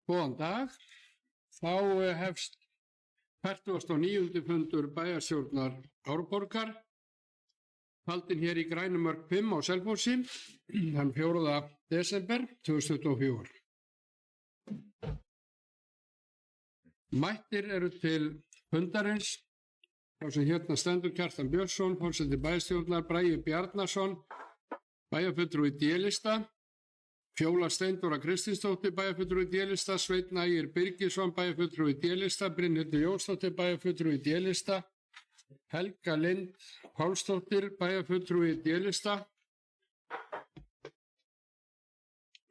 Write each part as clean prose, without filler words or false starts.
Góðan dag. Þá hefst 49. fundur bæjarstjórnar Árborgar, haldinn hér í Grænumörk 5 á Selfossi, þann 4. desember 2024. Mættir eru til fundarins þá sem hérna stendur Kjartan Björnsson, forseti bæjarstjórnar, Bragi Bjarnason, bæjarfulltrúi D-lista, Fjóla Steindóra Kristinsdóttir, bæjarfulltrúi D-lista, Sveinn Ægir Birgisson, bæjarfulltrúi D-lista, Brynhildur Jónsdóttir, bæjarfulltrúi D-lista, Helga Lind Pálsdóttir, bæjarfulltrúi D-lista,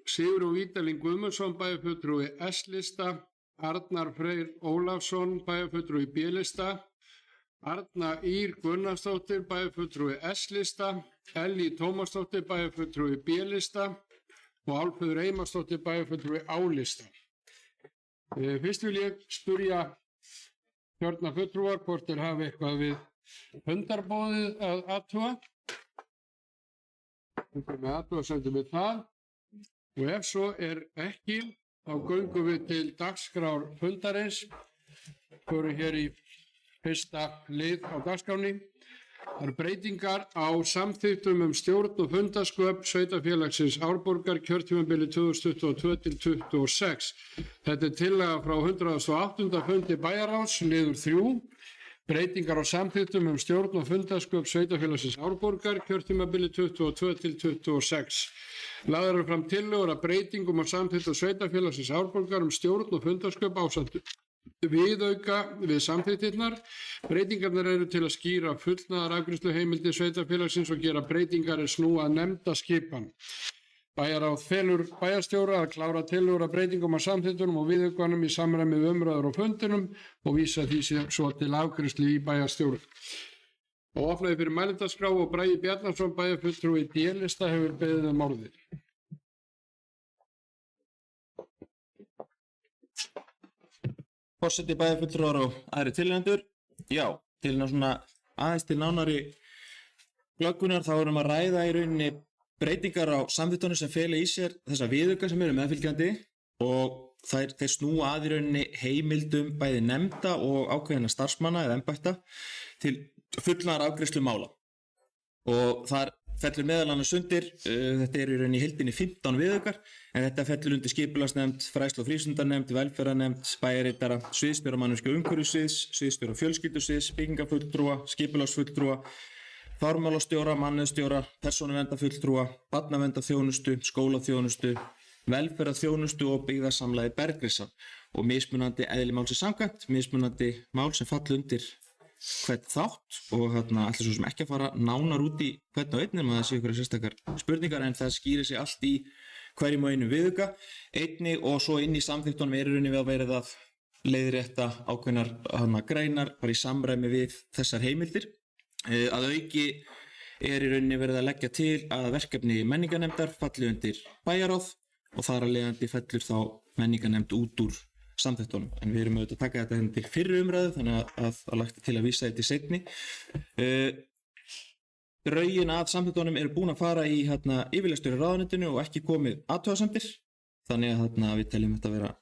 Sigurður Vídalín Guðmundsson, bæjarfulltrúi S-lista, Arnar Freyr Ólafsson, bæjarfulltrúi B-lista, Arna Ýr Gunnarsdóttir, bæjarfulltrúi S-lista, Ellý Tómasdóttir, bæjarfulltrúi B-lista og Álfheiður Einarsdóttir, bæjarfulltrúi A-lista. Fyrst vil ég spyrja kjörna fulltrúar hvort þeir hafi eitthvað við fundarboðið að athuga. Með athugasemdum við það, og ef svo er ekki, þá göngum við til dagskrár fundarins. Förum hér í fyrsta lið á dagskránni. Það eru breytingar á samþykktum stjórn og fundasköp sveitarfélagsins Árborgar kjörtímabili 2022 til 2026. Þetta er tillaga frá 108. fundi bæjarráðs, liður 3. Breytingar á samþykktum stjórn og fundasköp sveitarfélagsins Árborgar kjörtímabili 2022 til 2026. Lagðar eru fram tillögur að breytingum á samþykktum sveitarfélagsins Árborgar stjórn og fundasköp ásamt viðauka við samþykktirnar. Breytingarnar eru til að skýra fullnaðarafgreiðsluheimildir sveitarfélagsins og gera breytingar er snúa að nefndaskipan. Bæjarráð felur bæjarstjóra að klára tillögur að breytingum á samþykktunum og viðaukanum í samræmi við umræður á fundinum og vísa því svo til afgreiðslu í bæjarstjóra. Og opnaði fyrir mælendaskrá og Bragi Bjarnason, bæjarfulltrúi D-lista, hefur beðið um orðið. Forseti, bæjarfulltrúar og aðrir tilnefnendur. Já, til aðeins til nánari glöggunar þá erum að ræða í rauninni breytingar á samþykktunum sem fela í sér þessa viðauka sem eru meðfylgjandi og þeir snúa að í rauninni heimildum bæði nefnda og ákveðina starfsmanna eða embætta til fullnaðarafgreiðslu mála. Og þar fellur meðal annars undir, þetta er í rauninni í heildinni 15 viðaukar, en þetta fellur undir skipulagsnefnd, fræðslu- og frístundanefnd, velferðarnefnd, bæjarritara, sviðsstjóra mannvirkja- og umhverfissviðs, sviðsstjóra fjölskyldusviðs, byggingarfulltrúa, skipulagsfulltrúa, fjármálastjóra, mannauðsstjóra, persónuverndarfulltrúa, barnaverndarþjónustu, skólaþjónustu, velferðarþjónustu og byggðasamlagi Bergrisar og mismunandi eðli málsins samkvæmt, mismunandi mál sem falla undir hvern þátt og ætla svo sem ekki að fara nánar út í hvern og einn nema það sé ykkur sérstakar spurningar en það skýrir sig allt í hverjum og einu viðauka. Einnig og svo inn í samþykktunum er í rauninni við að verið að leiðrétta ákveðnar greinar bara í samræmi við þessar heimildir. Að auki er í rauninni verið að leggja til að verkefni menningarnefndar falli undir bæjarráð og þar að leiðandi fellur þá menningarnefnd út úr samþykktunum, en við erum auðvitað að taka þetta til fyrri umræðu þannig að lagt til að vísa þetta í seinni. Drögin að samþykktunum eru búin að fara í yfirlestur í ráðuneytinu og ekki komið athugasemdir, þannig að við teljum þetta að vera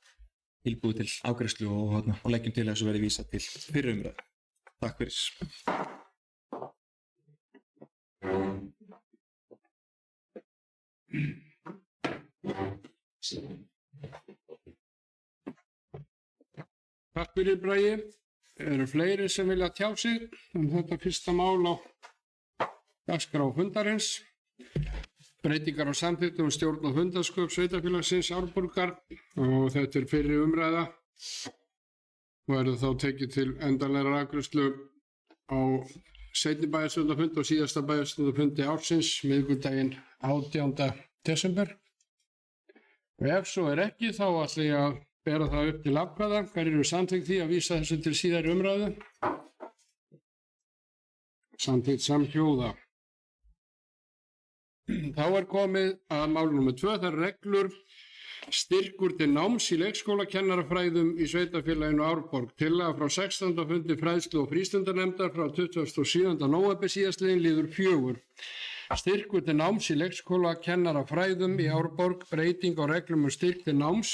tilbúið til afgreiðslu og leggjum til að þessu verði vísað til fyrri umræðu. Takk fyrir. Takk fyrir, Bragi. Eru fleiri sem vilja tjá sig þetta fyrsta mál á dagskrá fundarins? Breytingar á samþykktum stjórn og fundasköp sveitarfélagsins Árborgar og þetta er fyrri umræða og verður þá tekið til endanlegrar afgreiðslu á seinni bæjarstjórnarfund og síðasta bæjarstjórnarfundi ársins miðvikudaginn 18. desember. Og ef svo er ekki þá ætla ég að bera það upp til atkvæða. Hver eru samþykkt því að vísa þessu til síðari umræðu? Samþykkt samhljóða. Þá er komið að mál nr. 2, það er reglur styrkur til náms í leikskólakennarafræðum í sveitarfélaginu Árborg. Tillaga frá 16. fundi fræðslu- og frístundanefndar frá 27. nóvember síðastliðinn, liður 4. Styrkur til náms í leikskólakennarafræðum í Árborg, breyting á reglum styrk til náms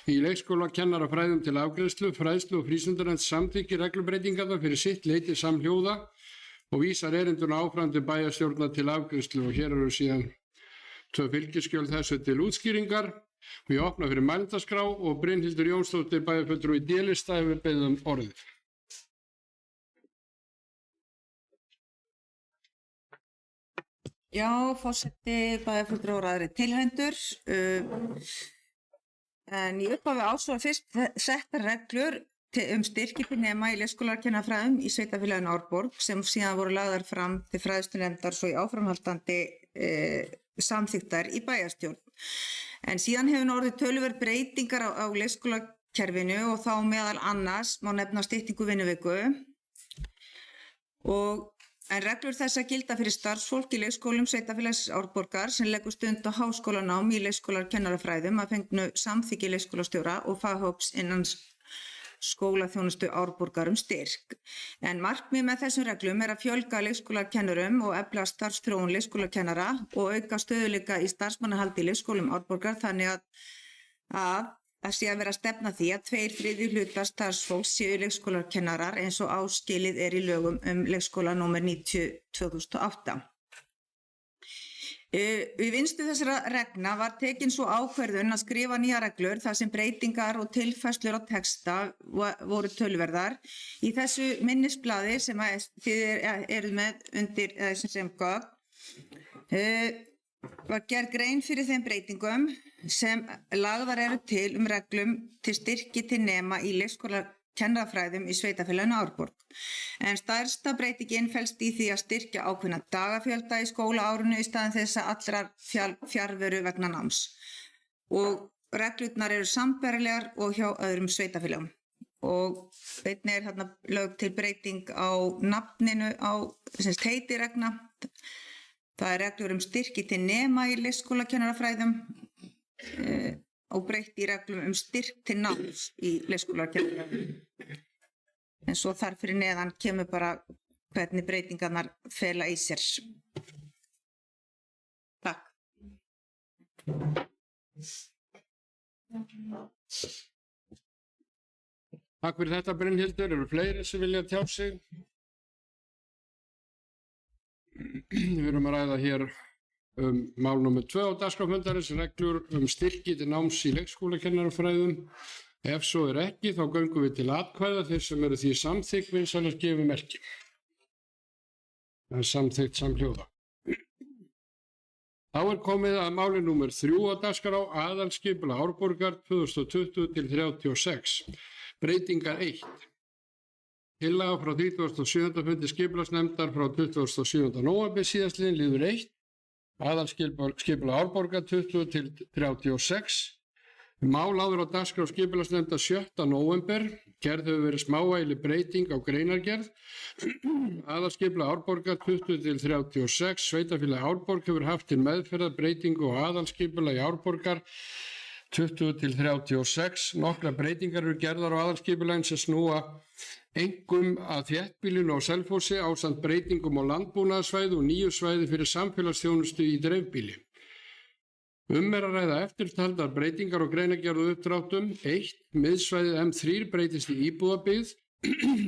í leikskólakennarafræðum til afgreiðslu, fræðslu og frístundarnefnd samþykkir reglubreytingarnar fyrir sitt leyti samhljóða og vísar erinduna áfram til bæjarstjórnar til afgreiðslu og hér eru síðan 2 fylgiskjöl þessu til útskýringar og ég opna fyrir mælendaskrá og Brynhildur Jónsdóttir bæjarfulltrúi í D-lista hefur beðið um orðið. Já, forseti, bæjarfulltrúar og aðrir tilhendur. En í upphafi árs var fyrst settar reglur styrki til nema í leikskólakenningarfræðum í sveitarfélaginu Árborg sem síðan voru lagðar fram til fræðslunefndar svo í áframhaldandi samþykktar í bæjarstjórn. En síðan hefur orðið töluverð breytingar á leikskólakerfinu og þá meðal annars má nefna styttingu vinnuviku en reglur þessa gilda fyrir starfsfólk í leikskólum sveitarfélags Árborgar sem leggur stund á háskólanám í leikskólarkennarafræðum að fengnu samþykki leikskólastjóra og faghóps innan skólaþjónustu Árborgar styrk. En markmið með þessum reglum að fjölga leikskólakennurum og efla starfsþróun leikskólakennara og auka stöðugleika í starfsmannahaldi í leikskólum Árborgar þannig að sé að vera að stefna því að 2/3 hlutar starfsfólks séu leikskólakennarar eins og áskilið í lögum leikskóla nr. 90/2008. Við vinnslu þessara reglna var tekin svo ákvörðun að skrifa nýja reglur þar sem breytingar og tilfærslur á texta voru töluverðar. Í þessu minnisblaði sem þið eruð með undir sem gögn var gerð grein fyrir þeim breytingum sem lagðar eru til reglum til styrki til nema í leikskólakennarafræðum í sveitarfélaginu Árborg. En stærsta breytingin felst í því að styrkja ákveðna dagafjölda í skólaárinu í staðinn þess að allrar fjarveru vegna náms. Og reglurnar eru sambærilegar og hjá öðrum sveitarfélagum. Og einnig þarna lögð til breyting á nafninu á heiti reglna. Það reglur styrki til nema í leikskólakennarafræðum og breytt í reglum styrk til náms í leikskólakennarafræðum. En svo þar fyrir neðan kemur bara hvernig breytingarnar fela í sér. Takk. Takk fyrir þetta Brynhildur. Eru fleiri sem vilja tjá sig? Við erum að ræða hér mál nr. 2 á dagskrá fundarins, reglur styrki til náms í leikskólakennarafræðum. Ef svo ekki, þá göngum við til atkvæða. Þeir sem eru því samþykk vinsamlegast gefi merki. Það er samþykkt samhljóða. Þá er komið að máli nr. 3 á dagskrá, aðalskipulag Árborgar 2020-36. Breytingar 1. Tillaga frá 37. fundi skipulagsnefndar frá 27. nóvember síðastliðinn liður 1. Aðalskipulag Árborgar 20-36. Mál áður á dagskrá skipulagsnefndar 7. nóvember. Gerð hefur verið smávægileg breyting á greinargerð. Aðalskipulag Árborgar 20-36. Sveitarfélag Árborg hefur haft til meðferðar breytingu á aðalskipulagi Árborgar 20-36. Nokkra breytingar eru gerðar á aðalskipulaginu sem snúa einkum að þéttbýlinu á Selfossi ásamt breytingum á landbúnaðarsvæði og nýju svæði fyrir samfélagsþjónustu í dreifbýli. Að ræða eftirtaldar breytingar og greinargerð og uppdráttum. 1. Miðsvæðið M3 breytist í íbúðabyggð.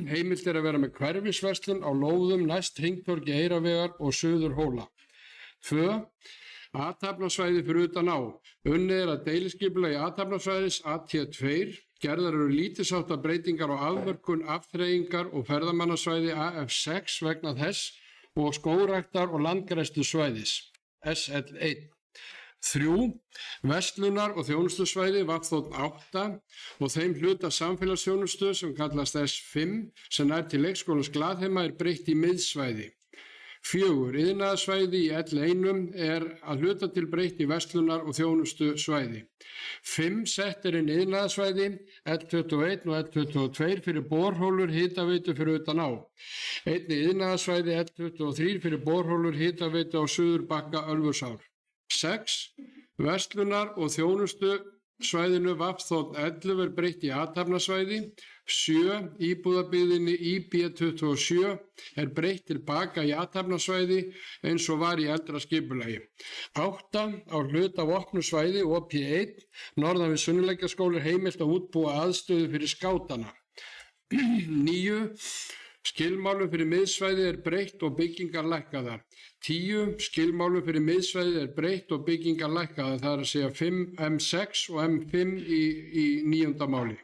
Heimilt að vera með hverfisverslun á lóðum næst hringtorgi Eiravegar og Suðurhóla. 2. Athafnasvæði fyrir utan á. Unnið að deiliskipulagi athafnasvæðis AT2. Gerðar eru lítilsháttar breytingar á afmörkun, afþreyingar og ferðamannasvæði AF6 vegna þess og skógræktar og landgræðslusvæðis SL1. 3. Verslunar- og þjónustusvæði VATþ 8 og þeim hluta samfélagsþjónustu sem kallast S5 sem nær til leikskólans Glaðheima breytt í miðsvæði. 4. Iðnaðarsvæði í L1 að hluta til breytt í verslunar- og þjónustusvæði. 5. Sett inn iðnaðarsvæði L21 og L22 fyrir borhólur hitaveitu fyrir utan á. Einnig iðnaðarsvæði L23 fyrir borhólur hitaveitu á Suðurbakka Ölfusár. 6. Verslunar- og þjónustu svæðinu Vafþótt 11 breytt í athafnasvæði. 7. Íbúðabyggðinni IB27 breytt tilbaka í athafnasvæði eins og var í eldra skipulagi. 8. Á hluta af opnu svæði OP1 norðan við Sunnuleggjaskóla heimilt að útbúa aðstöðu fyrir skátana. 9. Skilmálum fyrir miðsvæði breytt og byggingar lækkaðar. 10. Skilmálum fyrir miðsvæði breytt og byggingar lækkaðar, það að segja 5M6 og M5 í 9. máli.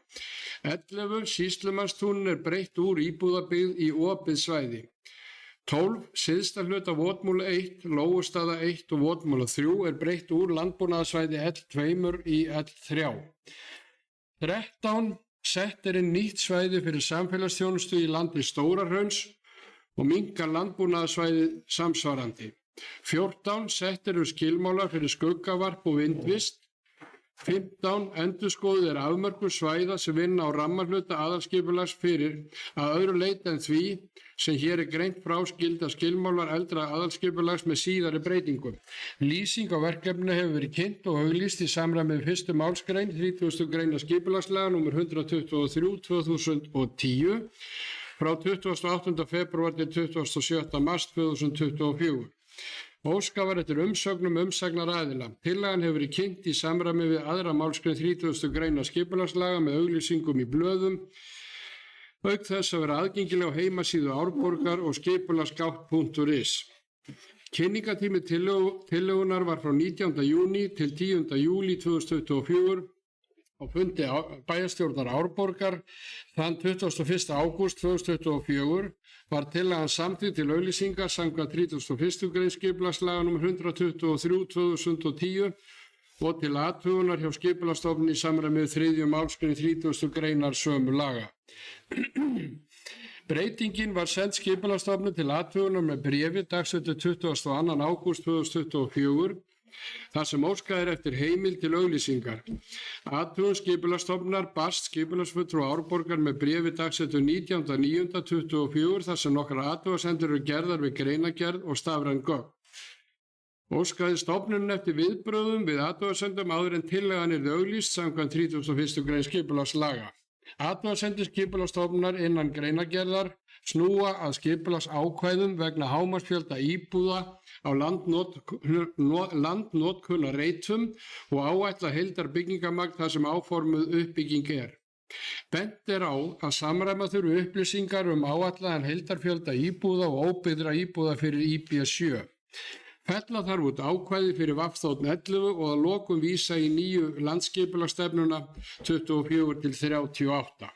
11. Sýslumannstún breytt úr íbúðabyggð í opið svæði. 12. Syðsta hluta Votmúla 1, Lóustaða 1 og Votmúla 3 breytt úr landbúnaðarsvæði L2 í L3. 13. Sett inn nýtt svæði fyrir samfélagsþjónustu í landi Stóra-Hrauns og minnkar landbúnaðarsvæði samsvarandi. 14. Sett skilmálar fyrir skuggavarp og vindvist. 15. Endurskoðuð afmörkun svæða sem vinna á rammarhluta aðalskipulags fyrir að öðru leyti en því sem hér greint frá skilda skilmálar eldra aðalskipulags með síðari breytingum. Lýsing á verkefni hefur verið kynnt og auglýst í samræmi við 1. málsgrein 30. greinar skipulagslaga nr. 123/2010 frá 28. febrúar til 27. mars 2024. Óskað var eftir umsögnum umsagnaraðila. Tillagan hefur verið kynnt í samræmi við 2. málsgrein 30. greinar skipulagslaga með auglýsingum í blöðum, auk þess að vera aðgengileg á heimasíðu Árborgar og skipulagsgátt.is. Kynningatími tillögunar var frá 19. júní til 10. júlí 2024 á fundi bæjarstjórnar Árborgar þann 21. ágúst 2024 var tillagan samþykkt til auglýsingar samkvæmt 31. grein skipulagslaga nr. 123/2010 og til athugunar hjá Skipulagsstofnun í samræmi við 3. málsgrein 30. greinar sömu laga. Breytingin var send Skipulagsstofnun til athugunar með bréfi dagsettu 22. ágúst 2024 þar sem óskað eftir heimild til auglýsingar. Athugun Skipulagsstofnunar barst skipulagsfulltrúa Árborgar með bréfi dagsettu 19.9.24 þar sem nokkrar athugasemdir gerðar við greinagerð og stafræn gögn. Óskaði stofnunin eftir viðbrögðum við athugasemdum áður en tillagan yrði auglýst samkvæmt 31. grein skipulagslaga. Athugasemdir Skipulagsstofnunar innan greinagerðar snúa að skipulagsákvæðum vegna hámarksfjölda íbúða á landnotkunarreitum og áætla heildarbyggingamagn þar sem áformuð uppbygging Bent á að samræma þurfi upplýsingar áætlaðan heildarfjölda íbúða og óbyggðra íbúða fyrir IB7. Fella þarf út ákvæði fyrir Vafþótt 11 og að lokum vísa í nýju landsskipulagsstefnuna 24-38.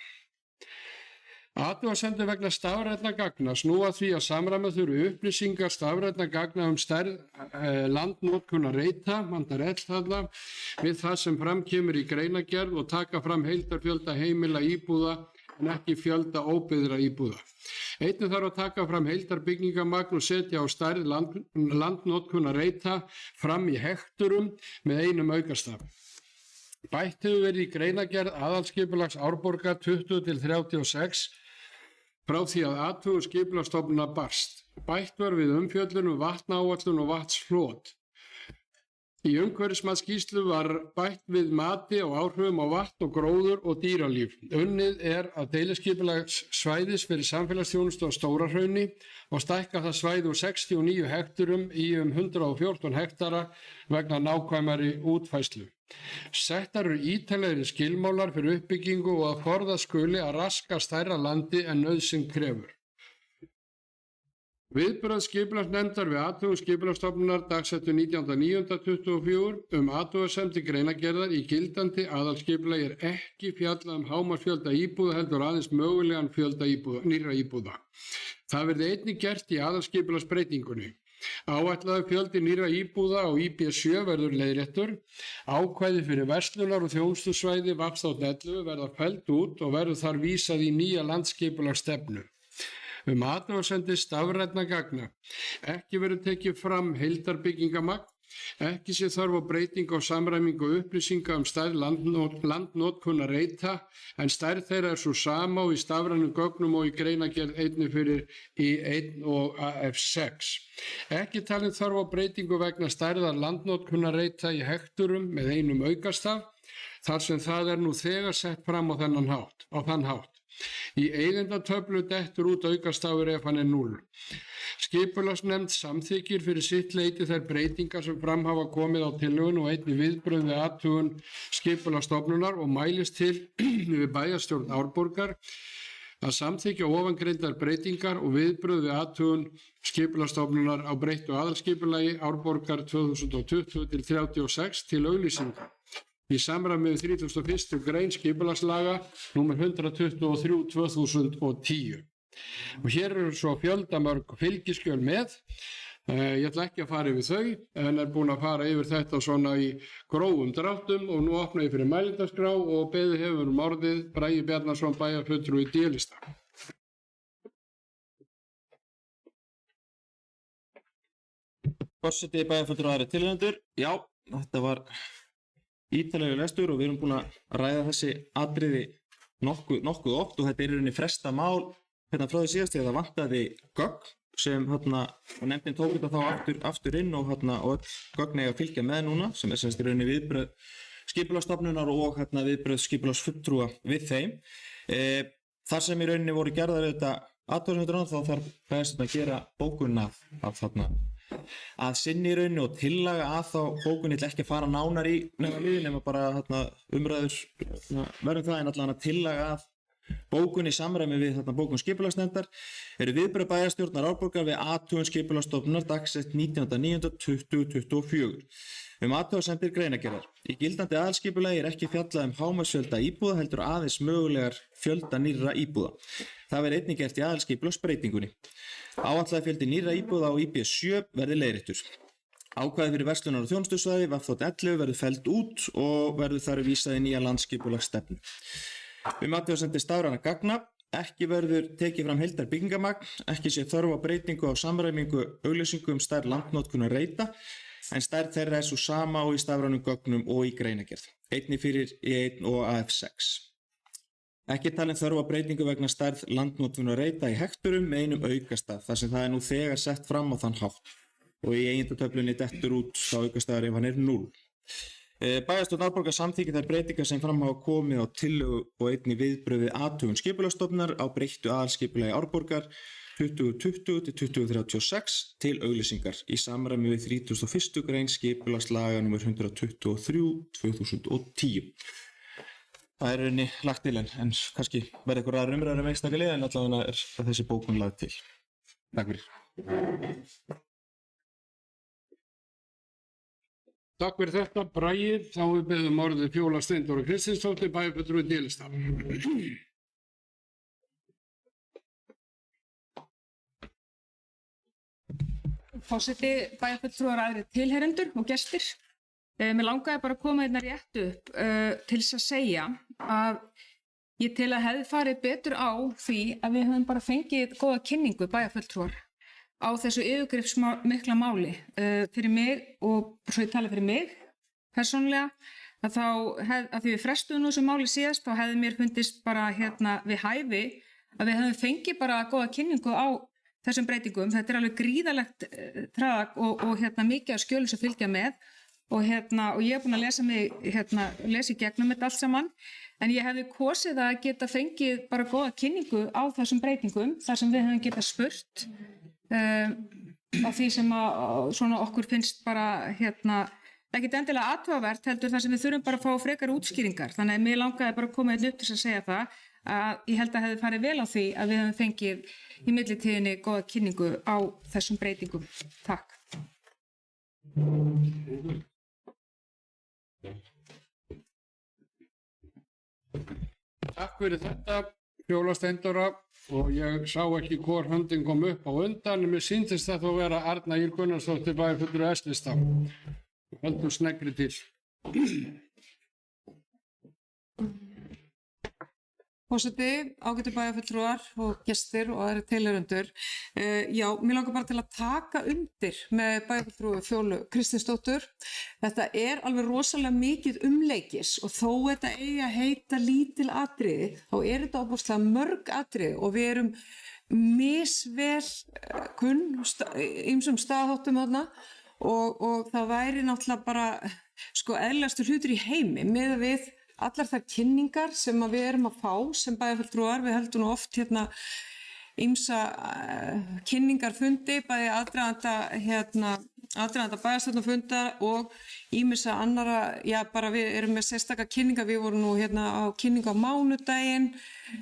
Athugasemdir vegna stafrænna gagna snúa því að samræma þurfi upplýsingar stafrænna gagna stærð landnotkunarreita við það sem fram kemur í greinagerð og taka fram heildarfjölda heimila íbúða en ekki fjölda óbyggðra íbúða. Einnig þarf að taka fram heildarbyggingamagn og setja á stærð landnotkunarreita fram í hekturum með einum aukastaf. Bætt hefur verið í greinagerð aðalskipulags Árborgar 20-36 frá því að athugun Skipulagsstofnunar barst. Bætt var við umfjöllun vatnaáætlun og vatnsflot. Í umhverfismatsskýrslu var bætt við mati á áhrifum á vatn og gróður og dýralíf. Unnið að deiliskipulagssvæðis fyrir samfélagsþjónustu á Stóra-Hrauni og stækka það svæði úr 69 hekturum í 114 hektara vegna nákvæmari útfærslu. Settar ítarlegri skilmálar fyrir uppbyggingu og að forða skuli að raska stærra landi en nauðsyn krefur. Viðbrögð skipulagsnefndar við athugun Skipulagsstofnunar dagsettu 19.9.24 athugasemdir greinagerðar í gildandi aðalskipulagi ekki fjallað hámarksfjölda íbúða heldur aðeins mögulegan fjölda nýrra íbúða. Það verði einnig gert í aðalskipulagsbreytingunni. Áætlaður fjöldi nýrra íbúða á IB7 verður leiðréttur. Ákvæði fyrir verslunar- og þjónustusvæði Vafþótt 11 verða felld út og verður þar vísað í nýja landsskipulagsstefnu. Athugasemdir stafrænna gagna. Ekki verður tekið fram heildarbyggingamagne Ekki sé þörf á breytingu á samræmingu upplýsinga stærð landnotkunarreita en stærð þeirra svo sama og í stafrænum gögnum og í greinargerð einnig fyrir I1 og AF6. Ekki talin þörf á breytingu vegna stærðar landnotkunarreita í hekturum með einum aukastaf, þar sem það nú þegar sett fram á þann hátt. Í eigendatöflu dettur út aukastafur ef hann 0. Skipulagsnefnd samþykkir fyrir sitt leyti þær breytingar sem fram hafa komið á tillögun og einnig viðbrögð við athugun Skipulagsstofnunar og mælist til við bæjarstjórn Árborgar að samþykkja ofangreindar breytingar og viðbrögð við athugun Skipulagsstofnunar á breyttu aðalskipulagi Árborgar 2020 til 36 til auglýsingar. Í samræmi við 31. grein skipulagslaga nr. 123/2010. Og hér svo fjöldamörg fylgiskjöl með. Ég ætla ekki að fara yfir þau, en búin að fara yfir þetta svona í grófum dráttum og nú opna ég fyrir mælendaskrá og beðið hefur orðið Bragi Bjarnason bæjarfulltrúi D-lista. Forseti bæjarfulltrúi aðrir tilnefnendur. Já, þetta var ítarlegur lestur og við erum búin að ræða þessi atriði nokkuð oft og þetta í rauninni fresta mál frá því síðast þegar það vantaði gögn sem og nefndin tók þetta þá aftur inn og öll gögn eiga að fylgja með núna sem semst í rauninni viðbrögð Skipulagsstofnunar og viðbrögð skipulagsfulltrúa við þeim. Þar sem í rauninni voru gerðar þetta athugasemdir þá þarf bæjarstjórn að gera bókun að sinni í rauninni og tillaga að þá bókun. Ég ætla ekki að fara nánar í nema bara umræður verðum það en allan að tillaga að bókun í samræmi við bókun skipulagsnefndar eru viðbrögð bæjarstjórnar Árborgar við athugun Skipulagsstofnunar dagsett 19.9.2024 athugasemdir greinargerðar. Í gildandi aðalskipulagi ekki fjallað hámarksfjölda íbúða heldur aðeins mögulegar fjölda nýrra íbúða. Það verði einnig gert í aðalskipulagsbreytingunni. Áætlaður fjöldi nýrra íbúða á IB7 verði leiðréttur. Ákvæði fyrir verslunar- og þjónustusvæði VF11 verður felld út og verður þar vísað í nýja landsskipulagsstefnu. Athugasemdir stafrænna gagna. Ekki verður tekið fram heildar byggingamagn, ekki sé þörf á breytingu á samræmingu auglýsingu stærð landnotkunarreita, en stærð þeirra svo sama og í stafrænum gögnum og í greinargerð. Einnig fyrir I1 og AF6. Ekki talin þörf á breytingu vegna stærð landnotkunarreita í hekturum með einum aukastaf, þar sem það nú þegar sett fram á þann hátt og í eigendatöflunni dettur út þá aukastafur ef hann 0. Bæjarstjórn Árborgar samþykkir þær breytingar sem fram hafa komið á tillögu og einnig viðbrögð við athugun Skipulagsstofnunar á breyttu aðalskipulagi Árborgar 2020 til 2036 til auglýsingar í samræmi við 31. grein skipulagslaga nr. 123/2010. Það rauninni lagt til en kannski verði eitthvað ræður umræður einstaka lið en allavega þessi bókun lagð til. Takk fyrir. Takk fyrir þetta, Bragi. Þá við beðum orðið Fjóla Steindóra Kristinsdóttir, bæjarfulltrúi D-lista. Forseti, bæjarfulltrúar, aðrir tilheyrendur og gestir. Mér langaði bara að koma hérna rétt upp til þess að segja að ég tel að hefði farið betur á því að við höfum bara fengið góða kynningu bæjarfulltrúar á þessu yfirgripsmikla máli. Fyrir mig, og svo ég tala fyrir mig persónulega, að því við frestuðum þessu máli síðast, þá hefði mér fundist bara við hæfi að við höfum fengið bara góða kynningu á þessum breytingum. Þetta alveg gríðalegt traðak og mikið af skjölum sem fylgja með og ég er búin að lesa í gegnum þetta allt saman, en ég hefði kosið að geta fengið bara góða kynningu á þessum breytingum þar sem við höfum getað spurt á því sem svona okkur finnst bara ekkert endilega athugavert heldur þar sem við þurfum bara að fá frekar útskýringar. Þannig að mér langaði bara að koma upp til að segja það að ég held að hefði farið vel á því að við höfum fengið í millitíðinni góða kynningu á þessum breytingum. Takk. Takk fyrir þetta, Fjóla Steindóra, og ég sá ekki hvor höndin kom upp á undan, en mér sýndist þetta að vera Arna Ýr Gunnarsdóttir bæjarfulltrúi S-lista. Höldum snegri til. Forseti, ágætu bæjarfulltrúar og gestir og aðri tilheyrendur. Já, mér langar bara til að taka undir með bæjarfulltrúi Fjólu Kristinsdóttur. Þetta alveg rosalega mikið umleikis og þó þetta eigi að heita lítil atriði, þá þetta ofboðslega mörg atriði og við erum misvel kunn ýmsum staðháttum þarna og það væri náttúrulega bara eðlilegastur hlutur í heimi með við allar þær kynningar sem við erum að fá sem bæjarfulltrúar. Við höldum nú oft ýmsa kynningarfundi, bæði aðdraganda bæjarstjórnarfundar og ýmissa annara, já bara við erum með sérstaka kynningar, við vorum nú á kynningu á mánudaginn,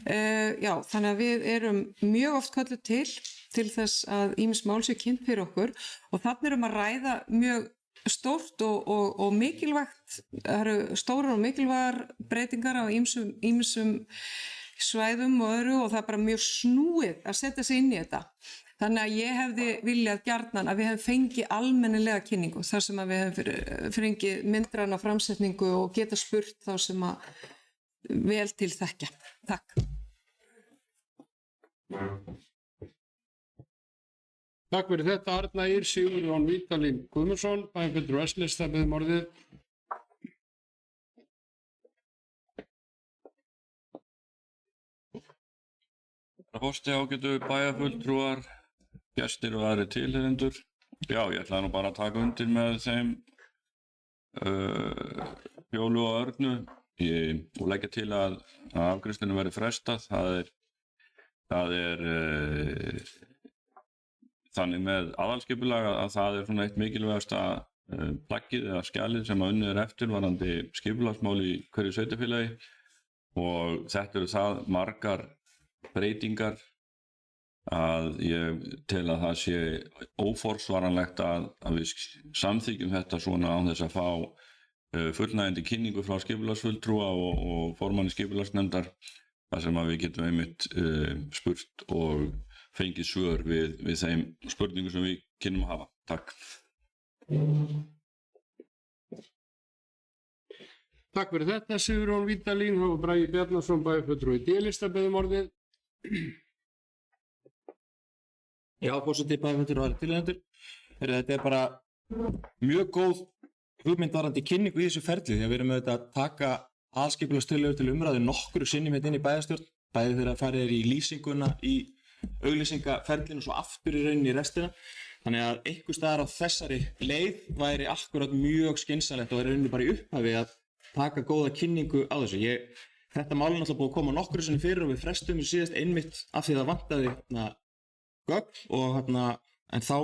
já þannig að við erum mjög oft kölluð til þess að ýmis mál séu kynnt fyrir okkur og þarna erum að ræða mjög stórt og mikilvægt, það eru stórar og mikilvægar breytingar á ýmsum svæðum og öðru og það bara mjög snúið að setja sig inn í þetta. Þannig að ég hefði viljað gjarnan að við hefum fengið almennilega kynningu þar sem að við hefum fengið myndræna framsetningu og geta spurt þá sem að vel til þekkja. Takk. Takk fyrir þetta, Arna Ýr, Sigurjón Vídalín Guðmundsson, bæjarfulltrúi S-lista, biðjum orðið. Forseti, ágætu bæjarfulltrúar, gestir og aðrir tilheyrendur. Já, ég ætlaði nú bara að taka undir með þeim Fjólu og Örnu og leggja til að afgreiðslunni verði frestað. Það er þannig með aðalskipulag að það er svona eitt mikilvægasta plaggið eða skjalið sem að unnið er eftir varðandi skipulagsmál í hverju sveitarfélagi og þetta eru það margar breytingar að ég tel að það sé óforsvaranlegt að við samþykjum þetta svona án þess að fá fullnægjandi kynningu frá skipulagsfulltrúa og formanni skipulagsnefndar þar sem að við getum einmitt spurt og fengið svör við þeim spurningum sem við kynnum að hafa. Takk. Takk fyrir þetta, Sigurjón Vídalín og Bragi Bjarnason, bæjarfulltrúi D-lista, biðjum orðið. Já, forseti, bæjarfulltrúi og aðrir tilheyrendur. Þetta bara mjög góð hugmynd varðandi kynningu í þessu ferli því að við erum auðvitað að taka aðskipulagstillögur til umræðu nokkru sinnum inn í bæjarstjórn, bæði þegar farið í lýsinguna í auglýsingaferlinu og svo aftur í rauninni í restina. Þannig að einhvers staðar á þessari leið væri akkurat mjög skynsamlegt og er rauninni bara í upphafi að taka góða kynningu á þessu. Þetta mál er náttúrulega búið að koma nokkru sinni fyrir og við frestum við síðast einmitt af því það vantaði gögn og en þá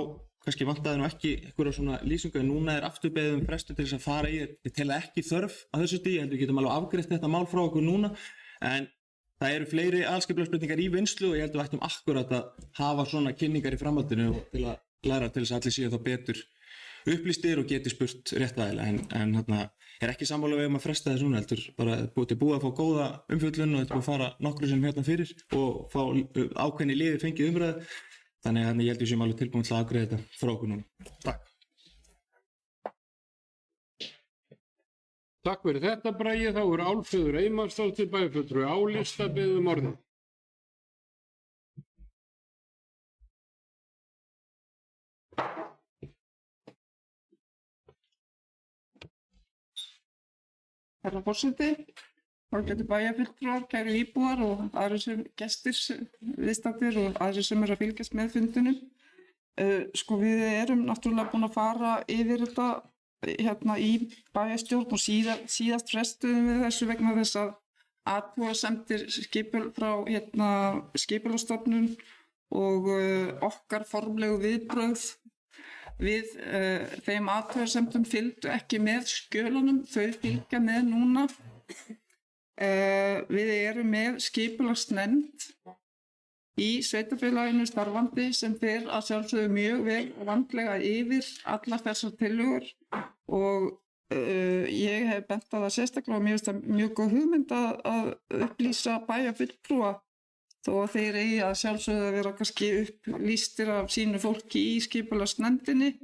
kannski vantaði nú ekki einhverja svona lýsingu en núna er aftur beðið frestum til þess að fara í þetta til að ekki þörf að þessu stigi, en við getum alveg afgreitt þetta mál frá okkur núna en það eru fleiri aðalskipulagsbreytingar í vinnslu og ég held að við ættum akkurat að hafa svona kynningar í framhaldinu til að læra til þess að allir séu þá betur upplýstir og geti spurt réttaðilega en er ekki sammála við að fresta þessu núna heldur bara búið að fá góða umfjöllun og þetta búið að fara nokkru sem hérna fyrir og fá ákveðni liði fengið umræðu þannig að ég held við séum alveg tilbúin til að afgreiða þetta frá okkur núna. Takk. Takk fyrir þetta, Bragi. Þá er Álfheiður Einarsdóttir, bæjarfulltrúi A-lista, biðjum orðið. Herra forseti, ágætu bæjarfulltrúar, kæru íbúar og aðrir sem gestir viðstaddir og aðrir sem eru að fylgjast með fundunum. Við erum náttúrulega búin að fara yfir þetta í bæjarstjórn og síðast frestuðum við þessu vegna þess að athugasemdir frá skipulagsstofnun og okkar formlegu viðbrögð við þeim athugasemdum fylgdu ekki með skjölunum, þau fylgja með núna. Við erum með skipulagsnefnd í sveitarfélaginu starfandi sem fer að sjálfsögðu mjög vel og vandlega yfir allar þessar tillögur og ég hef bent á það sérstaklega og mér finnst það mjög góð hugmynd að upplýsa bæjarfulltrúa þó að þeir eigi að sjálfsögðu að vera kannski upplýstir af sínu fólki í skipulagsnefndinni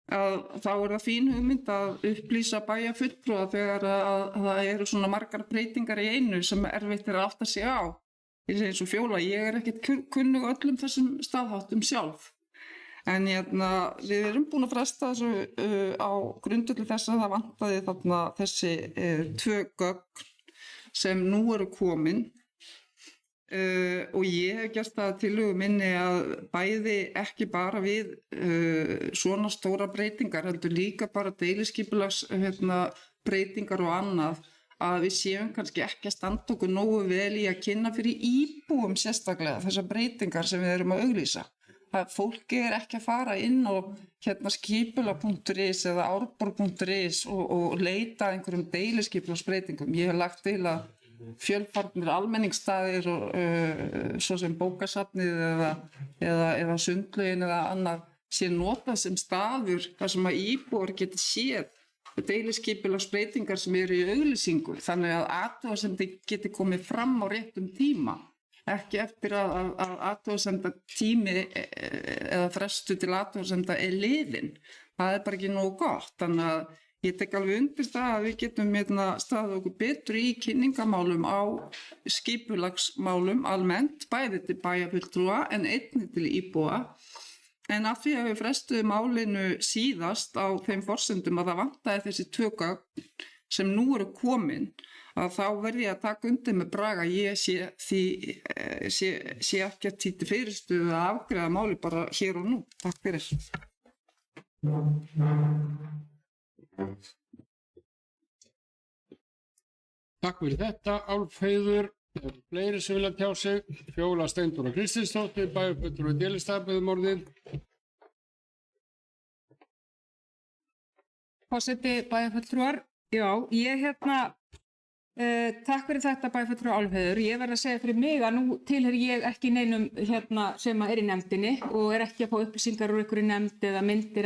að þá er það fín hugmynd að upplýsa bæjarfulltrúa þegar að það eru svona margar breytingar í einu sem erfitt er að átta sig á. Ég segi eins og Fjóla, ég er ekkert kunnug öllum þessum staðháttum sjálf. En við erum búin að fresta þessu á grundvelli þess að það vantaði þarna þessi 2 gögn sem nú eru komin. Og ég hef gert það tillögu minni að bæði ekki bara við svona stóra breytingar, heldur líka bara deiliskipulags breytingar og annað, að við séum kannski ekki að standa okkur nógu vel í að kynna fyrir íbúum sérstaklega þessar breytingar sem við erum að auglýsa. Að fólki er ekki að fara inn á skipula.is eða árborg.is og leita einhverjum deiliskipulagsbreytingum. Ég hef lagt til að fjölfarnir almenningsstaðir og svo sem bókasafnið eða sundlaugin eða annað sé notað sem staður þar sem að íbúar geti séð deiliskipulagsbreytingar sem eru í auglýsingu, þannig að athugasemdir geti komið fram á réttum tíma, ekki eftir að athugasemda tími eða frestu til athugasemda er liðinn. Það er bara ekki nógu gott, þannig að ég tek alveg undir það að við getum staðið okkur betur í kynningamálum á skipulagsmálum almennt, bæði til bæjarfulltrúa en einnig til íbúa. En af því að við frestuðum málinu síðast á þeim forsendum að það vantaði þessi 2 gögn sem nú eru komin, að þá verði ég að taka undir með Braga. Ég sé ekki að títi fyrirstuðu að afgreiða máli bara hér og nú. Takk fyrir. Takk fyrir þetta, Álfheiður. Það eru fleiri sem vilja tjá sig. Fjóla Steindóra Kristinsdóttir, bæjarfulltrúi D-lista, biðjum orðið. Forseti bæjarfulltrúar, já, ég takk fyrir þetta bæjarfulltrúi Álfheiður. Ég verð að segja fyrir mig að nú tilheyri ég ekki neinum sem er í nefndinni og er ekki að fá upplýsingar úr einhverju nefnd eða myndir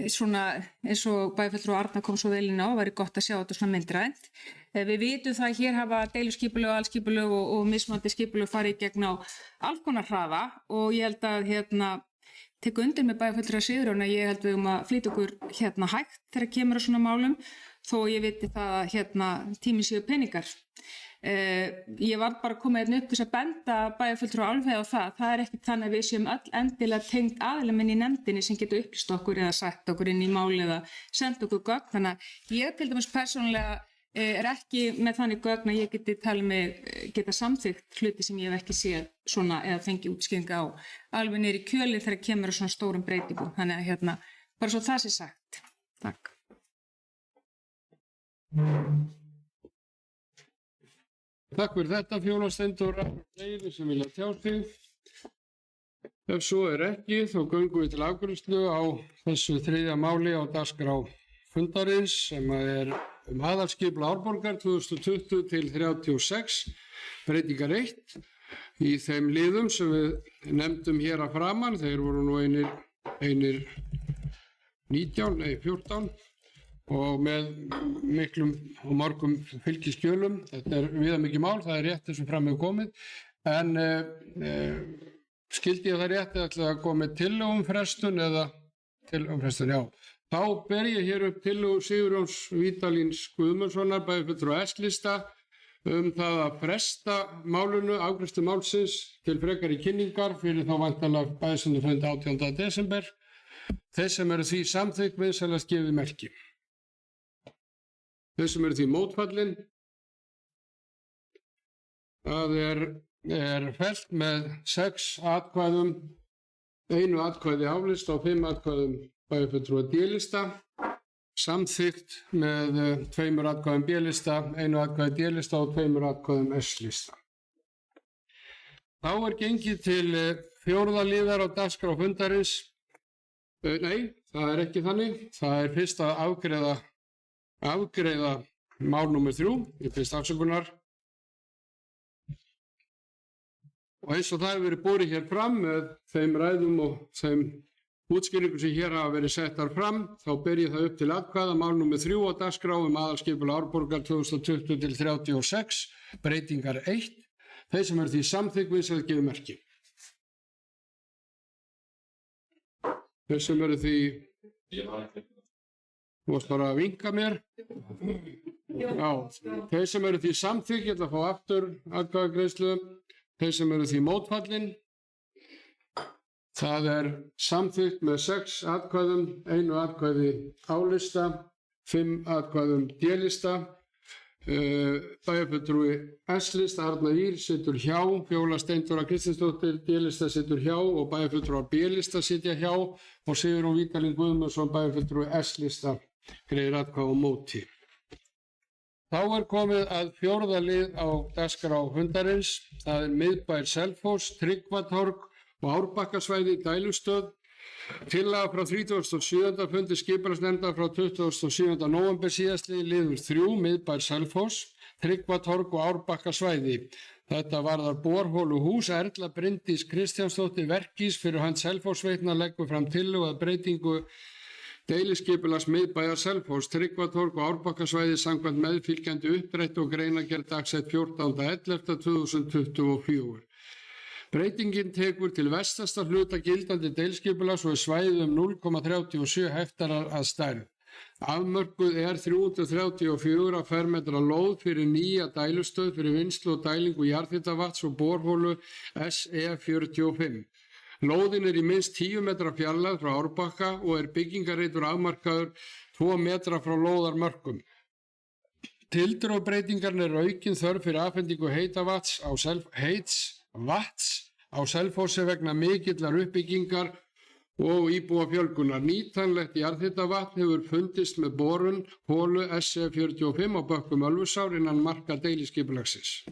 svona eins og bæjarfulltrúi Arna kom svo vel inn á, væri gott að sjá þetta svona myndrænt. Við vitum það að hér hafa deiluskipulög, alskipulög og mismunandi skipulög farið í gegn á alls konar hraða og ég held að tek undir með bæjarfulltrúi Sigurjón að ég held við að flýta okkur hægt þegar kemur á svona málum, þó ég viti það að tími séu peningar. Ég var bara að koma upp til að benda bæjarfulltrúi Álfheiði á það er ekki þannig að við séum öll endilega tengd aðilum inn í nefndinni sem getur upplýst okkur eða sagt okkur inn í máli eða senda okkur gögn, þannig að ég til dæmis persónulega er ekki með þannig gögn að ég geta samþykkt hluti sem ég hef ekki séð svona eða fengi útskýringa á alveg niður í kjölinn þegar kemur á svona stórum breytingum, þannig að bara svo það sé sagt. Takk. Takk fyrir þetta, Fjóla Steindóra. Fleiri sem vilja tjá sig. Ef svo er ekki, þá göngum við til afgreiðslu á þessu 3. máli á dagskrá fundarins sem er aðalskipulag Árborgar 2020 til 36, breytingar 1. Í þeim liðum sem við nefndum hér að framan, þeir voru nú einir 14 og með miklum og mörgum fylgiskjölum. Þetta er viðamikið mál, það er rétt eins og fram hefur komið, en skildi ég það rétt að koma með tillögumfrestun eða tillögumfrestun, já. Þá ber ég hér upp tillögu Sigurjóns Vídalíns Guðmundssonar, bæjarfulltrúa S-lista, það að fresta málinu, afgreiðslu málsins til frekari kynningar fyrir þá væntanlega bæjarfundafund 18. desember. Þeir sem eru því samþykkt vinsamlegast gefið merki. Þeir sem eru því mótfallin, það er fellt með 6 atkvæðum, 1 atkvæði aflista og 5 atkvæðum bæjarfulltrúa D-lista, samþykkt með 2 atkvæðum B-lista, 1 atkvæði D-lista og 2 atkvæðum S-lista. Þá er gengið til 4. liðar á dagskrá fundarins. Nei, það er ekki þannig. Það er fyrst að afgreiða mál nr. 3, ég biðst afsökunar. Og eins og það hefur verið borið hér fram með þeim ræðum og þeim útskýringum sem hér hafa verið settar fram, þá ber ég það upp til atkvæða mál nr. 3 á dagskrá aðalskipulag Árborgar 2020 til 36, breytingar 1. Þeir sem eru því samþykkt vinsamlegast gefið merki. Þeir sem eru því, þú varst bara að vinka mér. Já, þeir sem eru því samþykk, ég ætla að fá aftur atkvæðagreiðslu. Þeir sem eru því mótfallin, það er samþykkt með 6 atkvæðum, 1 atkvæði álista, 5 atkvæðum D-lista. Bæjarfulltrúi S-lista Arna Ýr situr hjá, Fjóla Steindóra Kristinsdóttir D-lista situr hjá og bæjarfulltrúar B-lista sitja hjá og Sigurjón Vídalín Guðmundsson bæjarfulltrúi S-lista greiðir atkvæði á móti. Þá er komið að 4. lið á dagskrá fundarins. Það er miðbær Selfoss, Tryggvatorg og Árbakkasvæði í Dælustöð. Tillaga frá 37. fundi skipulagsnefndar frá 27. nóvember síðastliðinn liður 3, miðbær Selfoss, Tryggvatorg og Árbakkasvæði. Þetta varðar borholuhús. Erla Bryndís Kristjánsdóttir Verkís fyrir hönd Selfossveitna leggur fram tillögu að breytingu deiliskipulags miðbæjar Selfoss, Tryggvatorg og Árbakkasvæði samkvæmt meðfylgjandi uppdrætti og greinargerð dagsett 14.11.2024. Breytingin tekur til vestasta hluta gildandi deiliskipulags og er svæðið 0,37 hektarar að stærð. Afmörkuð er 334 fermetra lóð fyrir nýja dælustöð fyrir vinnslu og dælingu jarðhitavatns og borholu SE45. Lóðin er í minnst 10 metra fjarlægð frá Árbakka og er byggingarreitur afmarkaður 2 metra frá lóðarmörkum. Tildrög breytingarnar er aukin þörf fyrir afhendingu heitavatns á Selfossi vegna mikillar uppbyggingar og íbúafjölgunar. Nýtanlegt jarðhitavatn hefur fundist með borun holu SE45 á bökkum Ölfusár innan marka deiliskipulagsins.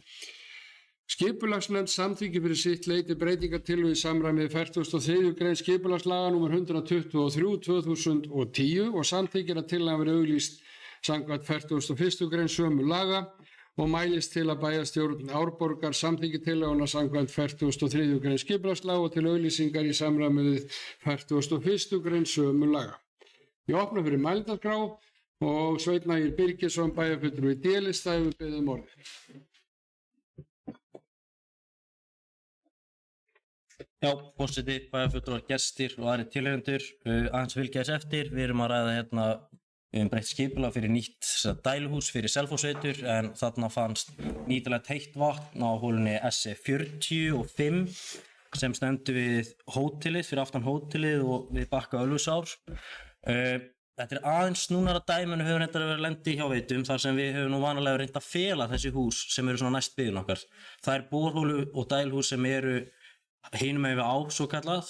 Skipulagsnefnd samþykki fyrir sitt leyti breytingartillögu í samræmi við 43. grein skipulagslaga nr. 123/2010 og samþykkir að tillagan verði auglýst samkvæmt 41. grein sömu laga og mælist til að bæjarstjórn Árborgar samþykki tillöguna samkvæmt 43. grein skipulagslaga og til auglýsingar í samræmi við 41. grein sömu laga. Ég opna fyrir mælendaskrá og Sveinn Ægir Birgisson bæjarfulltrúi D-lista hefur beðið orðið. Já, forseti, bæjarfulltrúar, gestir og aðrir tilheyrendur, aðeins fylgja þess eftir. Við erum að ræða hérna breytt skipulag fyrir nýtt dæluhús fyrir Selfossveitur en þarna fannst nýtilegt heitt vatn á holunni SE45 sem stendur við hótelið, fyrir aftan hótelið og við bakka Ölfusár. Þetta er aðeins snúnara dæmi en við höfum reyndar að vera lendi hjá Veitum þar sem við höfum nú vanalega reynd að fela þessi hús sem eru svona næst byggðin okkar. Það er borhólu og dælhús sem eru hinum megin við á svo kallað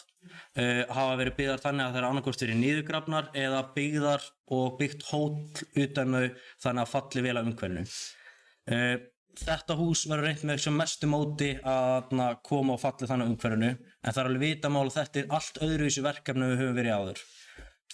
hafa verið byggðar þannig að það er annarkvort fyrir niðurgrafnar eða byggðar og byggt hótel utan þau þannig að falli vel að umhverfinu. Þetta hús verður reynt með sem mestu móti að koma og falli þannig að umhverfinu en það er alveg vitamál og þetta er allt öðruvísi verkefni við höfum verið áður.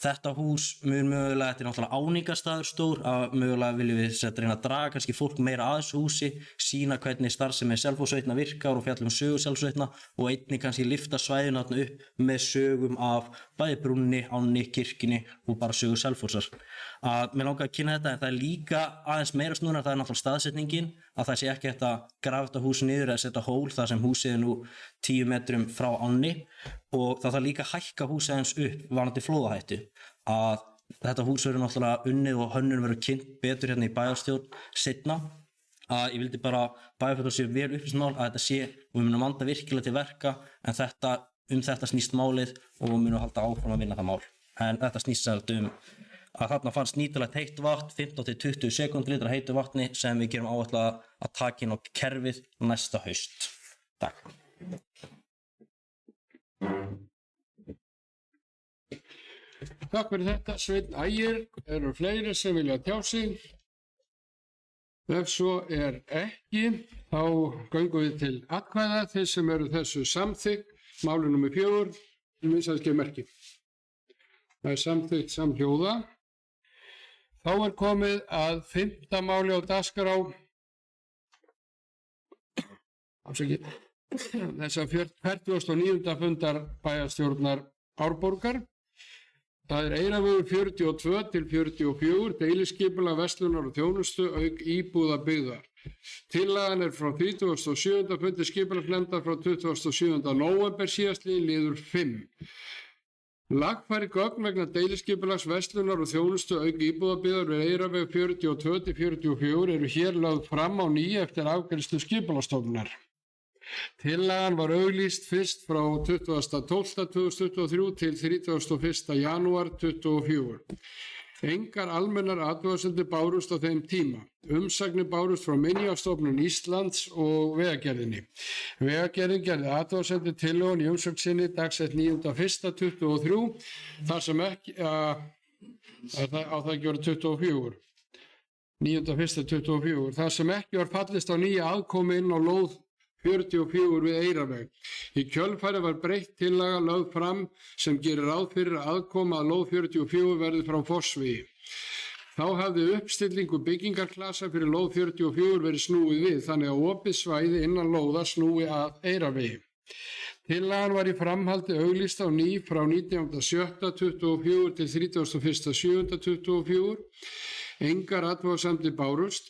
Þetta hús mun mögulega, þetta er náttúrulega áningarstaður stór, að mögulega viljum við reyna að draga kannski fólk meira að þessu húsi, sína hvernig starfsemi Selfossveitna virkar og fjalla sögu Selfossveitna og einnig kannski lyfta svæðina upp með sögum af bæði brúnni, ánni, kirkjunni og bara sögu Selfossar. Mér langar að kynna þetta en það er líka aðeins meira snúnar, það er náttúrulega staðsetningin, að það sé ekki hægt að grafa þetta hús niður eða setja hól þar sem húsið er nú 10 metrum frá ánni og það þarf líka að hækka húsið eins upp varðandi flóðahættu. Að þetta hús verður náttúrulega unnið og hönnun verður kynnt betur hérna í bæjarstjórn seinna. Að ég vildi bara bæjarfulltrúar sé vel upplýsmál að þetta sé og við munum vanda virkilega til verka en þetta snýst málið og við munum halda áfram að vinna það mál. En þetta snýst að þarna fannst nýtilegt heitt vatn, 15-20 sekúndulítra heitu vatni sem við gerum áætlað að taka inn á kerfið næsta haust. Takk. Takk fyrir þetta, Sveinn Ægir. Eru fleiri sem vilja tjá sig? Ef svo er ekki, þá göngum við til atkvæða. Þeir sem eru þessu samþykk, máli nr. 4, vinsælskið merki. Það er samþykkt samhljóða. Þá er komið að 5. máli á dagskrá. Þessa 49. fundar bæjarstjórnar Árborgar. Það er Eyrarvegur 42-44, deiliskipulag verslunar og þjónustu auk íbúða byggðar. Tillagan er frá 37. fundi skipulagsnefndar frá 27. nóvember síðastliðinn liður 5. Lagfæri gögn vegna deiliskipulags verslunar og þjónustu auk íbúðabyggðar við Eyraveg 42-44 eru hér lögð fram á ný eftir afgreiðslu Skipulagsstofnunar. Tillagan var auglýst fyrst frá 20.12.2023 til 31. janúar 2024. Engar almennar athugasemdir bárust á þeim tíma. Umsagnir bárust frá Minjastofnun Íslands og Vegagerðinni. Vegagerðin gerði athugasemdir tillögun í umsögn sinni dagsett 9.1.23 þar sem ekki á það ekki voru 24. 9.1.24 þar sem ekki var fallist á nýja aðkomu inn á lóð 44 við Eyraveg. Í kjölfari var breytt tillaga lögð fram sem gerir ráð fyrir að aðkoma að lóð 44 verði frá Fossvogi. Þá hafði uppstillingu byggingarklasa fyrir lóð 44 verið snúið við þannig að opið svæði innan lóða snúi að Eyravegi. Tillagan var í framhaldi auglýst á ný frá 19.7.24 til 31.7.24. Engar athugasemdir bárust.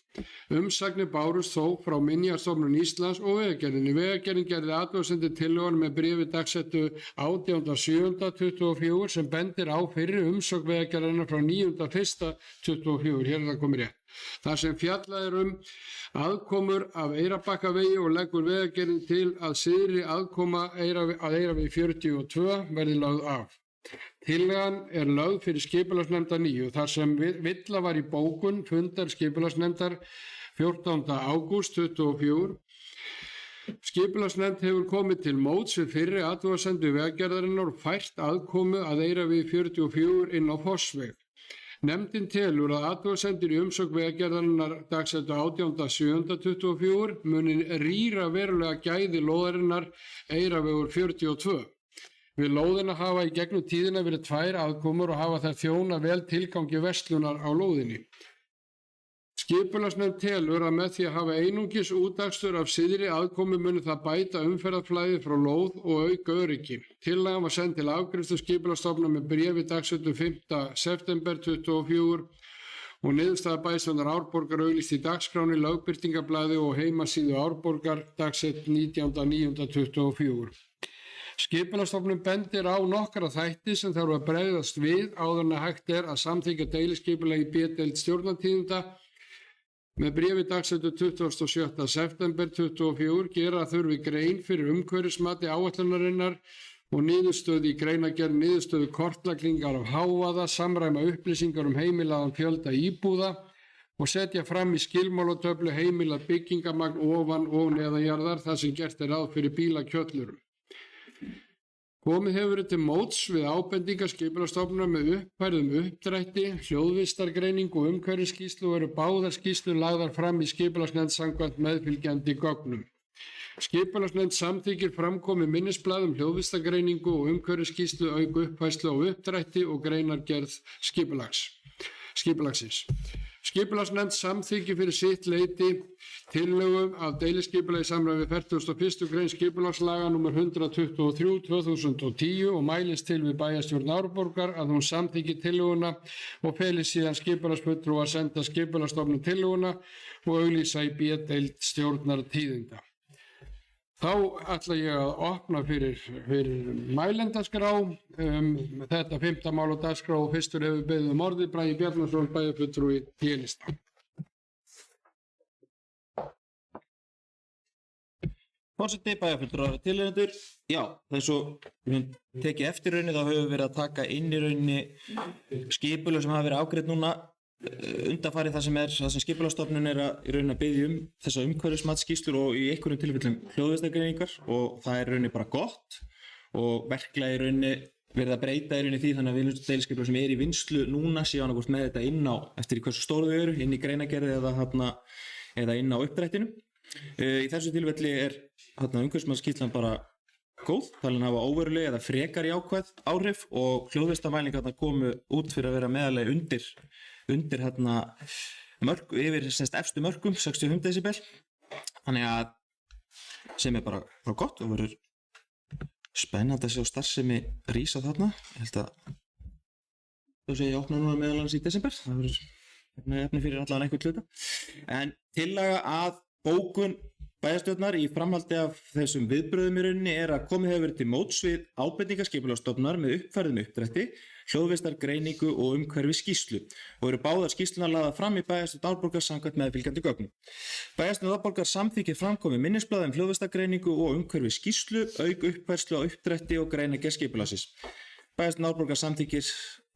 Umsagnir bárust þó frá Minjastofnun Íslands og Vegagerðinni. Vegagerðin gerði athugasemdir tillögunum með bréfi dagsettu 18.7.24 sem bendir á fyrri umsögn Vegagerðarinnar frá 9.1.24. Hér það komið rétt. Þar sem fjallað aðkomur af Eyrabakkavegi og leggur Vegagerðin til að syðri aðkoma að Eyravegi 42 verði lögð af. Tillagan lögð fyrir skipulagsnefndar 9 þar sem villa var í bókun fundar skipulagsnefndar 14. ágúst 24. Skipulagsnefnd hefur komið til móts við fyrri athugasemdir Vegagerðarinnar og fært aðkomu að Eyravegi 44 inn á Fossveg. Nefndin telur að athugasemdir í umsögn Vegagerðarinnar dagsettu 18.7.24 muni rýra verulega gæði lóðarinnar Eyravegur 42. Við lóðina hafa í gegnum tíðina verið 2 aðkomur og hafa þær þjóna vel tilgangi verslunar á lóðinni. Skipulagsnefnd telur að með því að hafa einungis útakstur af syðri aðkomu muni það bæta umferðarflæði frá lóð og auka öryggi. Tillagan var send til afgreiðslu Skipulagsstofnunar með bréfi dagsettu 5. september 2024 og niðurstaða bæjarstjórnar Árborgar auglýst í dagskráni, lögbirtingablaði og heimasíðu Árborgar dagsett 19.9.24. Skipulagsstofnun bendir á nokkra þætti sem þarf að bregðast við áður en hægt að samþykkja deiliskipulagi í B-deild Stjórnartíðinda. Með bréfi dagsettu 27. september 2024 gera þurfi grein fyrir umhverfismati áætlunarinnar og niðurstöðu í greinargerð niðurstöðu kortlagningar af hávaða, samræma upplýsingar heimilaðan fjölda íbúða og setja fram í skilmálatöflu heimilað byggingamagn ofan og neðanjarðar þar sem gert ráð fyrir bílakjöllurum. Komið hefur verið til móts við ábendingar Skipulagsstofnunar með uppfærðum uppdrætti, hljóðvistargreiningu og umhverfisskýrslu og eru báðar skýrslur lagðar fram í skipulagsnefnd samkvæmt meðfylgjandi gögnum. Skipulagsnefnd samþykkir framkomi minnisblað hljóðvistargreiningu og umhverfisskýrslu auk uppfærslu á uppdrætti og greinargerð skipulagsins. Skipulagsnefnd samþykki fyrir sitt leyti tillögum af deiliskipulagi í samræmi við 41. grein skipulagslaga nr. 123/2010 og mælist til við bæjarstjórn Árborgar að hún samþykki tillöguna og feli síðan skipulagsfulltrúa að senda Skipulagsstofnun tillöguna og auglýsa í B-deild Stjórnartíðinda. Þá ætla ég að opna fyrir mælendaskrá. Þetta 5. mál á dagskrá og fyrstur hefur beðið orðið Bragi Bjarnason, bæjarfulltrúi T-lista. Forseti, bæjarfulltrúar og tilheyrendur. Já, þess og við tekið eftir rauninni þá höfum við verið að taka inn í rauninni skipulög sem hafa verið ágreidd núna undanfarið það sem Skipulagsstofnun í rauninni að biðja þessa umhverfismatsskýrslur og í einhverjum tilfellum hljóðvistargreiningar og það rauninni bara gott og verklega í rauninni verið að breyta í rauninni því þannig að deiliskipulög sem í vinnslu núna séu annað hvort með þetta inn á eftir hversu stóru þau eru, inn í greinargerði eða inn á uppdrættinu. Í þessu tilfelli umhverfismatsskýrslan bara góð, talin hafa óveruleg eða frekar jákvæð áhrif og hljóðvistarmælingarnar komu út fyrir að vera meðalagi undir yfir efstu mörkum 65 decibel, þannig að sem bara gott og verður spennandi að sjá starfsemi rísa þarna. Ég held að þú sé ég opna núna meðal annars í desember, það verður efni fyrir allan einhvern hluta. En tillaga að bókun Bæjarstjórnar í framhaldi af þessum viðbröðum í rauninni að komið hefur verið til móts við ábendingar Skipulagsstofnunar með uppfærðum uppdrætti, hljóðvistargreiningu og umhverfi skýrslu og eru báðar skýrsluna lagðar fram í Bæjarstjórn Árborgar samkvæmt meðfylgjandi gögnum. Bæjarstjórn Árborgar samþykkir framkomi minnisblaða hljóðvistargreiningu og umhverfi skýrslu, auk uppfærslu á uppdrætti og greinargerð skipulagsins. Bæjarstjórn Árborgar samþykkir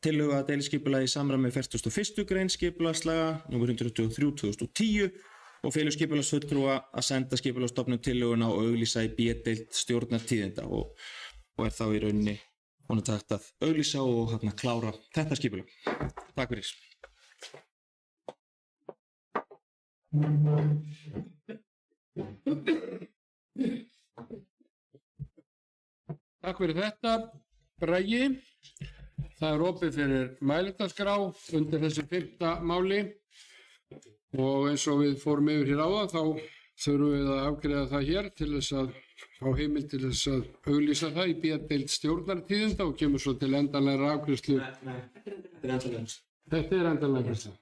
tillögu að deiliskipulagi í samræmi við 41. grein skipulagslaga nr. 123/2010 og felur skipulagsfulltrúa að senda Skipulagsstofnun tillöguna og auglýsa í B-deild stjórnartíðinda og er þá í rauninni honum takt að auglýsa og klára þetta skipulag. Takk fyrir. Takk fyrir þetta, Bragi. Það opið fyrir mælendaskrá undir þessu 5. máli og eins og við fórum yfir hér áðan þá þurfum við að afgreiða það hér til þess að fá heimild til þess að auglýsa það í B-deild stjórnartíðinda og kemur svo til endanlega afgreiðslu. Þetta er endanlega afgreiðslu.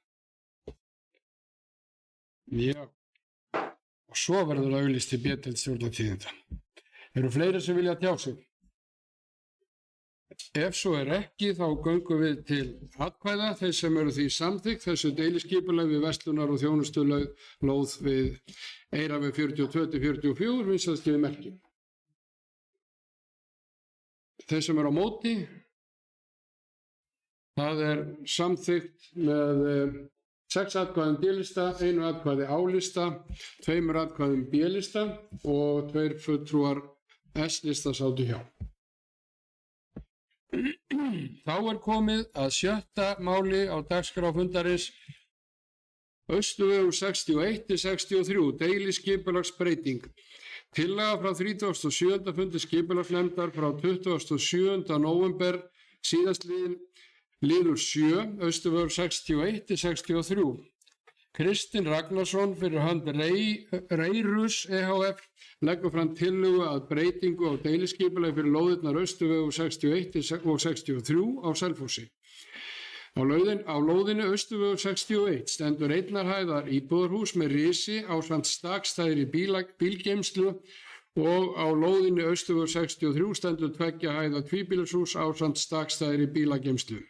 Já. Og svo verður auglýst í B-deild stjórnartíðinda. Eru fleiri sem vilja tjá sig? Ef svo er ekki, þá göngum við til atkvæða. Þeir sem eru því samþykkt þessu deiliskipulag við verslunar- og þjónustulóð við Eyraveg 42-44 vinsast við merki. Þeir sem eru á móti, það er samþykkt með 6 atkvæðum D-lista, 1 atkvæði A-lista, 2 atkvæðum B-lista og 2 fulltrúar S-lista sátu hjá. Þá er komið að 7. máli á dagskrá fundarins, Austurvegur 61-63, deiliskipulagsbreyting. Tillaga frá 37. fundi skipulagsnefndar frá 27. nóvember síðastliðinn, liður 7, Austurvegur 61-63. Kristinn Ragnarsson fyrir hönd Reyrus EHF leggur fram tillögu að breytingu á deiliskipulagi fyrir lóðirnar Austurvegur 61 og 63 á Selfossi. Á lóðinni Austurvegur 61 stendur einnar hæðar íbúðarhús með risi ásamt stakstæðri bílgeymslu og á lóðinni Austurvegur 63 stendur 2 hæða tvíbýlishús ásamt stakstæðri bílageymslu.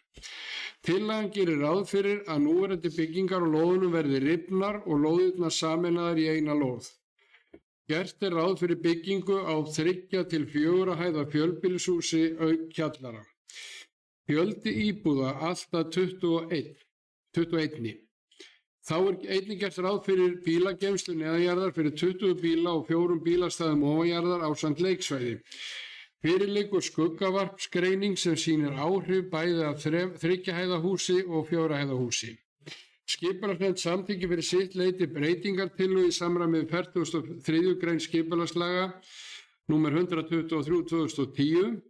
Tillagan gerir ráð fyrir að núverandi byggingar á lóðunum verði rifnar og lóðirnar sameinaðar í eina lóð. Gert er ráð fyrir byggingu á 3 til 4 hæða fjölbýlishúsi auk kjallara. Fjöldi íbúða alltaf 21. Þá er einnig gert ráð fyrir bílageymslu neðanjarðar fyrir 20 bíla og 4 bílastæðum ofanjarðar ásamt leiksvæði. Fyrir liggur skuggavarpsgreining sem sýnir áhrif bæði af 3 hæða húsi og 4 hæða húsi. Skipulagsnefnd samþykki fyrir sitt leyti breytingartillögu í samræmi við 43. grein skipulagslaga nr. 123/2010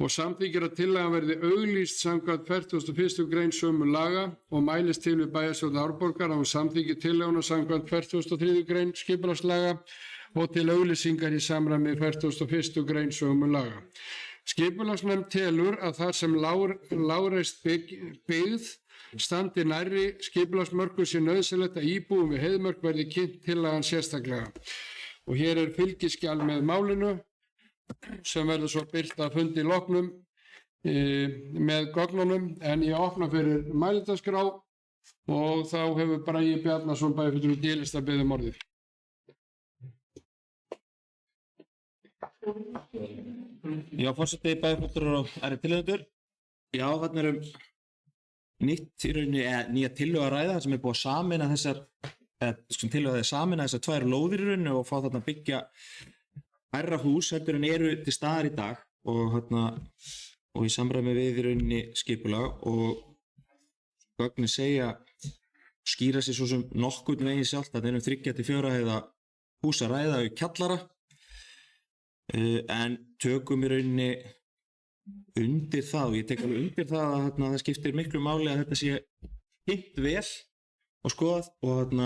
og samþykkir að tillagan verði auglýst samkvæmt 41. grein sömu laga og mælist til við Bæjarstjórn Árborgar að hún samþykki tillaguna samkvæmt 43. grein skipulagslaga og til auglýsingar í samræmi við 41. grein sömu laga. Skipulagsnefnd telur að þar sem lágreist byggð standi nærri skipulagsmörkum sé nauðsynlegt að íbúum við heiðmörk verði kynnt tillagan sérstaklega. Og hér er fylgiskjal með málinu sem verður svo birt að fundi loknum með gögnunum, en ég opna fyrir mælendaskrá og þá hefur Bragi Bjarnason bæjarfulltrúi D-lista beðið um orðið. Já, forseti, bæjarfulltrúar og aðrir tilheyrendur. Já, þarna er nýtt í rauninni nýja tillögu að ræða sem er búið að sameina þessar tvær lóðir í rauninni og fá þarna að byggja hærra hús heldur en eru til staðar í dag og í samræmi við í rauninni skipulag og gögnin segja skýra sig svo sem nokkurn veginn sjálft að þeir 3 til 4 hæða hús að ræða í kjallara en tökum í rauninni undir það og ég tek alveg undir það að það skiptir miklu máli að þetta sé kynnt vel og skoðað og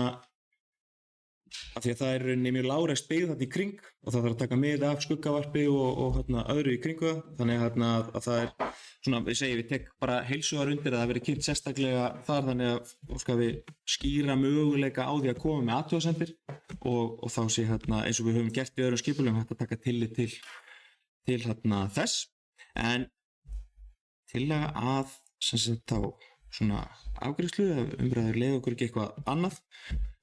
af því að það er í rauninni mjög lágreist byggð þarna í kring og það þarf að taka mið af skuggavarpi og öðru í kringu það. Þannig að það er svona, við tek bara heilsugar undir að það verið kynnt sérstaklega þar, þannig að skal við skýra möguleika á því að koma með athugasemdir og þá sé eins og við höfum gert í öðrum skipulagum hægt að taka tillit til þess. En tillaga að sem sagt þá svona afgreiðslu eða umræður leiða okkur ekki eitthvað annað,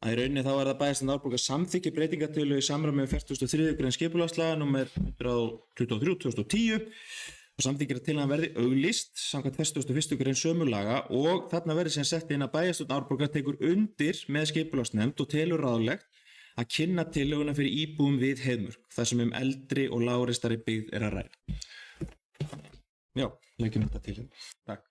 að í rauninni þá það bæjarstjórn Árborgar samþykki breytingartillögu í samræmi við 43. grein skipulagslaga númer 123/2010 og samþykkir að tillagan verði auglýst samkvæmt 41. grein sömu laga og þarna verði sem sett inn að bæjarstjórn Árborgar tekur undir með skipulagsnefnd og telur ráðlegt að kynna tillöguna fyrir íbúum við Heiðmörk þar sem eldri og lágreistari byggð að ræða. Já, leggjum þetta til. Takk.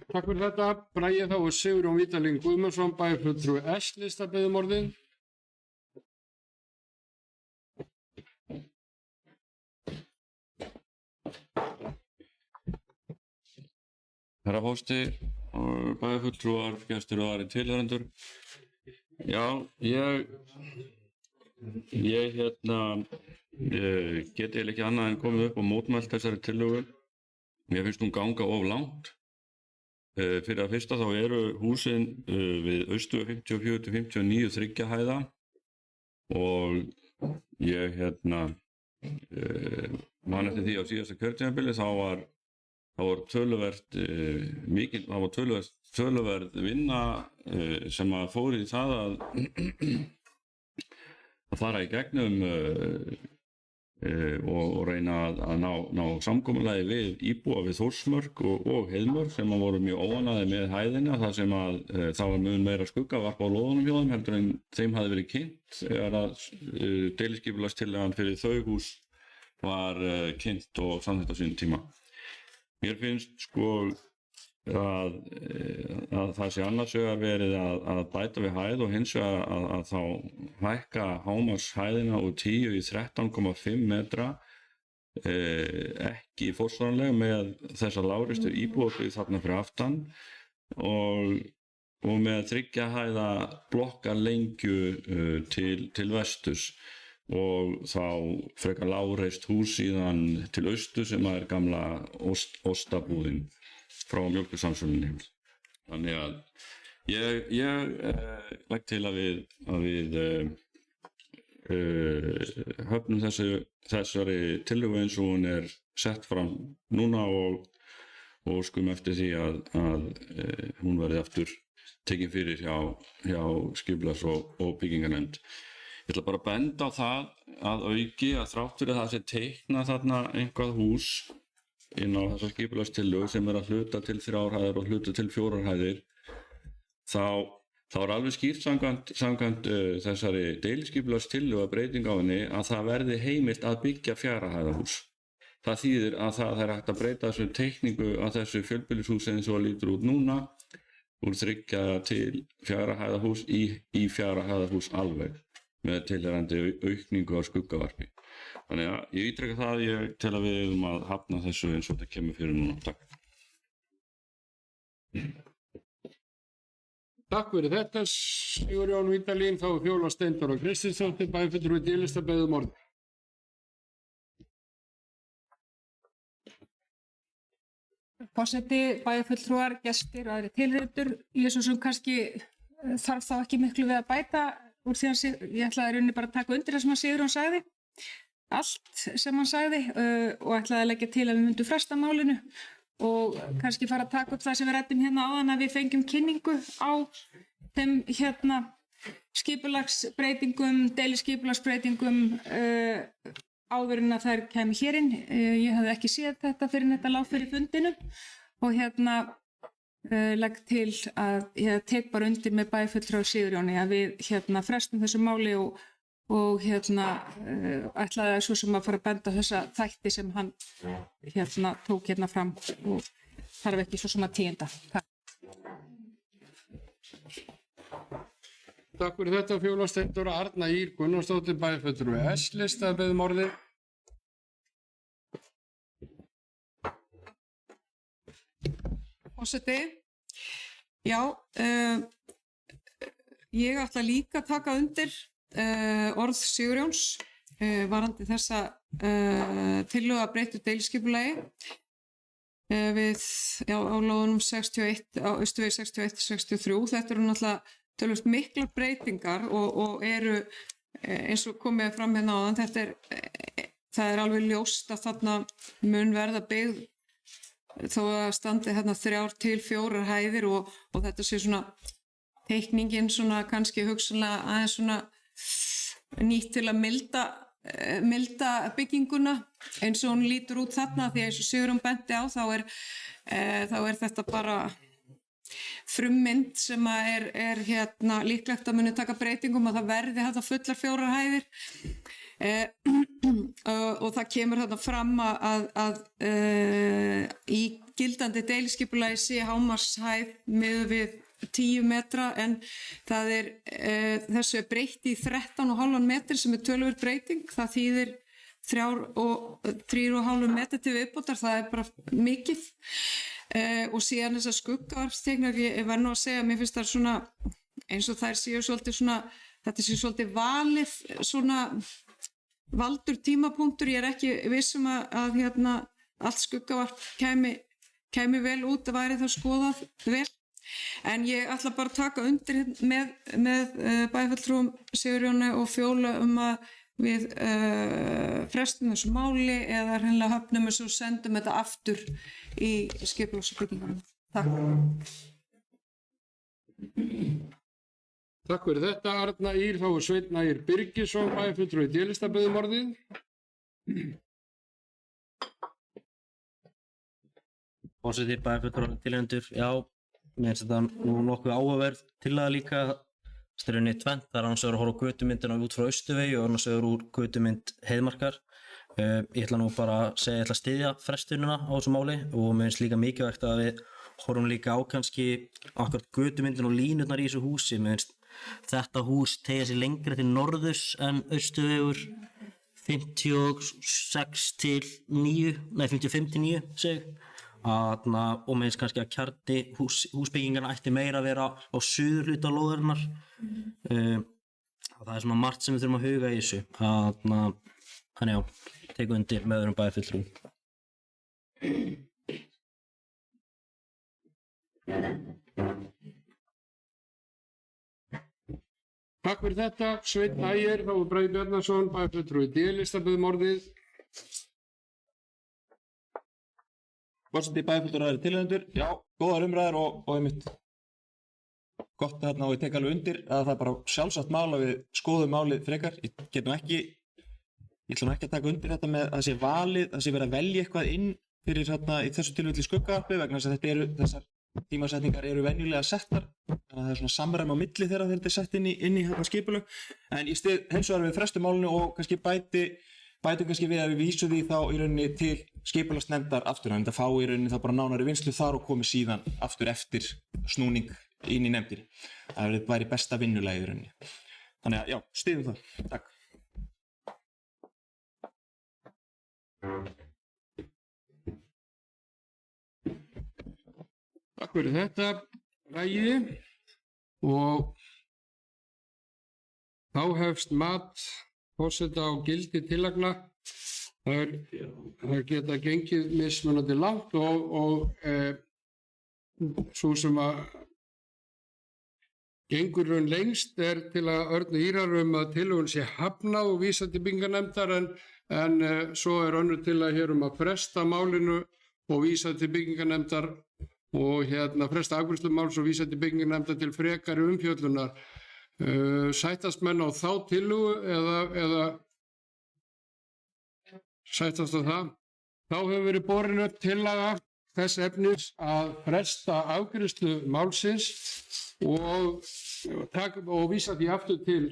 Takk fyrir þetta. Bragi þá og Sigurjón Vítalín Guðmundsson, bæjarfulltrúi S-lista beðum orðið. Herra Hósti, bæjarfulltrúar, gestir og aðrir tilhörendur. Já, ég get eiginlega ekki annað en komið upp og mótmælt þessari tillögu. Mér finnst hún ganga of langt. Fyrir að fyrsta þá eru húsin við Austur 54-59 þriggja hæða og ég man eftir því á síðasta kjörtímabili þá var töluverð vinna sem að fór í það að fara í gegnum og reyna að ná samkomulagi við íbúa við Þórsmörk og Heiðmörk sem að voru mjög óánægðir með hæðina þar sem að það var mun meira skuggavarp á lóðunum hjá þeim heldur en þeim hafði verið kynnt þegar að deiliskipulagstillagan fyrir þau hús var kynnt og samþykkt á sínum tíma. Mér finnst sko að það sé annars vegar verið að bæta við hæð og hins vegar að þá hækka hámarkshæðina úr 10 í 13,5 metra ekki forsvaranlega með þessar lágreistu íbúðabyggð þarna fyrir aftan og með 3 hæða blokkalengju til vesturs og þá frekar lágreist hús síðan til austurs sem er gamla ostabúðin frá mjólkursamsölunni. Þannig að ég legg til að við höfnum þessari tillögu eins og hún er sett fram núna og skum eftir því að hún verði aftur tekin fyrir hjá skipulags- og byggingarnefnd. Ég ætla bara að benda á það að auki að þrátt fyrir það sé teiknað þarna einhvað hús inn á þessa skipulagstillögu sem að hluta til 3 hæðir og hluta til 4 hæðir þá er alveg skýrt samkvæmt þessari deiliskipulagstillögu að breyting á henni að það verði heimilt að byggja 4 hæða hús. Það þýðir að það er hægt að breyta þessu teikningu að þessu fjölbýlishúsi eins og það lítur út núna úr 3 til 4 hæða hús í 4 hæða hús alveg með tilheyrandi aukningu á skuggavarpi. Þannig að ég ítreka það, ég tel að við að hafna þessu eins og þetta kemur fyrir núna. Takk. Takk fyrir þetta, Sigurjón Vítalín, þá Fjóla Steindóra Kristinsdóttir, bæjarfulltrúi D-lista beðum orðið. Forseti, bæjarfulltrúar, gestir og aðrir tilheyrendur. Ég svo sem kannski þarf þá ekki miklu við að bæta úr því að ég ætlaði rauninni bara að taka undir það sem að Sigurjón sagði. Allt sem hann sagði og ætlaði að leggja til að við myndum fresta málinu og kannski fara að taka upp það sem við ræddum hérna áðan að við fengjum kynningu á þeim skipulagsbreytingum, deiliskipulagsbreytingum áður en að þær kæmi hér inn. Ég hafði ekki séð þetta fyrir þetta lá fyrir fundinu og legg til að ég tek bara undir með bæjarfulltrúa Sigurjóni að við frestum þessu máli og ætlaði svo sem að fara að benda þessa þætti sem hann tók fram og þarf ekki svo sem að tíunda. Takk fyrir þetta, Fjóla Steindóra. Arna Ýr Gunnarsdóttir, bæjarfulltrúi S-lista beðum orðið. Forseti, Já, ég ætla líka að taka undir orð Sigurjóns varandi þessa tillögu að breyttu deiliskipulagi við á lóðunum 61, á Austurvegi 61-63. Þetta eru náttúrulega tölvöld miklar breytingar og eru eins og komið fram hérna áðan, það er alveg ljóst að þarna mun verða byggð þó að standi hérna 3 til 4 hæðir og þetta sé svona teikningin svona kannski hugsanlega aðeins svona nýtt til að milda bygginguna eins og hún lítur út þarna, því eins og Sigurjón benti á þá er þetta bara frummynd sem er hérna líklegt að muni taka breytingum og það verði þetta fullar 4 hæðir og það kemur þarna fram að í gildandi deiliskipulagi sé hámarkshæð miðað við 10 metra en það þessu breytt í 13,5 metri sem töluvert breyting. Það þýðir 3,5 metri til viðbótar, það bara mikið. Og síðan þessar skuggavarpsteknar, ég verð nú að segja, mér finnst það svona eins og þær séu svolítið svona, þetta séu svolítið valið svona valdur tímapunktur. Ég ekki vissum að hérna allt skuggavarp kæmi vel út, það væri það skoðað vel. En ég ætla bara að taka undir með bæjarfulltrúum Sigurjóni og Fjólu að við frestum þessu máli eða hreinlega höfnum þessu og sendum þetta aftur í skipulagsbyggingunum. Takk. Takk fyrir þetta, Arna Ýr. Þá Sveinn Ægir Birgisson, bæjarfulltrúi D-lista, biður orðið. Forseti, bæjarfulltrúar, tilnefnendur, já. Mér finnst þetta nú nokkuð áhugaverð tillaga líka. Það er tvennt, það er annars vegar að horfa á götumyndina út frá Austurvegi og annars vegar úr götumynd Heiðmarkar. Ég ætla nú bara að segja, ég ætla að styðja frestunina á þessu máli og mér finnst líka mikilvægt að við horfum líka á kannski akkúrat götumyndin og línurnar í þessu húsi. Mér finnst þetta hús teygja sig lengra til norðurs en Austurvegur 55 til 9 seg. Og mér finnst kannski að kjarni húsbyggingarna ætti meira að vera á suðurhluta lóðarinnar. Það er svona margt sem við þurfum að huga í þessu. Þannig já, tekum undir með öðrum bæjarfulltrúum. Takk fyrir þetta, Sveinn Ægir. Þá Bragi Bjarnason, bæjarfulltrúi D-lista, biður orðið. Forseti, bæjarfulltrúar, tilnefnendur, já, góðar umræður og einmitt gott og ég tek alveg undir að það er bara sjálfsagt mál að við skoðum málið frekar. Ég ætla nú ekki að taka undir þetta með að það sé valið, að það sé verið að velja eitthvað inn fyrir í þessu tilfelli skuggavarpi vegna þess að þessar tímasetningar eru venjulega settar, þannig að það er svona samræmi á milli þegar þetta er sett inn í skipulög. En ég styð hins vegar við frestu málinu og kannski bætum kannski við að við vísum því þá í rauninni til skipulagsnefndar aftur, þannig að fá í rauninni þá bara nánari vinnslu þar og komi síðan aftur eftir snúning inn í nefndir. Það væri besta vinnulagi í rauninni. Þannig að já, styðum það. Takk. Takk fyrir þetta, Bragi. Og þá hefst mat forseta á gildi tillagna. Það geta gengið mismunandi langt og svo sem að gengur raun lengst er til að Örnu Ýrar að tillögun sé hafnað og vísa til byggingarnefndar en svo er önnur tillaga hér að fresta málinu og vísa til byggingarnefndar og fresta afgreiðslu máls og vísa til byggingarnefndar til frekari umfjöllunar. Sættast menn á þá tillögu eða sættast á það? Þá hefur verið borin upp tillaga þess efnis að fresta afgreiðslu málsins og vísa því aftur til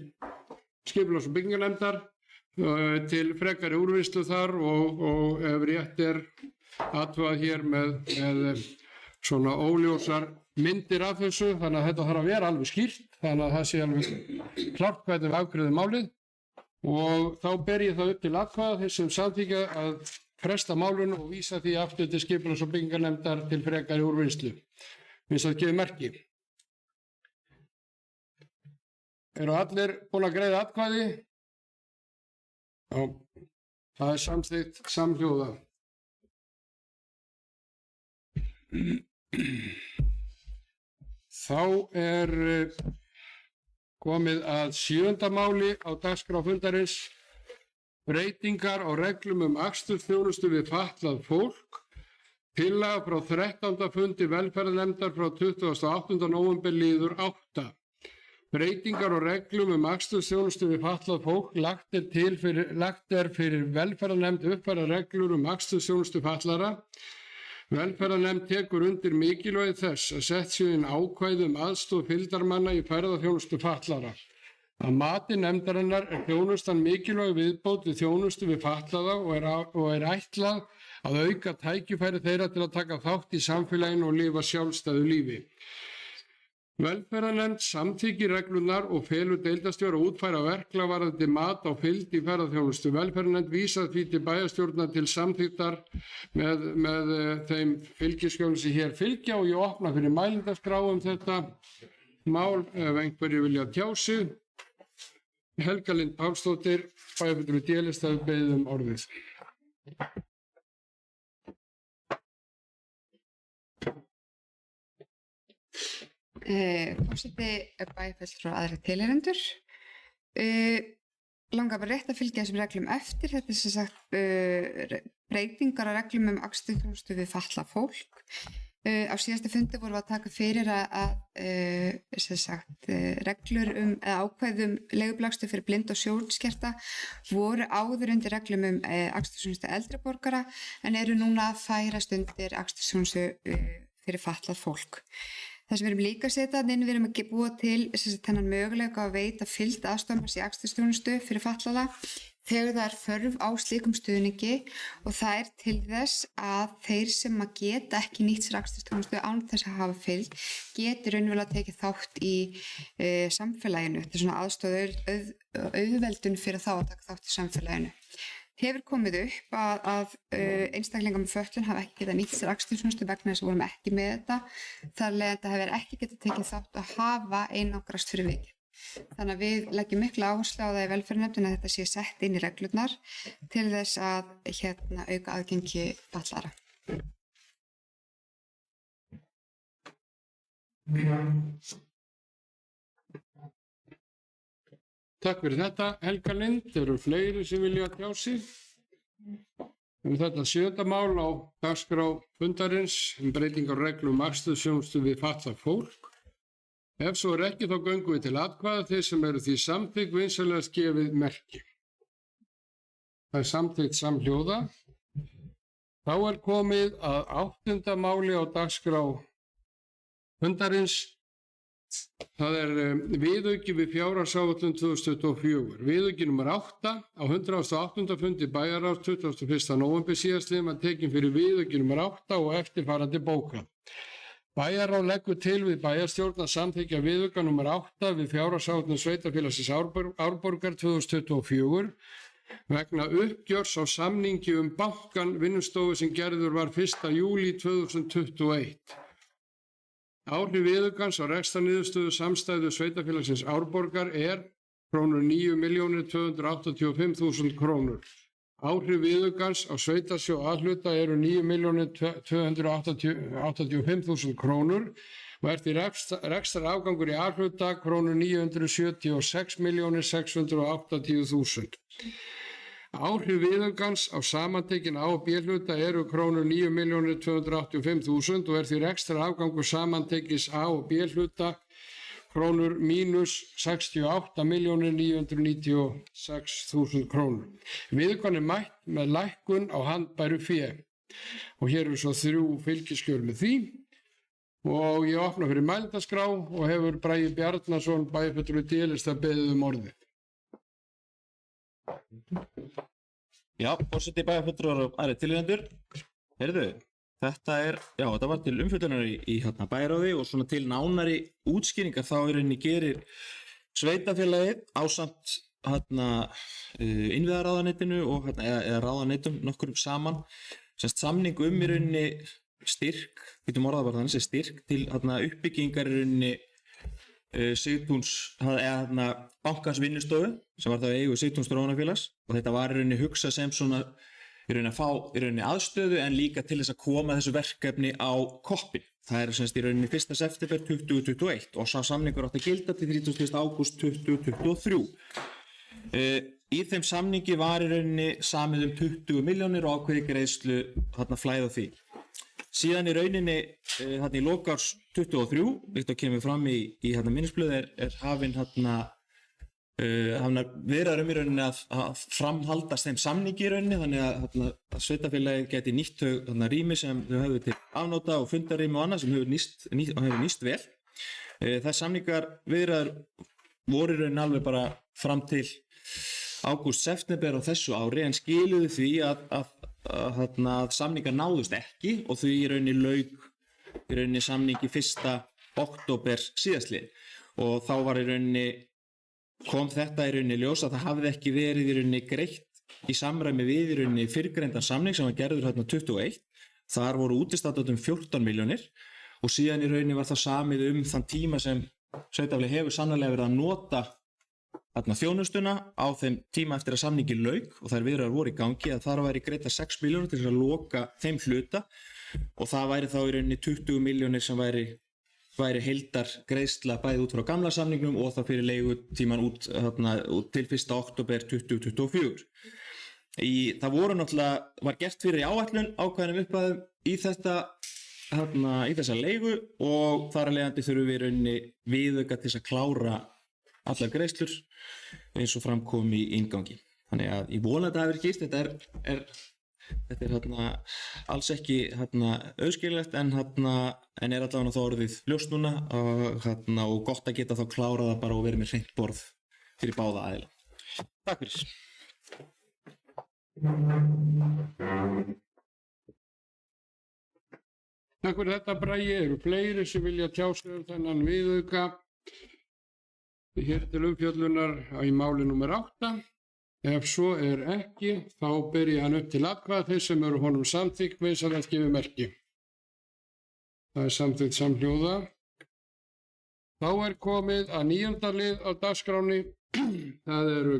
skipulags- og byggingarnefndar til frekari úrvinnslu þar og ef rétt er athugað hér með svona óljósar myndir af þessu, þannig að þetta þarf að vera alveg skýrt, þannig að það sé alveg klart hvernig við afgreiðum málið og þá ber ég það upp til atkvæða þeir sem samþykkja að fresta málinu og vísa því aftur til skipulags- og byggingarnefndar til frekari úrvinnslu. Finnst það gefið merki? Eru allir búin að greiða atkvæði? Já, það er samþykkt samhljóða. Þá er komið að 7. máli á dagskrá fundarins, breytingar á reglum akstursþjónustu við fatlað fólk, tillaga frá 13. fundi velferðarnefndar frá 28. nóvember liður 8. Breytingar á reglum akstursþjónustu við fatlað fólk lagt er fyrir velferðarnefnd uppfæra reglur akstursþjónustu fatlara. Velferðarnefnd tekur undir mikilvægi þess að sett séu inn ákvæði aðstoð fylgdarmanna í ferðaþjónustu fatlara. Að mati nefndarinnar er þjónustan mikilvæg viðbót við þjónustu við fatlaða og er ætlað að auka tækifæri þeirra til að taka þátt í samfélaginu og lifa sjálfstæðu lífi. Velferðarnefnd samþykkir reglurnar og felur deildarstjóra að útfæra verklag varðandi mat á fylgd í ferðaþjónustu. Velferðarnefnd vísar því til bæjarstjórnar til samþykktar með þeim fylgiskjölum sem hér fylgja og ég opna fyrir mælendaskrá þetta mál ef einhverju vilja tjá sig. Helga Lind Pálsdóttir, bæjarfulltrúi D-lista, hefur beðið orðið. Forseti bæjarfulltrúar og aðrir tilheyrendur. Langar bara rétt að fylgja þessum reglum eftir. Þetta er sem sagt breytingar á reglum akstursþjónustu við fatlað fólk. Á síðasta fundi vorum við að taka fyrir að sem sagt reglur eða ákvæðum leigubílakstur fyrir blind og sjónskerta voru áður undir reglum akstursþjónustu eldri borgara en eru núna að færast undir akstursþjónustu fyrir fatlað fólk. Það sem við erum líka að setja inn, við erum að búa til þennan möguleika að veita fylgd aðstofnars í akstursþjónustu fyrir fatlaða þegar það er þörf á slíkum stuðningi og það er til þess að þeir sem að geta ekki nýtt sér akstursþjónustu án þess að hafa fylgd geti raunverulega tekið þátt í samfélaginu. Þetta er svona aðstoð auðveldun fyrir þá að taka þátt í samfélaginu. Hefur komið upp að einstaklingar með fötlun hafa ekki getað nýtt sér akstursþjónustu vegna þess að vorum ekki með þetta. Þar leið þetta hefur ekki getað tekið þátt að hafa einangrast fyrir vikið. Þannig að við leggjum mikla áherslu á það í velferðarnefndinni að þetta sé sett inn í reglurnar til þess að auka aðgengi fatlaðra. Takk fyrir þetta, Helga Lind. Þeir eru fleiri sem vilja tjá sig. Þetta 7. mál á dagskrá fundarins breytingar á reglum akstursþjónustu við fatlað fólk. Ef svo er ekki þá göngum við til atkvæða þeir sem eru því samþykkt vinsamlegast gefið merki. Það er samþykkt samhljóða. Þá er komið að 8. máli á dagskrá fundarins. Það er viðauki við fjárhagsáætlun 2024. Viðauki nr. 8 á 108. fundi bæjarráðs 21. nóvember síðastliðinn var tekin fyrir viðauki nr. 8 og eftirfarandi bókað. Bæjarráð leggur til við bæjarstjórn að samþykkja viðauka nr. 8 við fjárhagsáætlun sveitarfélagsins Árborgar 2024 vegna uppgjörs á samningi bankan vinnustofu sem gerður var 1. júlí 2021. Áhrif viðaukans á rekstrarniðurstöðu samstæðu sveitarfélagsins Árborgar er krónur 9.285.000 krónur. Áhrif viðaukans á sveitarsjóð A-hluta eru 9.285.000 krónur og er því rekstrarafgangur í A-hluta krónur 976.680.000. Áhrif viðaukans á samantekin A- og B-hluta eru krónur 9.285.000 og er því rekstrarafgangur samantekis A- og B-hluta krónur mínus 68.996.000 krónur. Viðaukan er mætt með lækkun á handbæru fé og hér eru svo 3 fylgiskjöl með því og ég opna fyrir mælendaskrá og hefur Bragi Bjarnason bæjarfulltrúi D-lista beðið orðið. Já, forseti bæjarfulltrúar og aðrir tilheyrendur. Heyrðu, þetta var til umfjöllunar í bæjarráði og svona til nánari útskýringar þá í rauninni gerir sveitafélagið ásamt innviðaráðuneytinu og eða ráðuneytum nokkur saman samning í rauninni styrk, getum orðað bara þannig, styrk til uppbyggingar í rauninni Sigtúns, eða bankans vinnustofu sem var þá í eigu Sigtúns Þróunarfélags og þetta var í rauninni hugsað sem svona í rauninni að fá í rauninni aðstöðu en líka til þess að koma þessu verkefni á koppin. Það er semst í rauninni 1. september 2021 og sá samningur átti að gilda til 31. ágúst 2023. Í þeim samningi var í rauninni samið 20 milljónir og ákveði greiðslu þarna flæða því. Síðan í rauninni þarna í lok árs 23, líkt og kemur fram í þarna minnisblöð er hafin þarna viðræður í rauninni að framhaldast þeim samningi í rauninni þannig að sveitarfélagið geti nýtt þau rými sem þau höfðu til afnóta og fundarými og annað sem hefur nýst vel. Þess samningar viðræður voru í rauninni alveg bara fram til ágúst-september á þessu ári en skiluðu því að samningar náðust ekki og því í rauninni lauk í rauninni samningi 1. október síðastliðinn og þá var í rauninni kom þetta í rauninni ljós að það hafði ekki verið í rauninni greitt í samræmi við í rauninni fyrrgreindan samning sem var gerður þarna 21. Þar voru útistatað 14 milljónir og síðan í rauninni var það samið þann tíma sem sveitarfélagið hefur sannarlega verið að nota þarna þjónustuna á þeim tíma eftir að samningi lauk og þær viðræður voru í gangi að þar væri greidda 6 milljónir til þess að loka þeim hluta og það væri þá í rauninni 20 milljónir sem væri heildar greiðsla bæði út frá gamla samningnum og það fyrir leigutíman út til 1. október 2024. Það voru náttúrulega, var gert fyrir í áætlun ákveðnum upphæðum í þessa leigu og þar af leiðandi þurfum við í rauninni viðauka til þess að klára allar greiðslur eins og framkom í inngangi. Þannig að ég vona að þetta hafi verið gert, þetta er alls ekki auðskililegt en er allavega þá orðið ljóst núna og gott að geta þá klárað það bara og verið með hreint borð fyrir báða aðila. Takk fyrir. Takk fyrir þetta Bragi, eru fleiri sem vilja tjá sig þennan viðauka hér til umfjöllunar í máli númer 8. Ef svo er ekki, þá ber ég hann upp til atkvæða þeir sem eru honum samþykkt vinsamlegast gefi merki. Það er samþykkt samhljóða. Þá er komið að 9. lið á dagskránni. Það eru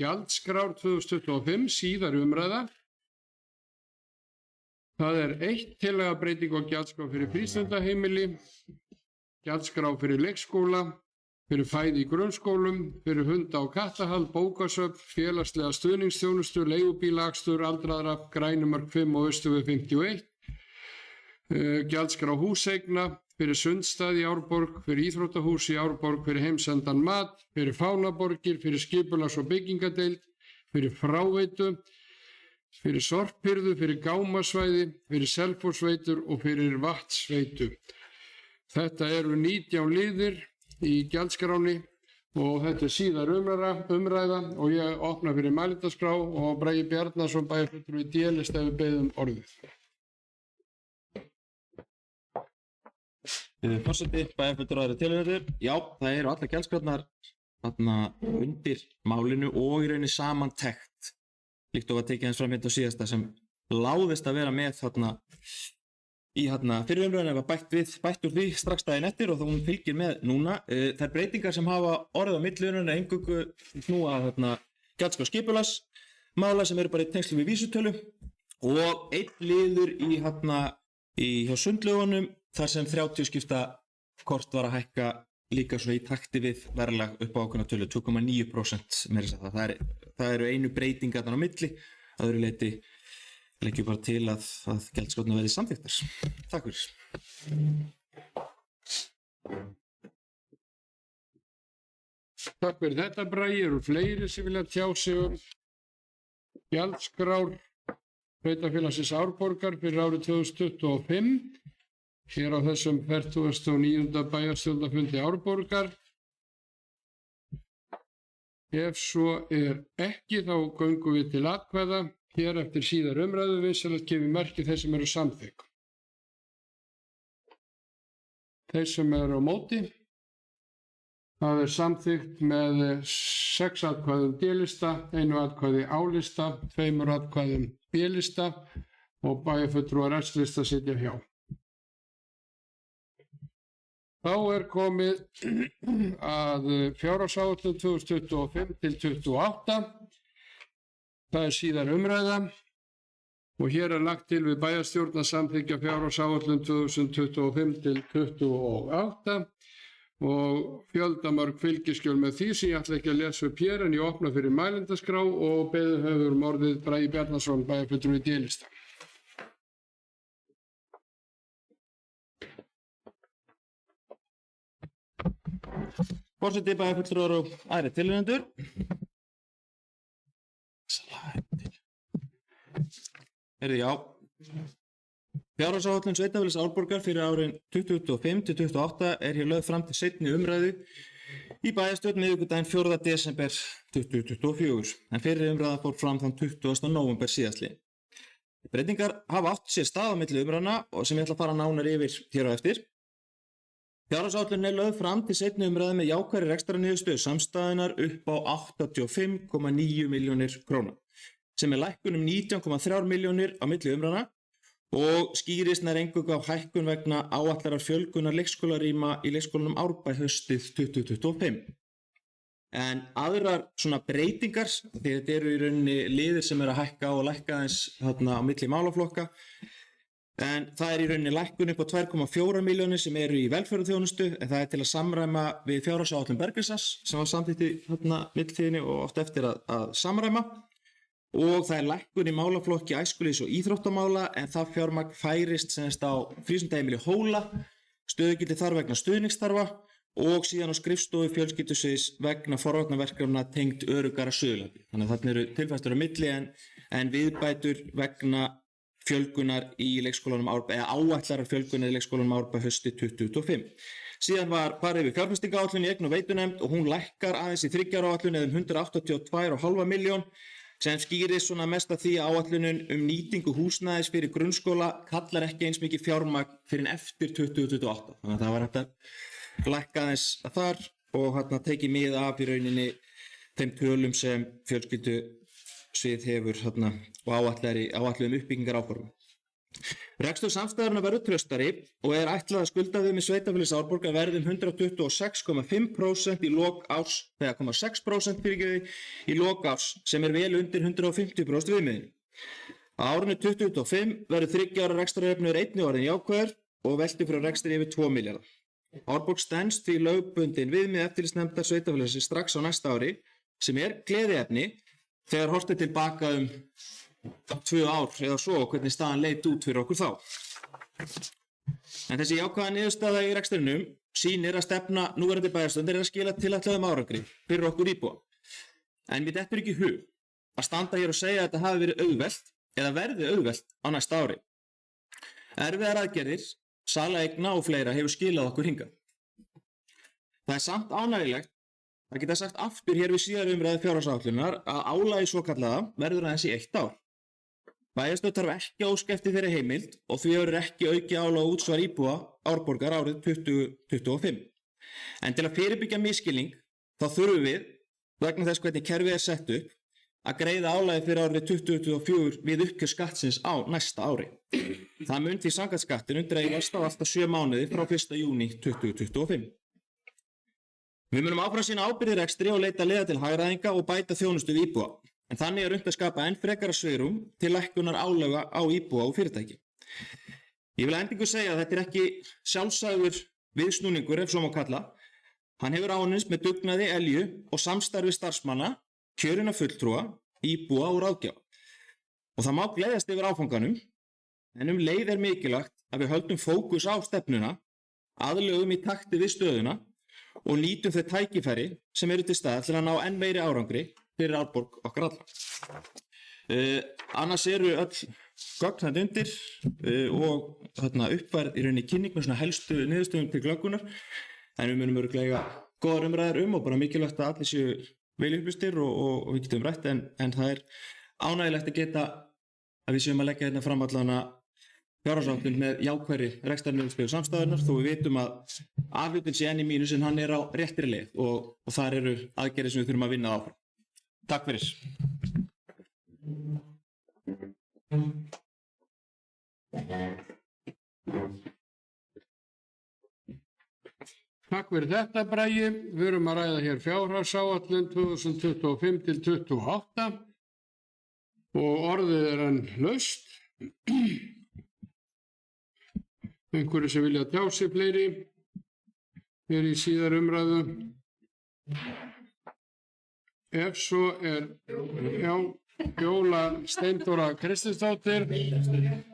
gjaldskrár 2025, síðari umræða. Það er 1 tillaga breyting á gjaldskrá fyrir frístundaheimili, gjaldskrá fyrir leikskóla, fyrir fæði í grunnskólum, fyrir hunda- og kattahald, bókasöfn, félagslega stuðningsþjónustu, leigubílaakstur, aldraðra, Grænumörk 5 og Austurveg 51, gjaldskrá húseigna, fyrir sundstað í Árborg, fyrir íþróttahús í Árborg, fyrir heimsendan mat, fyrir fánaborgir, fyrir skipulags- og byggingadeild, fyrir fráveitu, fyrir sorphirðu, fyrir gámasvæði, fyrir Selfossveitur og fyrir vatnsveitu. Þetta eru 19 liðir í gjaldskráni og þetta er síðar umræða og ég opna fyrir mælendaskrá og Bragi Bjarnason bæjarfulltrúi D-lista ef við beðum orðið. Forseti, bæjarfulltrúi tilhörður. Já, það eru allar gjaldskrárnar undir málinu og í rauninni samantekt líkt og var tekið hans fram hérna á síðasta sem láðist að vera með í fyrir umræðinu var bætt úr því strax daginn eftir og þá hún fylgir með núna. Þær breytingar sem hafa orðið á milliunum eingöngu snúa gjaldskrá skipulags mála sem eru bara í tengslum við vísitölu og einn liður hjá sundlaugunum þar sem 30 skipta kort var að hækka líka svona í takti við verðlag upp á ákveðna tölu 2,9% meira þess að það eru einu breytingarnar á milli að öðru leyti leggjum bara til að gjaldskrárnar verði samþykktar. Takk fyrir. Takk fyrir þetta Bragi, eru fleiri sem vilja tjá sig gjaldskrár sveitarfélagsins Árborgar fyrir árið 2025 hér á þessum 49. bæjarstjórnarfundi Árborgar. Ef svo er ekki þá göngum við til atkvæða. Hér eftir síðar umræðu vinsamlegast gefi merki þeir sem eru samþykk. Þeir sem eru á móti, það er samþykkt með 6 atkvæðum D-lista, 1 atkvæði A-lista, 2 atkvæðum B-lista og bæjarfulltrúar S-lista sitja hjá. Þá er komið að fjárhagsáætlun 2025 til 28. Það er síðar umræða og hér er lagt til við bæjarstjórn að samþykkja fjárhagsáætlun 2025 til 28 og fjöldamörg fylgiskjöl með því sem ég ætla ekki að lesa upp hér en ég opna fyrir mælendaskrá og beðið höfður orðið Bragi Bjarnason, bæjarfulltrúi D-lista. Forseti, bæjarfulltrúar og aðrir tilnefnendur. Já. Fjárhagsáætlun Sveitarfélags Árborgar fyrir árin 2025 til 2028 er hér lögð fram til seinni umræðu í bæjarstjórn miðvikudaginn 4. desember 2024, en fyrri umræða fór fram þann 20. nóvember síðastliðinn. Breytingar hafa átt sér stað á milli umræðna og sem ég ætla að fara nánar yfir hér á eftir. Fjárhagsáætlun er lögð fram til seinni umræðu með jákvæðri rekstrarniðurstöðu samstæðunnar upp á 85,9 milljónir króna, sem er lækkun 19,3 milljónir á milli umræðna og skýrist nær eingöngu af hækkun vegna áætlarar fjölgunar leikskólarýma í leikskólanum Árbæ haustið 2025. En aðrar svona breytingar, því þetta eru í rauninni liðir sem eru að hækka og lækka aðeins á milli málaflokka, en það er í rauninni lækkun upp á 2,4 milljónir sem eru í velferðarþjónustu, en það er til að samræma við fjárhagsáætlun Bergrisas sem var samþykkt í millitíðinni og oft eftir að samræma. Og það er lækkun í málaflokki æskulýðs og íþróttamála en það fjármagn færist semst á frístundaheimili Hóla, stöðugildi þar vegna stuðningsþarfa og síðan á skrifstofu fjölskyldusviðs vegna forvarnarverkefna tengd öruggara Suðurlandi. Þannig að þarna eru tilfærstur á milli en viðbætur vegna fjölgunar í leikskólanum Árbæ, eða áætlarar fjölgunar í leikskólanum Árbæ haustið 2025. Síðan var farið yfir fjárfestingaráætlun í eign- og veitunefnd og hún lækkar aðeins í 3 ára áætlun eða 182,5 milljón sem skýrist svona mest af því að áætlunin nýtingu húsnæðis fyrir grunnskóla kallar ekki eins mikið fjármagn fyrir en eftir 2028. Þannig að það var hægt að lækka aðeins þar og tekið mið af í rauninni þeim tölum sem fjölskyldusvið hefur og áætluðum uppbyggingar áforma. Rekstur samstæðurnar verður traustari og er ætlað að skuldaviðmið Sveitarfélags Árborgar verði 126,5% í lok árs, eða 0,6% í lok árs sem er vel undir 150% viðmiðinu. Á árinu 2025 verður 3 ára rekstrarjöfnuður einnig orðinn jákvæður og velti frá rekstri yfir 2 milljarða. Árborg stenst því lögbundin viðmið eftirlitsnefndar Sveitarfélagsins strax á næsta ári sem er gleðiefni þegar horft er tilbaka 2 ár eða svo og hvernig staðan leit út fyrir okkur þá. En þessi jákvæða niðurstaða í rekstrinum sýnir að stefna núverandi bæjarstjórnar er að skila tilætluðum árangri fyrir okkur íbúa. En mér dettur ekki í hug að standa hér og segja að þetta hafi verið auðvelt eða verði auðvelt á næsta ári. Erfiðar aðgerðir, sala eigna og fleira hefur skilað okkur hingað. Það er samt ánægjulegt að geta sagt aftur hér við síðari umræðu fjárhagsáætlunar að álagið svokallaða verður aðeins í 1 ár. Bæjarstjórn þarf ekki að óska eftir þeirri heimild og því verður ekki aukið álag og útsvar íbúa Árborgar árið 2025. En til að fyrirbyggja misskilning þá þurfum við, vegna þess hvernig kerfið er sett upp, að greiða álagið fyrir árið 2024 við uppgjör skattsins á næsta ári. Það mun því samkvæmt skattinum dreifast á alltaf 7 mánuði frá 1. júní 2025. Við munum áfram sína ábyrgðir rekstri og leita leiða til hagræðinga og bæta þjónustu við íbúa. En þannig er unnt að skapa enn frekara svigrúm til lækkunar álaga á íbúa og fyrirtæki. Ég vil að endingu segja að þetta er ekki sjálfsagður viðsnúningur ef svo má kalla. Hann hefur ánumst með dugnaði, elju og samstarfi starfsmanna, kjörinna fulltrúa, íbúa og ráðgjafa. Og það má gleðjast yfir áfanganum, en leið er mikilvægt að við höldum fókus á stefnuna, aðlögum í takti við stöðuna og nýtum þau tækifæri sem eru til staðar til að ná enn meiri árangri fyrir Árborg okkar alla. Annars eru öll gögn þetta undir og uppfærð í rauninni kynning með svona helstu niðurstöðum til glöggunar en við munum örugglega góðar umræður og bara mikilvægt að allir séu vel upplýstir og við getum rætt en það er ánægilegt að geta að við séum að leggja hérna fram allavega fjárhagsáætlun með jákvæðri rekstrarniðurstöðu samstæðurnar þó við vitum að afhlutin sé enn í mínus en hann er á réttri leið og þar eru aðgerðir sem við þurfum að vinna áfram. Takk fyrir. fyrir þetta Bragi. Við erum að ræða hér fjárhagsáætlun 2025 til 28 og orðið er enn laust. Einhverju sem vilja tjá sig fleiri er í síðar umræðu. Ef svo er, Fjóla Steindóra Kristinsdóttir,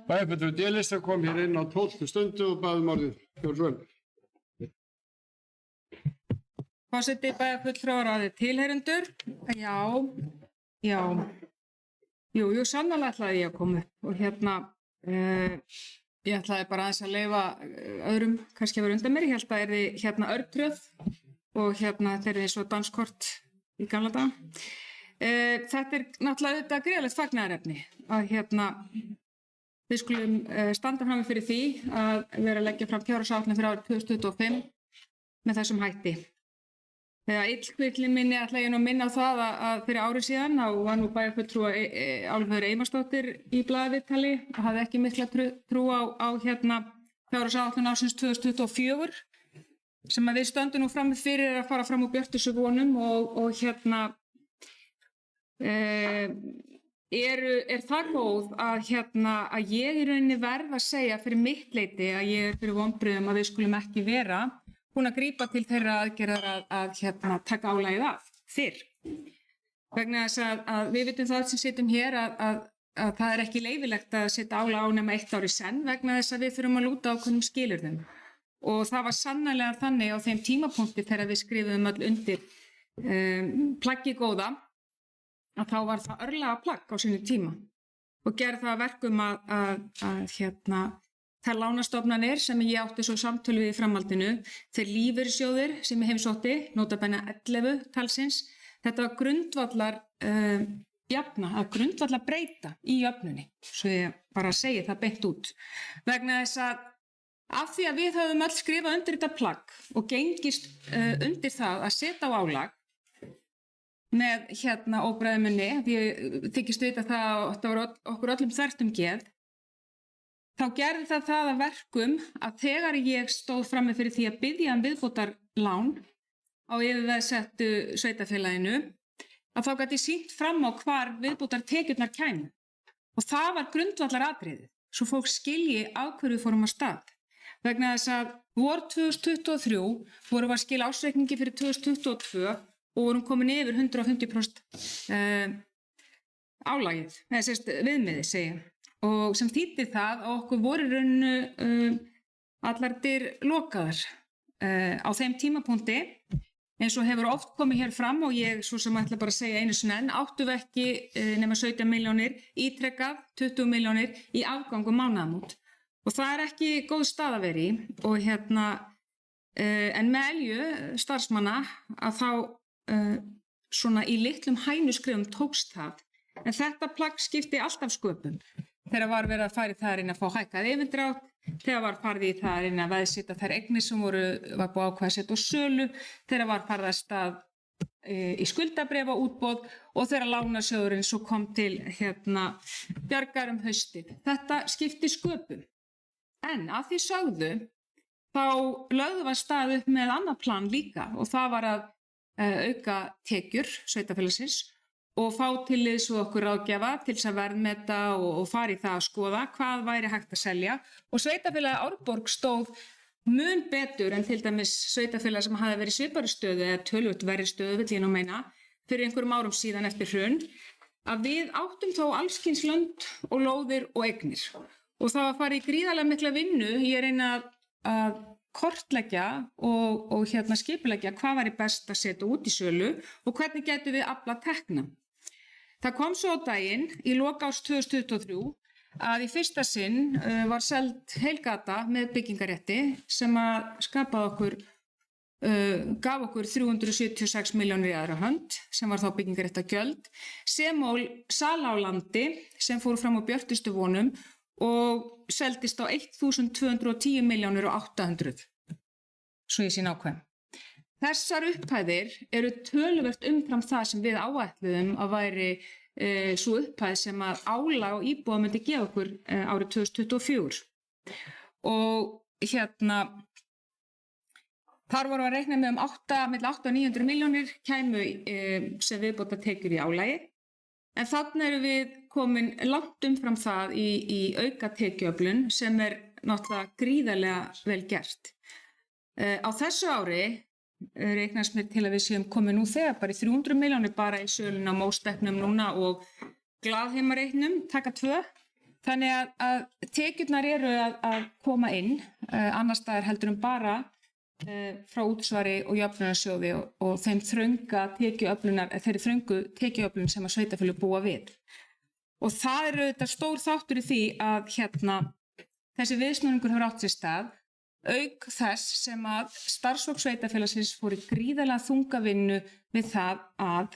bæjarfulltrúi D-lista, kom hér inn á 12. stundu og baði orðið. Fjórðsvöld. Forseti, bæjarfulltrúar, aðrir tilheyrendur. Jú, sannarlega ætlaði ég að koma upp og ég ætlaði bara aðeins að leyfa öðrum kannski að vera undan mér. Ég held að það er örtröð og þetta er eins og danskort í gamla daga. Þetta er náttúrulega þetta gríðalegt fagnaðarefni að við skulum standa frammi fyrir því að vera að leggja fram fjárhagsáætlun fyrir árið 2025 með þessum hætti. Þegar illkvilli minni ætla ég nú að minna á það að fyrir árið síðan var nú bæjarfulltrúi Álfheiður Einarsdóttir í blaðaviðtali og hafði ekki mikla trú á fjárhagsáætlun ársins 2024 sem að við stöndum nú frammi fyrir að fara fram úr björtustu vonum og er það góð að ég í rauninni verð að segja fyrir mitt leyti að ég er fyrir vonbrigðum að við skulum ekki vera búin að grípa til þeirra aðgerðar að taka álagið af fyrr. Vegna þess að við vitum það sem sitjum hér að það er ekki leyfilegt að setja álag á nema 1 ár í senn vegna þess að við þurfum að lúta ákveðnum skilyrðum. Og það var sannarlega þannig á þeim tímapunkti þegar við skrifuðum öll undir plaggið góða að þá var það örlaga plagg á sínu tíma og gerði það að verkum að þær lánastofnanir sem ég átti svo samtölu við í framhaldinu, þeir lífeyrissjóðir sem ég heimsótti, nota bene 11 talsins, þetta var grundvallar grundvallar breyta í jöfnunni, svo ég bara segi það beint út. Vegna þess að af því að við höfum öll skrifað undir þetta plagg og gengist undir það að setja á álag með óbræðumunni, því ég þykist vita það að þetta var okkur öllum þvert geð, þá gerði það að verkum að þegar ég stóð frammi fyrir því að biðja viðbótarlán á yfirveðsettu sveitarfélaginu, að þá gat ég sýnt fram á hvar viðbótartekjurnar kæmu. Og það var grundvallaratriðið, svo fólk skilji á hverju fórum af stað. Vegna þess að vor 2023 vorum við að skila ársreikningi fyrir 2022 og vorum komin yfir 150% álagið, viðmiðið segja. Og sem þýddi það að okkur voru rauninu allar dyr lokaðar á þeim tímapunkti, eins og hefur oft komið hér fram og ég svo sem ætla bara að segja einu sinni enn, áttum við ekki nema 17 milljónir, ítrekkað 20 milljónir í afgangum mánaðamót. Og það er ekki góð stað að vera í og en með elju starfsmanna að þá svona í litlum hænuskrifum tókst það. En þetta plagg skipti alltaf sköpum. Þegar var verið að fara í það að reyna að fá hækkað yfirdrátt, þegar var farið í það að reyna að veðsetja þær eignir sem var búið ákveðið að setja á sölu, þegar var farið að stað í skuldabréfa útboð og þegar lánasjóðurinn svo kom til bjargar haustið. Þetta skipti sköpum. En að því sögðu, þá lögðum við stað upp með annað plan líka og það var að auka tekjur sveitarfélagsins og fá til liðs og okkur ráðgjafa til þess að verðmeta og fara í það að skoða hvað væri hægt að selja. Og sveitarfélagið Árborg stóð mun betur en til dæmis sveitarfélag sem hafði verið í svipaðri stöðu eða töluvert verri stöðu, vill ég nú meina, fyrir einhverjum árum síðan eftir hrun, að við áttum þó alls kyns lönd og lóðir og eignir. Og það var farið í gríðarlega mikla vinnu í að reyna að kortleggja og skipuleggja hvað væri best að setja út í sölu og hvernig getum við aflað tekna. Það kom svo á daginn í lok árs 2023 að í fyrsta sinn var seld heil gata með byggingarétti sem að gaf okkur 376 milljónir í aðra hönd sem var þá byggingaréttagjöld sem og sala á landi sem fór fram á björtustu vonum og seldist á 1.210 milljónir og 800, svo ég sé nákvæm. Þessar upphæðir eru töluvert umfram það sem við áætluðum að væri svo upphæð sem að álag og íbúa myndi gefa okkur árið 2024. Og Þar vorum við að reikna með milli 8 og 900 milljónir kæmu sem viðbótar tekjur í álagi. En þannig erum við komin langt umfram það í auka tekjuöflun sem náttúrulega gríðarlega vel gert. Á þessu ári reiknast mér til að við séum komin nú þegar bara í 300 milljónir bara í sölun á mósteknum núna og glaðheimareiknum, taka 2. Þannig að tekjurnar eru að koma inn, annars staðar heldur bara frá útsvari og jöfnunarsjóði og þeim þeirri þröngu tekjuöflun sem að sveitarfélög búa við. Og það þetta stór þáttur í því að þessi viðsnúningur hefur átt sér stað, auk þess sem að starfsfólk sveitarfélagsins fór í gríðarlega þunga vinnu við það að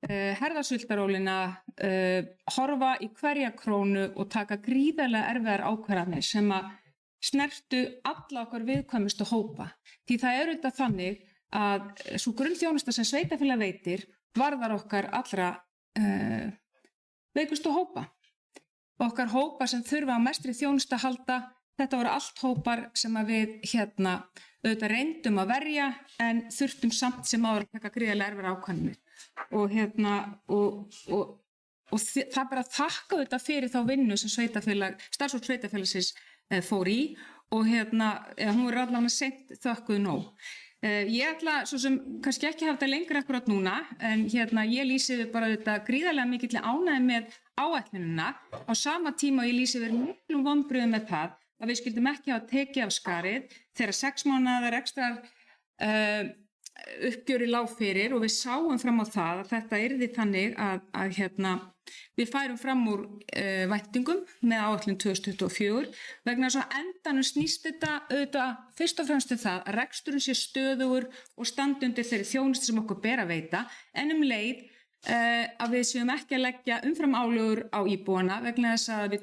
herða sultarólina, horfa í hverja krónu og taka gríðarlega erfiðar ákvarðanir sem að snertu alla okkar viðkvæmustu hópa. Því það auðvitað þannig að sú grunnþjónusta sem sveitarfélag veitir varðar okkar allra veikustu hópa. Okkar hópa sem þurfa á mestri þjónustu að halda, þetta voru allt hópar sem að við auðvitað reyndum að verja en þurftum samt sem áður að taka gríðarlega erfiðar ákvarðanir. Og það bara þakka auðvitað fyrir þá vinnu sem starfsfólk sveitarfélagsins fór í og hún er allavega seint þökkuð nóg. Ég ætla svo sem kannski ekki hafa þetta lengra akkurat núna en ég lýsi við bara þetta gríðarlega mikill ánægju með áætlunina á sama tíma og ég lýsi við miklum vonbrigðum með það að við skyldum ekki hafa tekið af skarið þegar 6 mánaðar ekstra uppgjöri lá fyrir og við sáum fram á það að þetta yrði þannig að við færum fram úr væntingum með áætlun 2024 vegna þess að endanum snýst þetta auðvitað fyrst og fremst það að reksturinn sé stöðugur og standi undir þeirri þjónustu sem okkur ber að veita en leið að við séum ekki að leggja umfram álögur á íbúana vegna þess að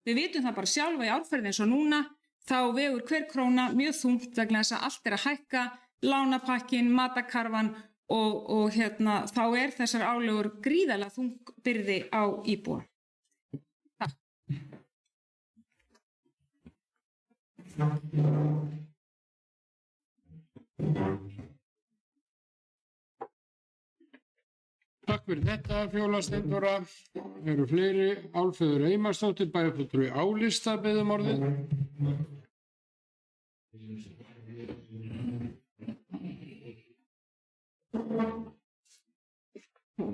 við vitum það bara sjálfa í árferði eins og núna þá vegur hver króna mjög þungt vegna þess að allt að hækka, lánapakkin, matakarfan og þá þessar álögur gríðarlega þungbyrði á íbúa. Takk. Takk fyrir þetta, Fjóla Steindóra. Eru fleiri? Álfheiður Einarsdóttir, bæjarfulltrúi Álista, biður um orðið.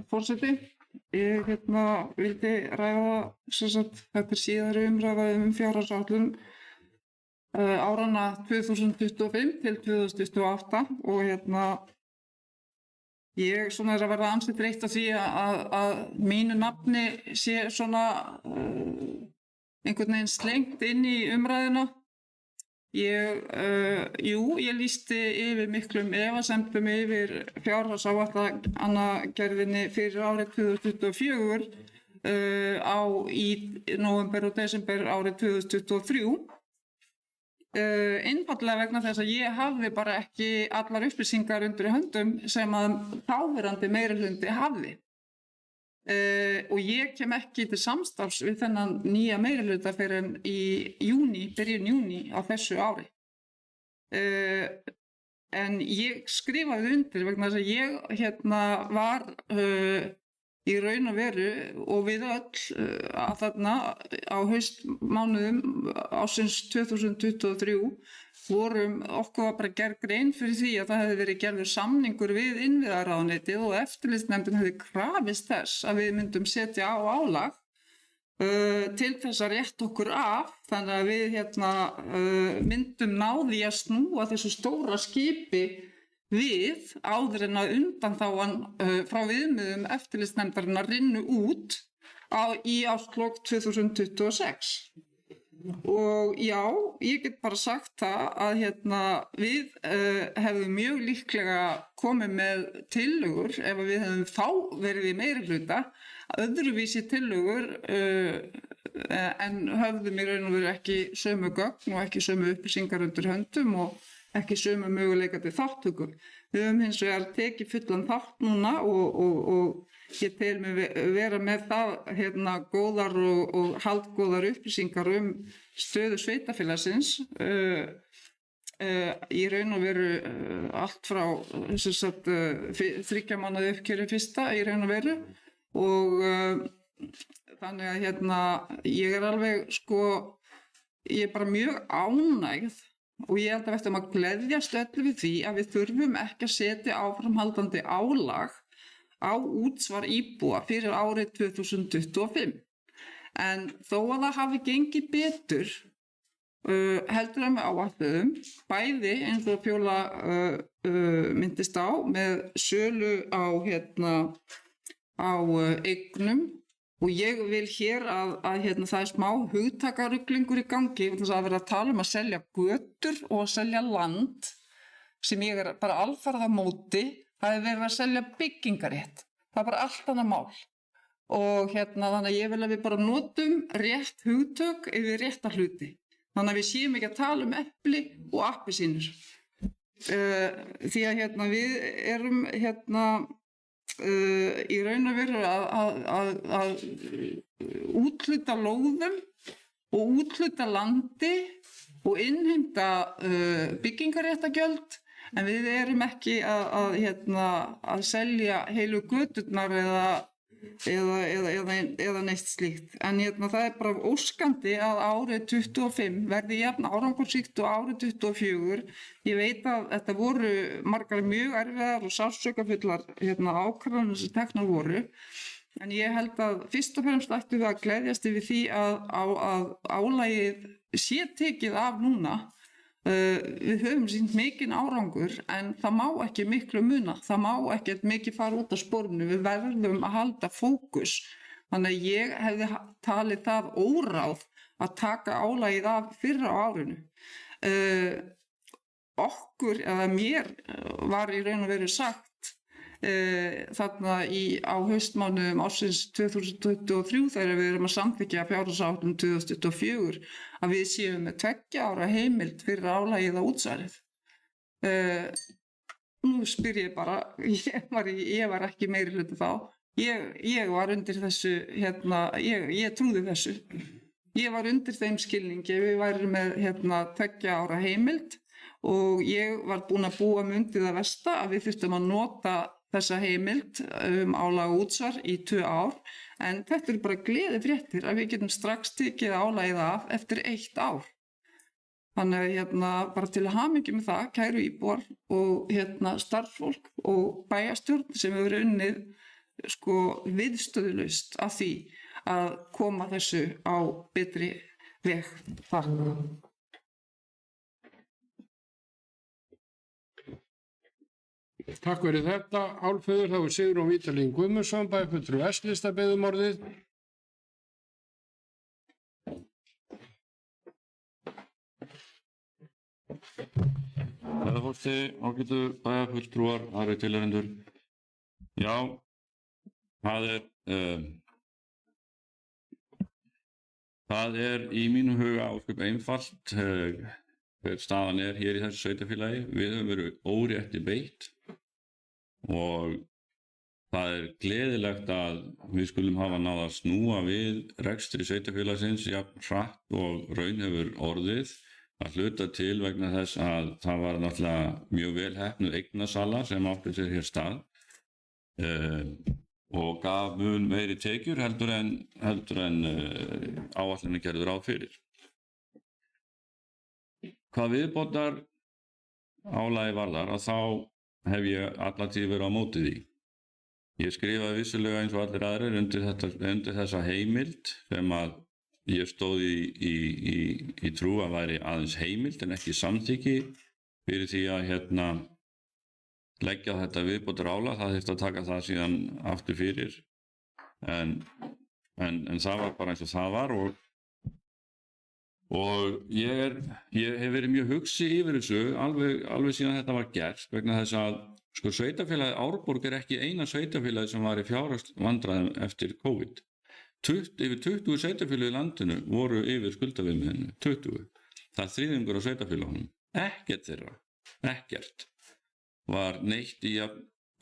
Forseti, ég vildi ræða þetta síðari umræða fjárhagsáætlun áranna 2025 til 2028 og ég er að verða ansi þreytt af því að mínu nafni sé svona einhvern veginn slengt inn í umræðuna. Ég lýsti yfir miklum efasemdum yfir fjárhagsáætlanagerðinni fyrir árið 2024 í nóvember og desember árið 2023. Einfaldlega vegna þess að ég hafði bara ekki allar upplýsingar undir höndum sem að þáverandi meirihluti hafði. Og ég kem ekki til samstarfs við þennan nýja meirihluta fyrr en í byrjun júní á þessu ári. En ég skrifaði undir vegna þess að ég var í raun og veru og við öll að þarna á haustmánuðum ársins 2023 okkur var bara gerð grein fyrir því að það hefði verið gerður samningur við innviðaráðuneytið og eftirlitsnefndin hefði krafist þess að við myndum setja á álag til þess að rétta okkur af þannig að við myndum náði að snúa þessu stóra skipi við áður en að undanþágan frá viðmiðum eftirlitsnefndarinnar rynnu út í árslok 2026. Og já, ég get bara sagt það að við hefðum mjög líklega komið með tillögur ef við hefðum þá verið í meirihluta, öðruvísi tillögur en höfðum í raun og veru ekki sömu gögn og ekki sömu upplýsingar undir höndum og ekki sömu möguleika til þátttöku. Við höfum hins vegar tekið fullan þátt núna og ég tel mig vera með það góðar og haldgóðar upplýsingar stöðu sveitarfélagsins í raun og veru allt frá 3 mánuði uppkjöri fyrsta í raun og veru og þannig að ég er alveg ég er bara mjög ánægð og ég held að við ættum að gleðjast öllu við því að við þurfum ekki að setja áframhaldandi álag á útsvar íbúa fyrir árið 2025. En þó að það hafi gengið betur heldur en með áætluðum, bæði eins og Fjóla myndist á með sölu á eignum og ég vil hér að það er smá hugtakaruglingur í gangi þess að vera að tala um að selja götur og að selja land sem ég er bara alfarið á móti. Það er verið að selja byggingarétt. Það er bara allt annað mál. Og þannig að ég vil að við bara notum rétt hugtök yfir rétta hluti. Þannig að við séum ekki að tala um epli og appelsínur. Því að við erum í raun og veru að úthluta lóðum og úthluta landi og innheimta byggingaréttagjöld en við erum ekki að selja heilu göturnar eða neitt slíkt. En það er bara óskandi að árið 25 verði jafn árangursríkt og árið 24. Ég veit að þetta voru margar mjög erfiðar og sársaukafullar ákvarðanir sem teknar voru. En ég held að fyrst og fremst ættum við að gleðjast yfir því að álagið sé tekið af núna. Við höfum sýnt mikinn árangur en það má ekki miklu muna, það má ekki mikið fara út af sporinu, við verðum að halda fókus. Þannig að ég hefði talið það óráð að taka álagið af fyrr á árinu. Okkur, eða mér, var í raun og veru sagt þarna á haustmánuðum ársins 2023 þegar við erum að samþykkja fjárhagsáætlun 2024 að við séum með 2 ára heimild fyrir álagið á útsvarið. Nú spyr ég bara, ég var ekki meiri hluti þá, ég var undir þessu, ég trúði þessu. Ég var undir þeim skilningi, við værum með 2 ára heimild og ég var búin að búa mig undir það versta að við þurftum að nota þessa heimild álag og útsvar í 2 ár en þetta eru bara gleðifréttir að við getum strax tekið álagið af eftir 1 ár. Þannig að bara til hamingju með það, kæru íbúar og starfsfólk og bæjarstjórn sem hefur unnið viðstöðulaust af því að koma þessu á betri veg. Takk. Takk fyrir þetta. Álfheiður, þá er Sigrún Vítalín Guðmundsson, bæjarfulltrúi S-lista, beðið um orðið. Herra forseti, ágætu bæjarfulltrúar, aðrir tilheyrendur. Já, það er í mínum huga ósköp einfalt hver staðan er hér í þessu sveitarfélagi. Við höfum verið órétti beitt og það er gleðilegt að við skulum hafa náð að snúa við rekstri sveitarfélagsins jafn hratt og raun hefur orðið að hluta til vegna þess að það var náttúrulega mjög vel heppnuð eignasala sem átti sér hér stað og gaf mun meiri tekjur heldur en áætlunin gerði ráð fyrir. Hvað viðbótar álagi varðar að þá hef ég alla tíð verið á móti því. Ég skrifaði vissulega eins og allir aðrir undir þessa heimild sem að ég stóð í trú að væri aðeins heimild en ekki samþykki fyrir því að leggja þetta viðbótar álag. Það þyrfti að taka það síðan aftur fyrir en það var bara eins og það var og ég hef verið mjög hugsi yfir þessu alveg síðan þetta var gert vegna þess að sveitarfélagið Árborg er ekki eina sveitarfélagið sem var í fjárhagsvandræðum eftir COVID. Yfir 20 sveitarfélög í landinu voru yfir skuldaviðmiðinu, 20. Það er þriðjungur á sveitarfélögunum. Ekkert var neitt í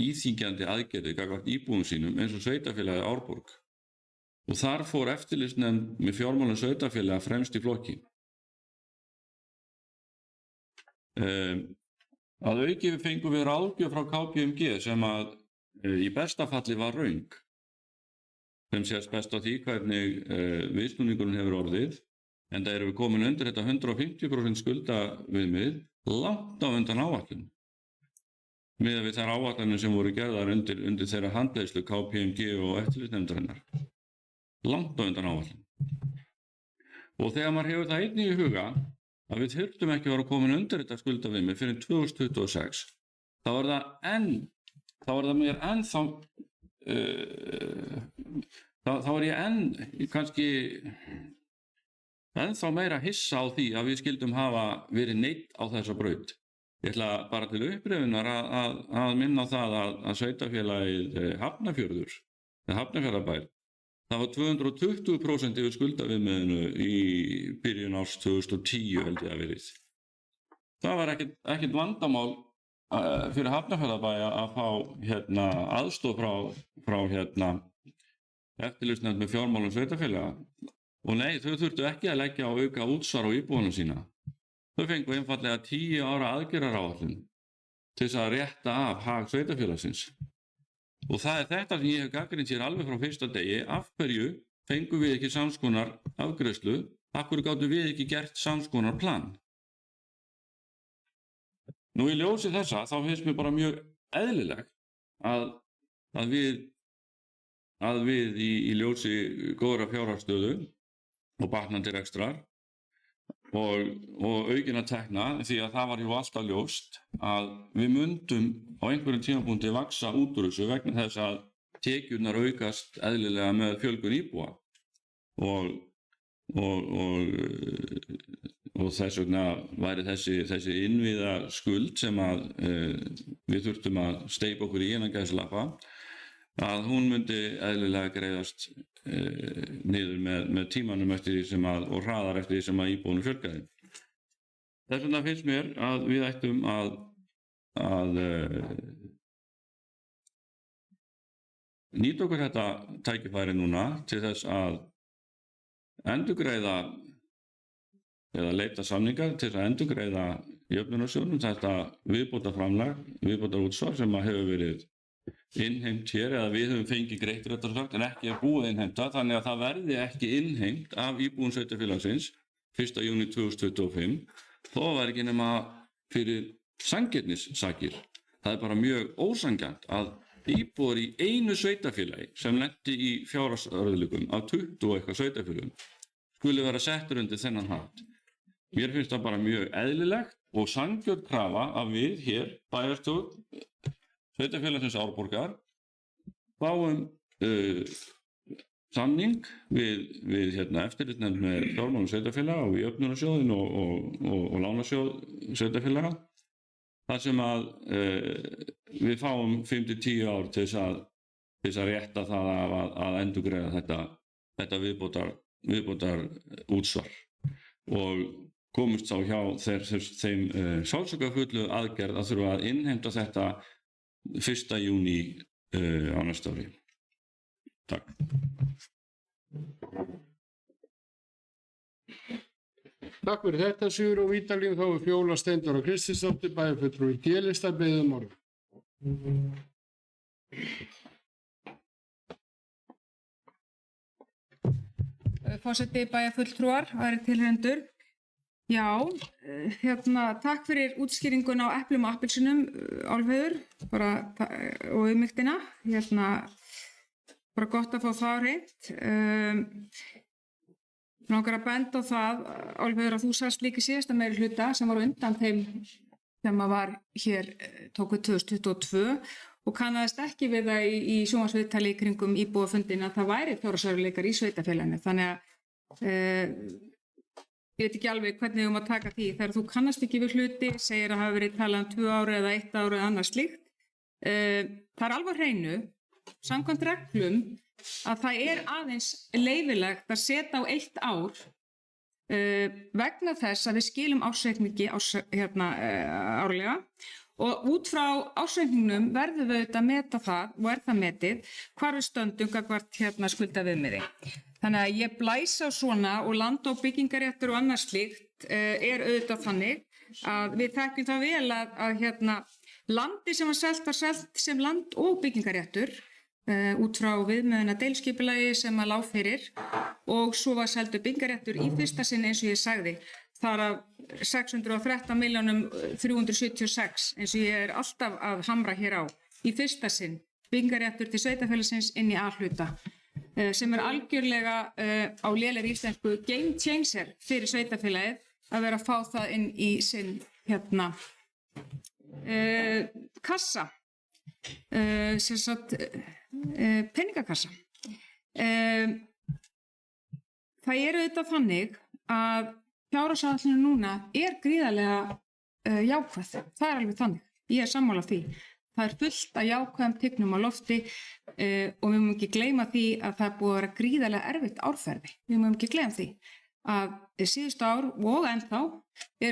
íþyngjandi aðgerðir gagnvart íbúum sínum eins og sveitarfélagið Árborg. Og þar fór eftirlitsnefnd með fjármálum sveitarfélaga fremst í flokki. Að auki fengum við ráðgjöf frá KPMG sem að í besta falli var röng. Sem sést best á því hvernig viðsnúningurinn hefur orðið, en það erum við komin undir þetta 150% skuldaviðmið langt á undan áætlun. Miðað við þær áætlanir sem voru gerðar undir þeirra handleiðslu KPMG og eftirlitsnefndarinnar. Langt á undan áætlun. Og þegar maður hefur það einnig í huga að við þurftum ekki að vera komin undir þetta skuldaviðmið fyrir 2026, þá er það mér ennþá þá er ég kannski ennþá meira hissa á því að við skildum hafa verið neitt á þessa braut. Ég ætla bara til upprifjunar að minna á það að sveitarfélagið Hafnarfjörður, Hafnarfjarðarbær, það var 220% yfir skuldaviðmiðinu í byrjun árs 2010 held ég að verið. Það var ekkert vandamál fyrir Hafnarfjarðarbæ að fá aðstoð frá eftirlitsnefnd með fjármálum sveitarfélaga. Og nei, þau þurftu ekki að leggja á auka útsvar á íbúunum sína. Þau fengu einfallega 10 ára aðgerðaráætlun til þess að rétta af hag sveitarfélagsins. Og það er þetta sem ég hef gagnrýnt hér alveg frá fyrsta degi. Af hverju fengum við ekki samskonar afgreiðslu? Af hverju gátum við ekki gert samskonar plan? Nú í ljósi þessa, þá finnst mér bara mjög eðlilegt að við í ljósi góðra fjárhagsstöðu og batnandi rekstrar og aukinna tekna, því að það var jú alltaf ljóst að við mundum á einhverjum tímapunkti vaxa út úr þessu vegna þess að tekjurnar aukast eðlilega með fjölgun íbúa og þess vegna væri þessi innviða skuld sem að við þurftum að steypa okkur í innan gæslappa, að hún myndi eðlilega greiðast niður með tímanum eftir því og hraðar eftir því sem að íbúunum fjölgaði. Þess vegna finnst mér að við ættum að nýta okkur þetta tækifæri núna til þess að endurgreiða eða leita samninga til þess að endurgreiða jöfnunarsjóðnum þetta viðbótarframlag, viðbótarútsvar sem að hefur verið innheimt hér, eða við höfum fengið greitt réttar sagt en ekki er búið innheimta, þannig að það verði ekki innheimt af íbúum sveitarfélagsins 1. júní 2025, þó var ekki nema fyrir sanngirnissakir. Það er bara mjög ósanngjarnt að íbúar í einu sveitarfélagi sem lenti í fjárhagsörðugleikum af 20 og eitthvað sveitarfélagum skuli vera settur undir þennan hatt. Mér finnst það bara mjög eðlilegt og sanngjörn krafa að við hér, bæjarstjórn sveitarfélagsins Árborgar, fáum samning við eftirlitsnefnd með fjármálum sveitarfélaga og í jöfnunarsjóðin og lánasjóð sveitarfélaga, þar sem að við fáum 5-10 ár til þess að rétta það að endurgreiða þetta viðbótar útsvar og komust þá hjá þeim sálsökafullu aðgerð að þurfa að innheimta þetta 1. júní á næsta ári. Takk. Takk fyrir þetta, Sigurður Vídalín. Þá er Fjóla Steindóra Kristinsdóttir, bæjarfulltrúi í D-lista, beðið orðið. Forseti, bæjarfulltrúar, aðrir tilheyrendur. Já, takk fyrir útskýringun á eplum og appelsinum, Álfheiður, og ummygtina. Bara gott að fá það á hreint. Langar að benda á það, Álfheiður, að þú sagðist líka síðasta meiri hluta sem var undan þeim sem var hér tóku 2022 og kannaðist ekki við það í sjónvarpsviðtali í kringum íbúafundin að það væri fjárhagsörðugleikar í sveitarfélaginu. Þannig að ég veit ekki alveg hvernig við að taka því. Þegar þú kannast ekki við hluti, segir að hafa verið talað um 2 ára eða 1 ára eða annað slíkt. Það er alveg hreinu, samkvæmt reglum, að það er aðeins leyfilegt að setja á 1 ár vegna þess að við skilum ársreikningi árlega og út frá ársreikningnum verðum við auðvitað að meta það og er það metið hvar við stöndum gagnvart skuldaviðmiði. Þannig að ég blæs á svona og land- og byggingaréttur og annað slíkt er auðvitað þannig að við þekkjum það vel að landi sem var selt sem land og byggingaréttur út frá viðmiðuna deiliskipulagi sem að lá fyrir og svo var seldur byggingaréttur í fyrsta sinn eins og ég sagði. Þar af 613.376 eins og ég alltaf að hamra hér á. Í fyrsta sinn byggingaréttur til sveitarfélagsins inn í A-hluta sem algjörlega á lélegri íslensku game changer fyrir sveitarfélagið að vera að fá það inn í sinn kassa, sem sagt peningakassa. Það auðvitað þannig að fjárhagsáætlunin núna gríðarlega jákvæð. Það alveg þannig. Ég sammála því. Það fullt að jákvæðum tignum á lofti og við mögum ekki gleyma því að það búið að vera gríðarlega erfitt árferði. Við mögum ekki gleyma því að síðustu ár og ennþá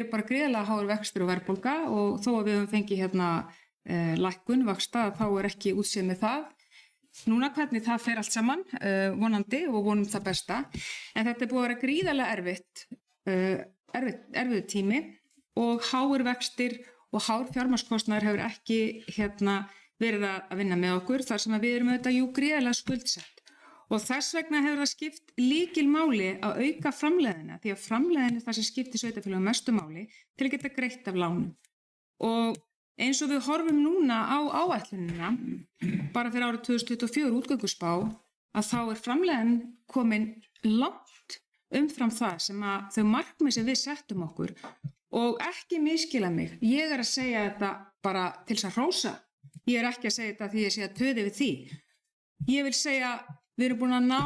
bara gríðarlega háir vextir og verðbólga og þó að við höfum fengið lækkun vaxta þá ekki útséð með það. Núna hvernig það fer allt saman, vonandi og vonum það besta. En þetta búið að vera gríðarlega erfið tími og háir vextir og hár fjármagnskostnaður hefur ekki verið að vinna með okkur þar sem við erum auðvitað gríðarlega skuldsett. Og þess vegna hefur það skipt lykilmáli að auka framleiðina því að framleiðin það sem skiptir sveitarfélögum mestu máli til að geta greitt af lánum. Og eins og við horfum núna á áætlunina bara fyrir árið 2024 útgönguspá að þá framleiðin komin langt umfram það sem að þau markmið sem við settum okkur og ekki misskila mig. Ég að segja þetta bara til þess að hrósa. Ég ekki að segja þetta því ég sé að töði við því. Ég vil segja við erum búin að ná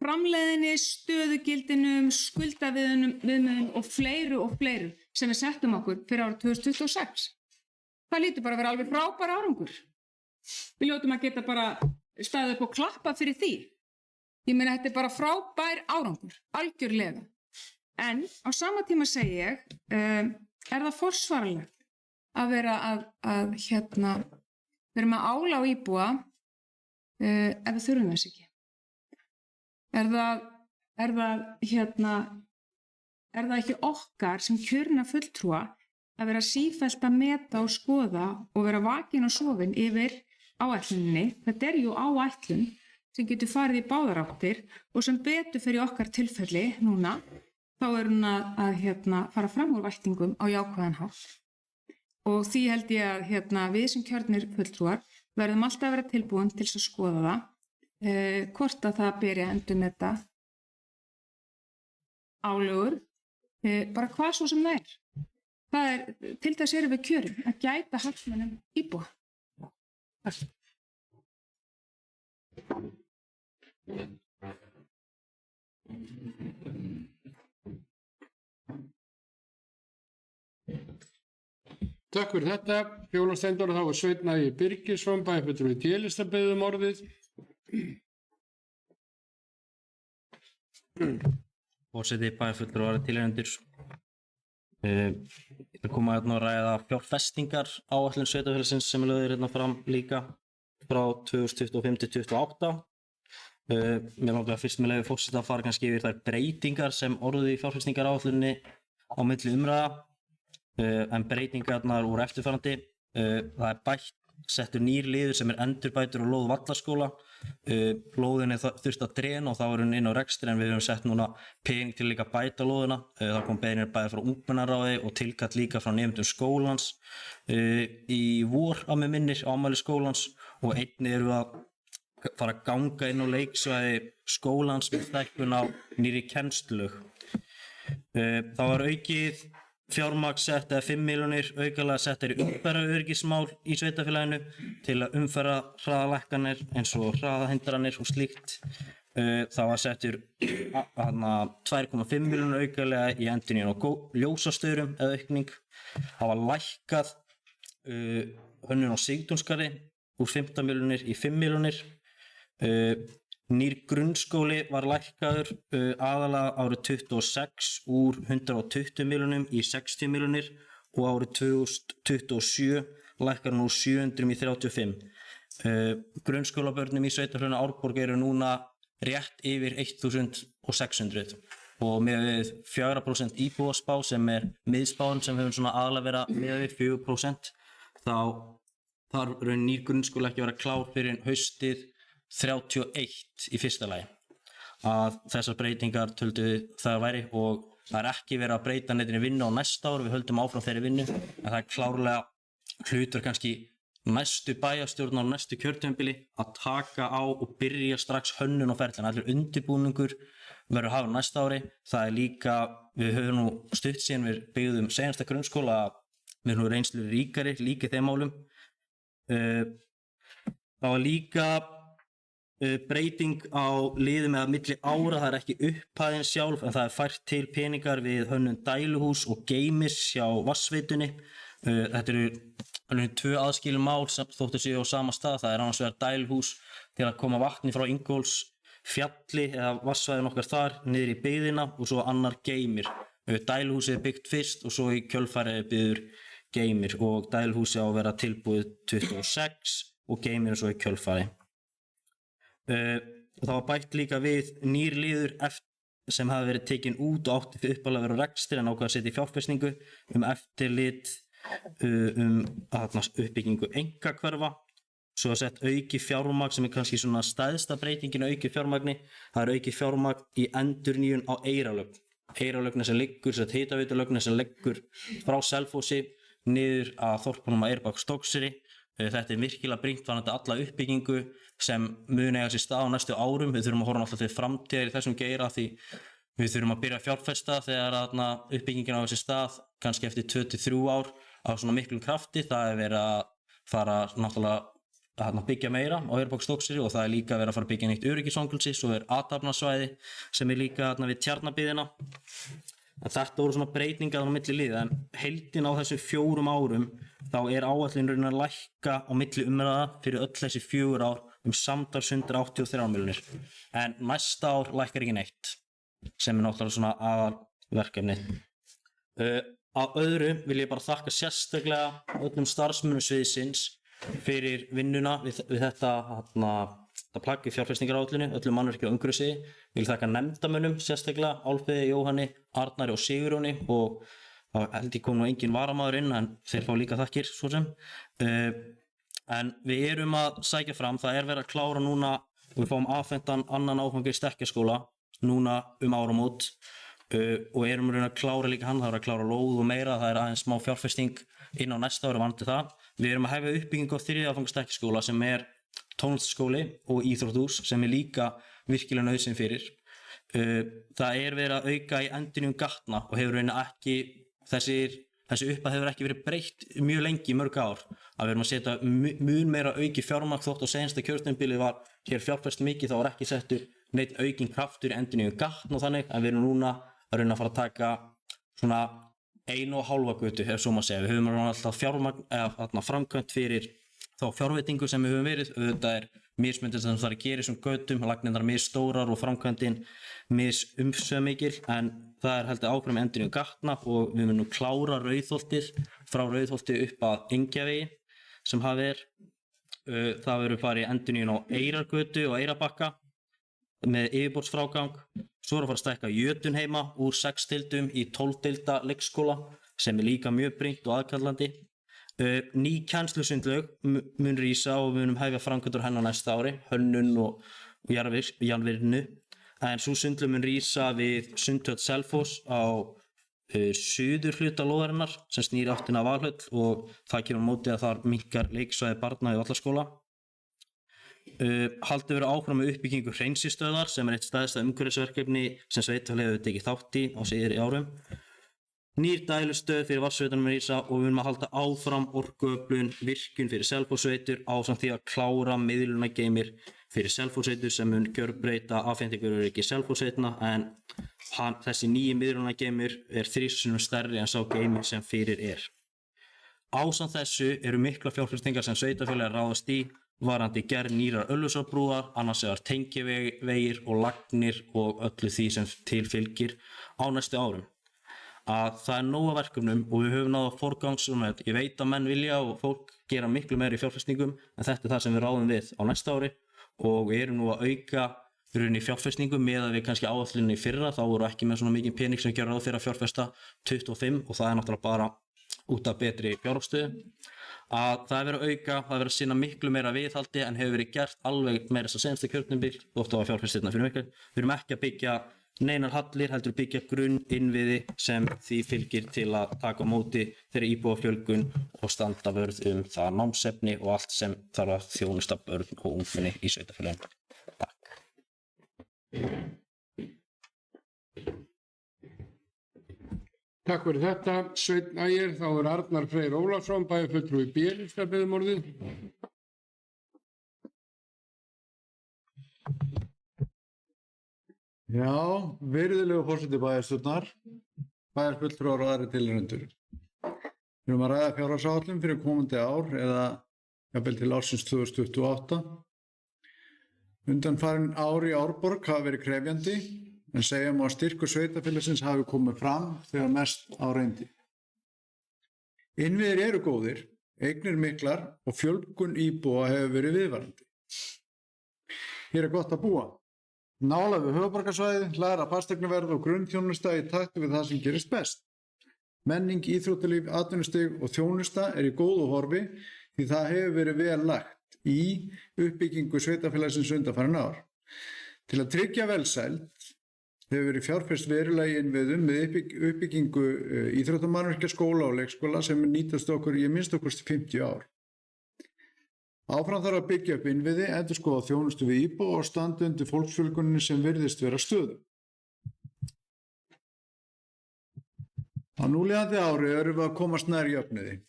framleiðinni, stöðugildinum, skuldaviðmiðum og fleiru sem við settum okkur fyrir árið 2026. Það lítur bara að vera alveg frábær árangur. Við ljótum að geta bara staðið upp og klappa fyrir því. Ég meina þetta bara frábær árangur, algjörlega. En á sama tíma segi ég, það forsvaranlegt að vera að vera með álag á íbúa ef við þurfum þess ekki? Er það ekki okkar sem kjörna fulltrúa að vera sífellt að meta og skoða og vera vakin og sofin yfir áætluninni? Þetta áætlun sem getur farið í báðar áttir og sem betur fyrir okkar tilfelli núna, þá hún að fara fram úr væntingum á jákvæðan hátt. Og því held ég að við sem kjörnir fulltrúar verðum alltaf að vera tilbúin til að skoða það, hvort að það beri að endur með þetta álögur, bara hvað svo sem það er. Það til þess erum við kjörin, að gæta hagsmunum íbúa. Takk fyrir þetta. Fjólastendur og þá Sveinn Ægir Birgisson, bæjarfulltrúi D-lista beðið orðið. Forseti, bæjarfulltrúar og tilheyrendur. Ég koma að ræða fjárfestingar áætlun sveitarfélagsins sem lögð fram líka frá 2025-2028. Mér langar fyrst með leyfi forseta að fara kannski yfir þær breytingar sem orðuðu í fjárfestingar áætlunni á milli umræða. En breytingarnar úr eftirfarandi. Það bætt settur nýr liður sem endurbætur og lóð Vallaskóla. Lóðin þurft að drena og þá hún inn á rekstri en við höfum sett núna pening til líka að bæta lóðina. Það kom beiðnir bæði frá ungmennaráði og tilkall líka frá nemendum skólans í vor á mig minnir ámæli skólans og einnig erum við að fara að ganga inn á leiksvæði skólans með stækkun á nýrri kennslulög. Það var aukið fjármagn sett eða 5 milljónir aukalega settar í umferðaröryggismál í sveitarfélaginu til að umferða hraðalækkanir eins og hraðahindranir og slíkt. Það var settur 2,5 milljónir aukalega í endurnýjun á ljósastöðrum eða aukning. Það var lækkað hönnun á Sigtúnsgarði úr 15 milljónir í 5 milljónir. Nýr grunnskóli var lækkaður aðalega árið 26 úr 120 milljónum í 60 milljónir og árið 2027 lækkar nú 700 í 35. Grunnskólabörnum í sveitarfélaginu Árborg eru núna rétt yfir 1600. og með 4% íbúaspá sem miðspáin sem hefur svona aðalega verið með 4%, þá þarf raun nýr grunnskóli ekki að vera klár fyrir haustið 31 í fyrsta lagi. Að þessar breytingar töldu það væri og það ekki verið að breyta neittri vinnu á næsta ár, við höldum áfram þeirri vinnu, en það klárlega hlutur kannski næstu bæjarstjórn á næstu kjörtímabili að taka á og byrja strax hönnun og ferðlan. Allir undirbúningur verður að hafa næsta ári. Það líka, við höfum nú stutt síðan við byggðum seinasta grunnskóla að við erum nú reynslu ríkari líka í þeim málum. Það var líka breyting á liðum eða milli ára, það ekki upphæðin sjálf en það fært til peningar við hönnun dæluhús og geymis hjá vatnsveitunni. Þetta eru 2 aðskilin mál sem þóttu séu á sama stað. Það annars vegar dæluhús til að koma vatni frá Ingólfsfjalli eða vatnsvæðin okkar þar niður í byggðina og svo annar geymir. Dæluhúsið byggt fyrst og svo í kjölfarið byggður geymir og dæluhúsið á að vera tilbúið 26 og geymir svo í kjölfarið. Það var bætt líka við nýr liður sem hafi verið tekin út og átti fyrir uppalega að vera rekstur en ákvað að setja í fjárfestingu eftirlit uppbyggingu einkahverfa. Svo að sett auki fjármagn sem kannski svona stæðsta breytingin auki fjármagni. Það auki fjármagn í endurnýjun á Eyrarlögn. Eyrarlögn sem liggur, hitaveitulögn sem liggur frá Selfossi niður að þorpunum að Eyrarbakk-Stokkseyri. Þetta virkilega brýnt varðandi alla uppbyggingu sem mun eiga sér stað á næstu árum. Við þurfum að horfa alltaf til framtíðar í þessum geira því við þurfum að byrja að fjárfesta þegar uppbyggingin á sér stað kannski eftir 2-3 ár á svona miklum krafti. Það verið að fara náttúrulega byggja meira á Eyrarbakk-Stokkseyri og það líka verið að fara að byggja nýtt öryggisfangelsi, svo athafnasvæði sem líka við Tjarnabyggðina. En þetta voru svona breytingar á milli liða en heildin á þessu 4 árum þá áætlun raunin að lækka á milli umræða fyrir öll þessi 4 ár samtals 183 milljónir. En næsta ár lækkar ekki neitt sem náttúrulega svona aðalverkefni. Að öðru vil ég bara þakka sérstaklega öllum starfsmönnum sviðsins fyrir vinnuna við þetta plagg í fjárfestingaráætlunni, öllum mannvirkja og umhverfissviði. Ég vil þakka nefndarmönnum sérstaklega, Álfheiði, Jóhanni, Arnari og Sigurjóni og þá held ég kom nú engin varamaður inn en þeir fá líka þakkir svo sem. En við erum að sækja fram, það verið að klára núna og við fáum afhentan annan áfanga í Stekkjarskóla núna áramót og erum að klára líka hann, það að klára lóð og meira, það aðeins smá fjárfesting inn á næsta ári vandi það. Við erum að hefja uppbyggingu á 3. áfanga Stekkjarskóla sem tónlistarskóli og íþróttahús sem líka virkilega nauðsyn fyrir. Það verið að auka í endurnýjun gatna og hefur raunin ekki, þessi upphæð hefur ekki verið breytt mjög lengi í mörg ár. Að við erum að setja mun meira auki fjármagn þótt á seinasta kjörtímabili var hér fjárfest mikið, þá var ekki settur neitt aukin kraftur í endurnýjun gatna og þannig, en við erum núna að raunin að fara að taka svona 1,5 götu, ef svo maður segja. Við höfum alltaf fjármagn eða framkvæmt fyrir þá fjárveitingu sem við höfum verið. Auðvitað mismundir sem það að gera í þessum götum, lagnirnar misstórar og framkvæmdin misumsvömmikil, en það heldur áfram með endurnýjun gatna og við munum klára Rauðholtið frá Rauðholti upp að Engjavegi sem það verður farið í endurnýjun á Eyrargötu og Eyrarbakka með yfirborðsfrágang. Svo að fara að stækka Jötunheima úr 6 deildum í 12 deilda leikskóla sem líka mjög brýnt og aðkallandi. Ný kennslusundlaug mun rísa og við munum hefja framkvæmdir hennar næsta ári, hönnun og jarðvinnu. En sú sundlaug mun rísa við Sundhöll Selfoss á suður hluta lóðarinnar sem snýr áttina af Valhöll og það kemur á móti að þar minnkar leiksvæði barna í Vallaskóla. Haldið verður áfram með uppbyggingu hreinsistöðvar sem eitt stærsta umhverfisverkefni sem sveitarfélagið hefur tekið þátt í á síðari árum. Nýr dælustöð fyrir vatnsveitunum rísa og við munum að halda áfram orkuöflun virkjun fyrir Selfossveitur ásamt því að klára miðlunageymir fyrir Selfossveitur sem mun gjörbreyta afhendingaröryggi Selfossveitna en þessi nýji miðlunageymir 3 sinnum stærri en sá geymir sem fyrir Ásamt þessu eru mikla fjárfestingar sem sveitarfélagið ráðast í varðandi gerð nýrar Ölfusárbrúar, annars vegar tengivegir og lagnir og öllu því sem til fylgir á næstu árum. Að það nóg af verkefnum og við höfum náð að forgangsröðum. Ég veit að menn vilja og fólk gera miklu meira í fjárfestingum en þetta það sem við ráðum við á næsta ári og við erum nú að auka rauninni fjárfestingu með að við kannski áætluninni í fyrra, þá voru ekki með svona mikið pening sem gera ráð fyrir að fjárfesta 25 og það er náttúrulega bara út af betri fjárhagsstöðu. Að það er verið að auka, það er verið að sinna miklu meira viðhaldi en hefur verið gert alveg meira þess að senasta kjörtímabil og oft á að fjárfestirna fyrir miklu. Við erum ekki að byggja neinar hallir, heldur byggja grunn innviði sem því fylgir til að taka á móti þeirri íbúafjölgun og standa vörð það námsefni og allt sem þarf að þjónusta börn og ungmenni í sveitarfélaginu. Takk. Takk fyrir þetta, Sveinn Ægir, þá er Arnar Freyr Ólafsson, bæjarfulltrúi B-lista beðið orðið. Já, virðulegu forseti bæjarstjórnar, bæjarfulltrúar og aðrir tilnefnendur. Við erum að ræða fjárhagsáætlun fyrir komandi ár eða jafnvel til ársins 2028. Undanfarin ár í Árborg hafa verið krefjandi, en segja má að styrkur sveitarfélagsins hafi komið fram þegar mest á reyndi. Innviðir eru góðir, eignir miklar og fjölgun íbúa hefur verið viðvarandi. Hér er gott að búa. Nálægt við höfuðborgarsvæðið, lægra fasteignaverð og grunnþjónusta í takt við það sem gerist best. Menning, íþróttalíf, atvinnustig og þjónusta er í góðu horfi því það hefur verið vel lagt í uppbyggingu sveitarfélagsins undanfarin ár. Til að tryggja velsæld hefur verið fjárfest verulega í innviðum með uppbyggingu íþróttamannvirkjaskóla og leikskóla sem nýtast okkur í minnst okkur 50 ár. Áfram þarf að byggja upp innviði, endurskoða þjónustu við íbúa og standa undir fólksfjölguninni sem virðist vera stöðu. Á núlifandi ári erum við að komast nær jöfnuði.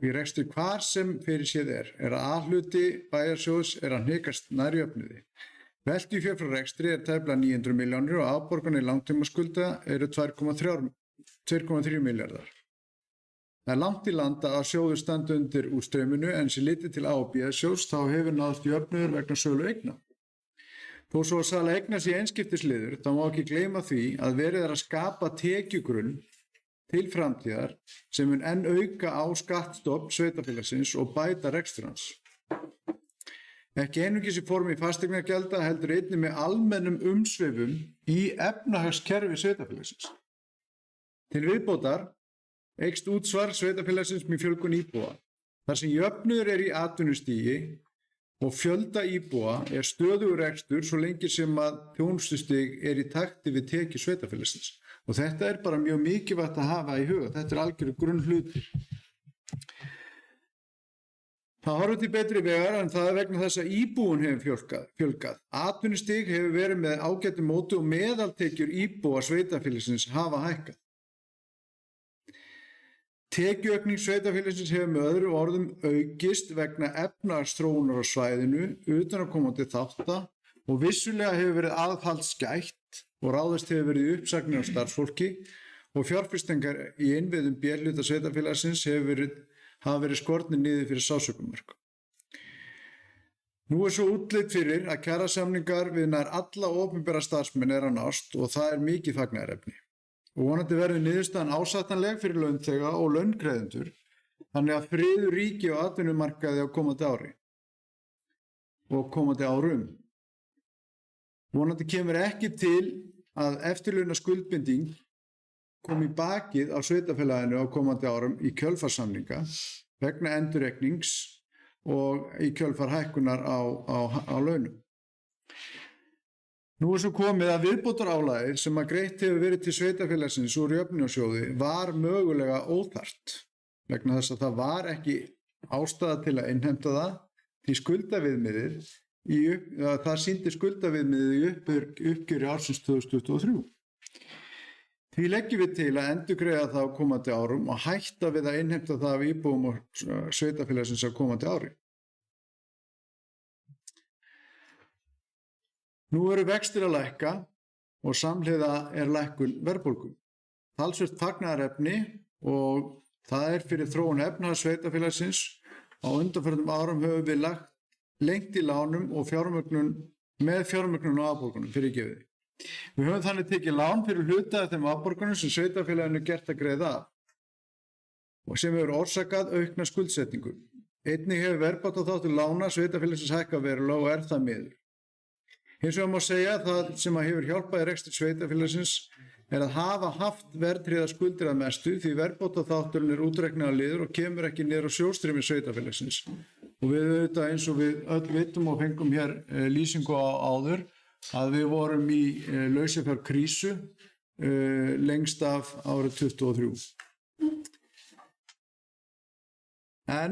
Í rekstri hvar sem fyrir séð er að A-hluti bæjarsjóðs er að hnikast nær jöfnuði. Veltufé frá rekstri er tæplega 900 milljónir og afborganir langtímaskulda eru 2,3 milljarðar. Það er langt í landa að sjóður standi undir útstreyminu en sem litið til A- og B-sjóðs þá hefur náðst jöfnuður vegna sölu eigna. Þó svo að sala eigna sé einskiptisliður þá má ekki gleyma því að verið er að skapa tekjugrunn til framtíðar sem mun enn auka á skattstofn sveitarfélagsins og bæta rekstur hans. Ekki einungis í formi fasteignagjalda heldur einnig með almennum umsvifum í efnahagskerfi sveitarfélagsins. Til viðbótar eykst útsvar sveitarfélagsins með fjölgun íbúa. Þar sem jöfnuður er í atvinnustigi og fjölda íbúa er stöðugur rekstur svo lengi sem að þjónustustig er í takti við tekjur sveitarfélagsins. Og þetta er bara mjög mikilvægt að hafa í huga. Þetta er algjörðu grunnhlutir. Það horfir til betri vegar en það er vegna þess að íbúun hefur fjölgað. Atvinnustig hefur verið með ágætu móti og meðaltekjur íbúa sveitarfélagsins hafa hækkað. Tekjuaukning sveitarfélagsins hefur með öðrum orðum aukist vegna efnahagsþróunar á svæðinu utanaðkomandi þátta og vissulega hefur verið aðhaldsgætt og ráðist hefur verið í uppsagnir á starfsfólki og fjárfestingar í innviðum B-hluta sveitarfélagsins hafa verið skornir niður fyrir sásökumörk. Nú er svo útlit fyrir að kjarasamningar við nær alla opinbera starfsmenn er að nást og það er mikið fagnaðarefni. Og vonandi verður niðurstaðan ásættanleg fyrir launþega og laungreiðendur þannig að friður ríki á atvinnumarkaði á komandi ári og komandi árum. Vonandi kemur ekki til að eftirlauna skuldbinding komi í bakið á sveitarfélaginu á komandi árum í kjölfarsamninga vegna endurreiknings og í kjölfar hækkunar á launum. Nú er svo komið að viðbótarálagið sem að greitt hefur verið til sveitarfélagsins úr jöfnunarsjóði var mögulega óþarft vegna þess að það var ekki ástæða til að innheimta það því skuldaviðmiðið það sýndi skuldaviðmiðið í uppgjöri ársins 2023. Því leggjum við til að endurgreiða það á komandi árum og hætta við að innheimta það af íbúum og sveitarfélagsins á komandi ári. Nú eru vextir að lækka og samhliða er lækkun verðbólgu. Talsvert fagnaðarefni og það er fyrir þróun efnahags sveitarfélagsins. Á undanförnum árum höfum við lengt í lánum og með fjármögnun og afborgunum fyrir gefið. Við höfum þannig tekið lán fyrir hluta af þeim afborgunum sem sveitarfélaginu gert að greiða af og sem hefur orsakað aukna skuldsetningu. Einnig hefur verðbótaþáttur lána sveitarfélagsins hækkað verulega og er það miður. Hins vegar má segja að það sem að hefur hjálpað í rekstri sveitarfélagsins er að hafa haft verðtryggðar skuldir að mestu því verðbótaþátturinn er útreiknaður liður og kemur ekki niður á sjóðstreymi sveitarfélagsins. Og við auðvitað eins og við öll vitum og fengum hér lýsingu á áður að við vorum í lausafjárkrísu lengst af árið 2023. En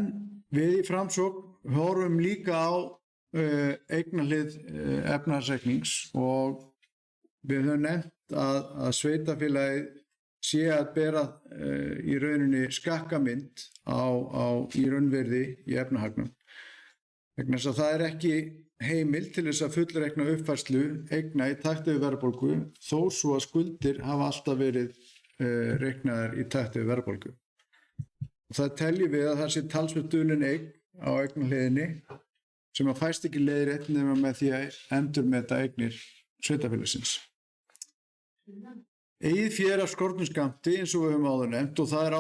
við í Framsókn horfum líka á eignarhlið efnahagsreiknings og við höfum nefnt að sveitarfélagið sé að bera í rauninni skakkamynd í raunverði í efnahagnum. Vegna þess að það er ekki heimild til þess að fullreikna uppfærslu eigna í takti við verðbólgu þó svo að skuldir hafa alltaf verið reiknaðar í takti við verðbólgu. Og það teljum við að það sé talsvert dulin eign á eignarhliðinni sem að fæst ekki leiðrétt nema með því að endurmeta eignir sveitarfélagsins. Eigið fé af skornum skammti eins og við höfum áður nefnt og það er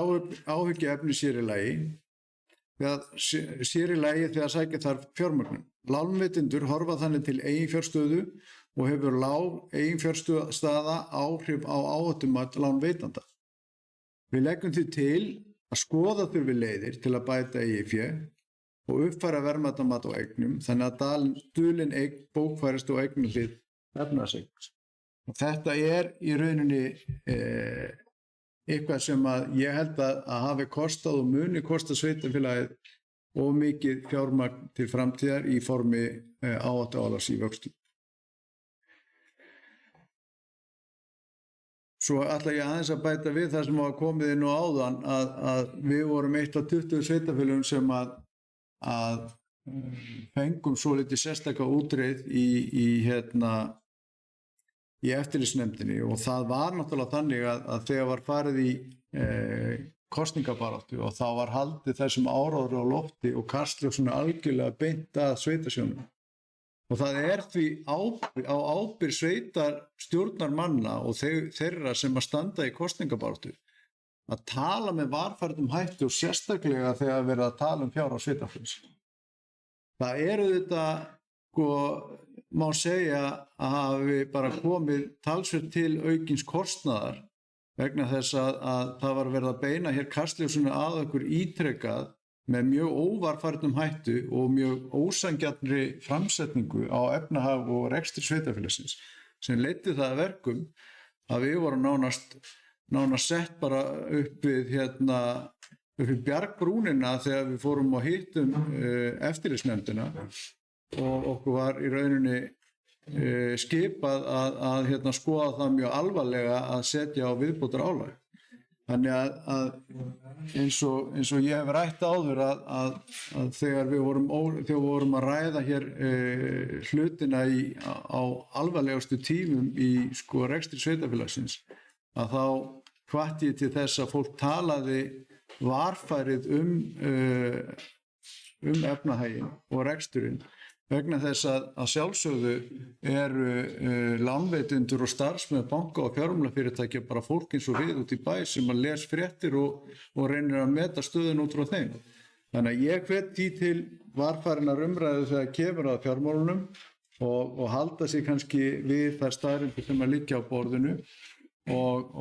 áhyggjuefni sér í lagi. Sér í lagi þegar sækja þarf fjármögnun. Lánveitendur horfa þannig til eiginfjárstöðu og hefur lág eiginfjárstaða áhrif á áhættumat lánveitanda. Við leggjum því til að skoða þurfi leiðir til að bæta eigið fé og uppfæra verðmætamat á eignum þannig að dulin eign bókfærist á eignarhlið efnahagseigns. Og þetta er í rauninni eitthvað sem að ég held að hafi kostað og muni kosta sveitarfélagið og mikið fjármagn til framtíðar í formi áhættuálags í vöxtum. Svo ætla ég aðeins að bæta við það sem var komið inn á áðan að við vorum eitt af 20 sveitarfélögum sem að fengum svo litið sérstaka útreið í eftirlitsnefndinni og það var náttúrulega þannig að þegar var farið í kosningabaráttu og þá var haldið þessum áráður á lofti og kastljósinu algjörlega beint að sveitasjónum. Og það er því á ábyrgð sveitarstjórnarmanna og þeirra sem að standa í kosningabaráttu að tala með varfærnum hætti og sérstaklega þegar verið að tala fjárhag sveitarfélags. Það þetta, má segja að hafi bara komið talsvert til aukins kostnaðar vegna þess að það var verið að beina hér kastljósinu að okkur ítrekkað með mjög óvarfærnum hættu og mjög ósanngjarnri framsetningu á efnahag og rekstri sveitarfélagsins sem leiddi það að verkum að við vorum nánast sett bara upp við bjargbrúnina þegar við fórum og hittum eftirlitsnefndina og okkur var í rauninni skipað að skoða það mjög alvarlega að setja á viðbótar álag. Þannig að eins og ég hef rætt áður að þegar við vorum að ræða hér hlutina á alvarlegustu tímum í rekstri sveitarfélagsins að þá hvatti ég til þess að fólk talaði varfærið efnahaginn og reksturinn vegna þess að sjálfsögðu eru lánveitendur og starfsmenn banka og fjármálafyrirtækja bara fólk eins og við út í bæ sem að les fréttir og reynir að meta stöðun út frá þeim. Þannig að ég hvet því til varfærinnar umræðu þegar kemur að fjármálunum og halda sig kannski við þær staðreyndir sem að liggja á borðinu og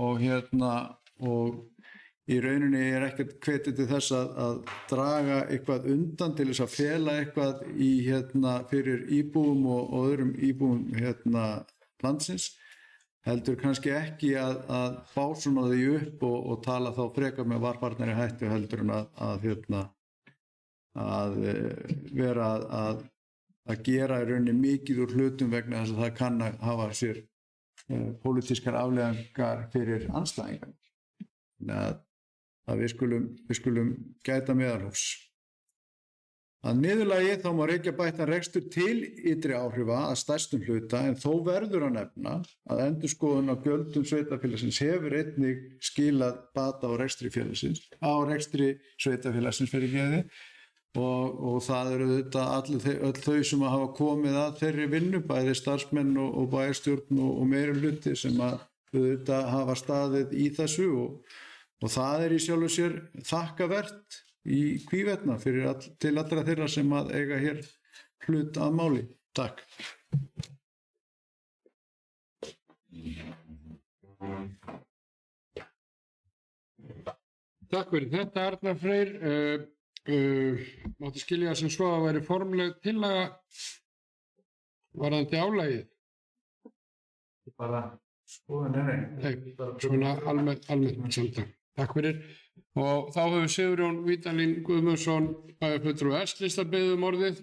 í rauninni er ekkert hvetið til þess að draga eitthvað undan til þess að fela eitthvað fyrir íbúum og öðrum íbúum landsins heldur kannski ekki að básuna því upp og tala þá frekar með varfærnari hættu heldur en að vera að gera í rauninni mikið úr hlutum vegna þess að það kann að hafa sér pólitískar afleiðingar fyrir andstæðingar. Þannig að við skulum gæta meðalhófs. Að niðurlagi þá má rekja bættan rekstur til ytri áhrifa að stærstum hluta en þó verður að nefna að endurskoðun á gjöldum sveitarfélagsins hefur einnig skilað bata á rekstri sveitarfélagsins fyrir geði og það eru öll þau sem að hafa komið að þeirri vinnu, bæði starfsmenn og bæjarstjórn og meiri hluti sem að hafa staðið í þessu og það er í sjálfu sér þakkavert í hvívetna til allra þeirra sem að eiga hér hlut að máli. Takk. Takk fyrir þetta, Arnar Freyr. Mátti skilja sem svo að væri formleg tillaga varðandi álagið. Bara skoðun Nei, svona almennt samtal. Takk fyrir. Og þá hefur Sigurjón Vídalín Guðmundsson, bæjarfulltrúi S-lista, beðið um orðið.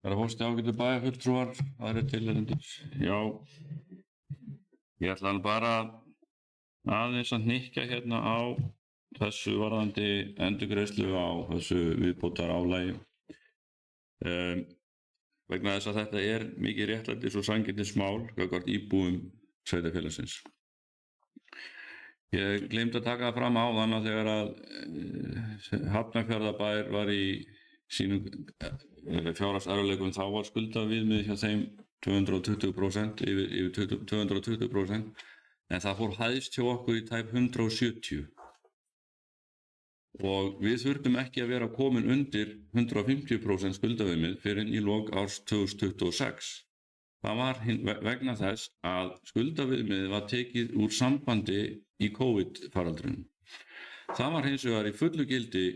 Herra forseti, ágætu bæjarfulltrúar, aðrir tilheyrendur. Já, ég ætla bara aðeins að hnykkja hérna á þessu varðandi endurgreiðslu á þessu viðbótarálagi. Vegna þess að þetta er mikið réttlætis og sanngirnismál gagnvart íbúum sveitarfélagsins. Ég gleymdi að taka það fram áðan að þegar að Hafnarfjarðarbær var í sínum fjárhagserfiðleikum þá var skuldaviðmið hjá þeim 220%, yfir 220%, en það fór hæst hjá okkur í tæp 170. Og við þurftum ekki að vera komin undir 150% skuldaviðmið fyrir í lok árs 2026. Það var vegna þess að skuldaviðmiðið var tekið úr sambandi í COVID-faraldrinum. Það var hins vegar í fullu gildi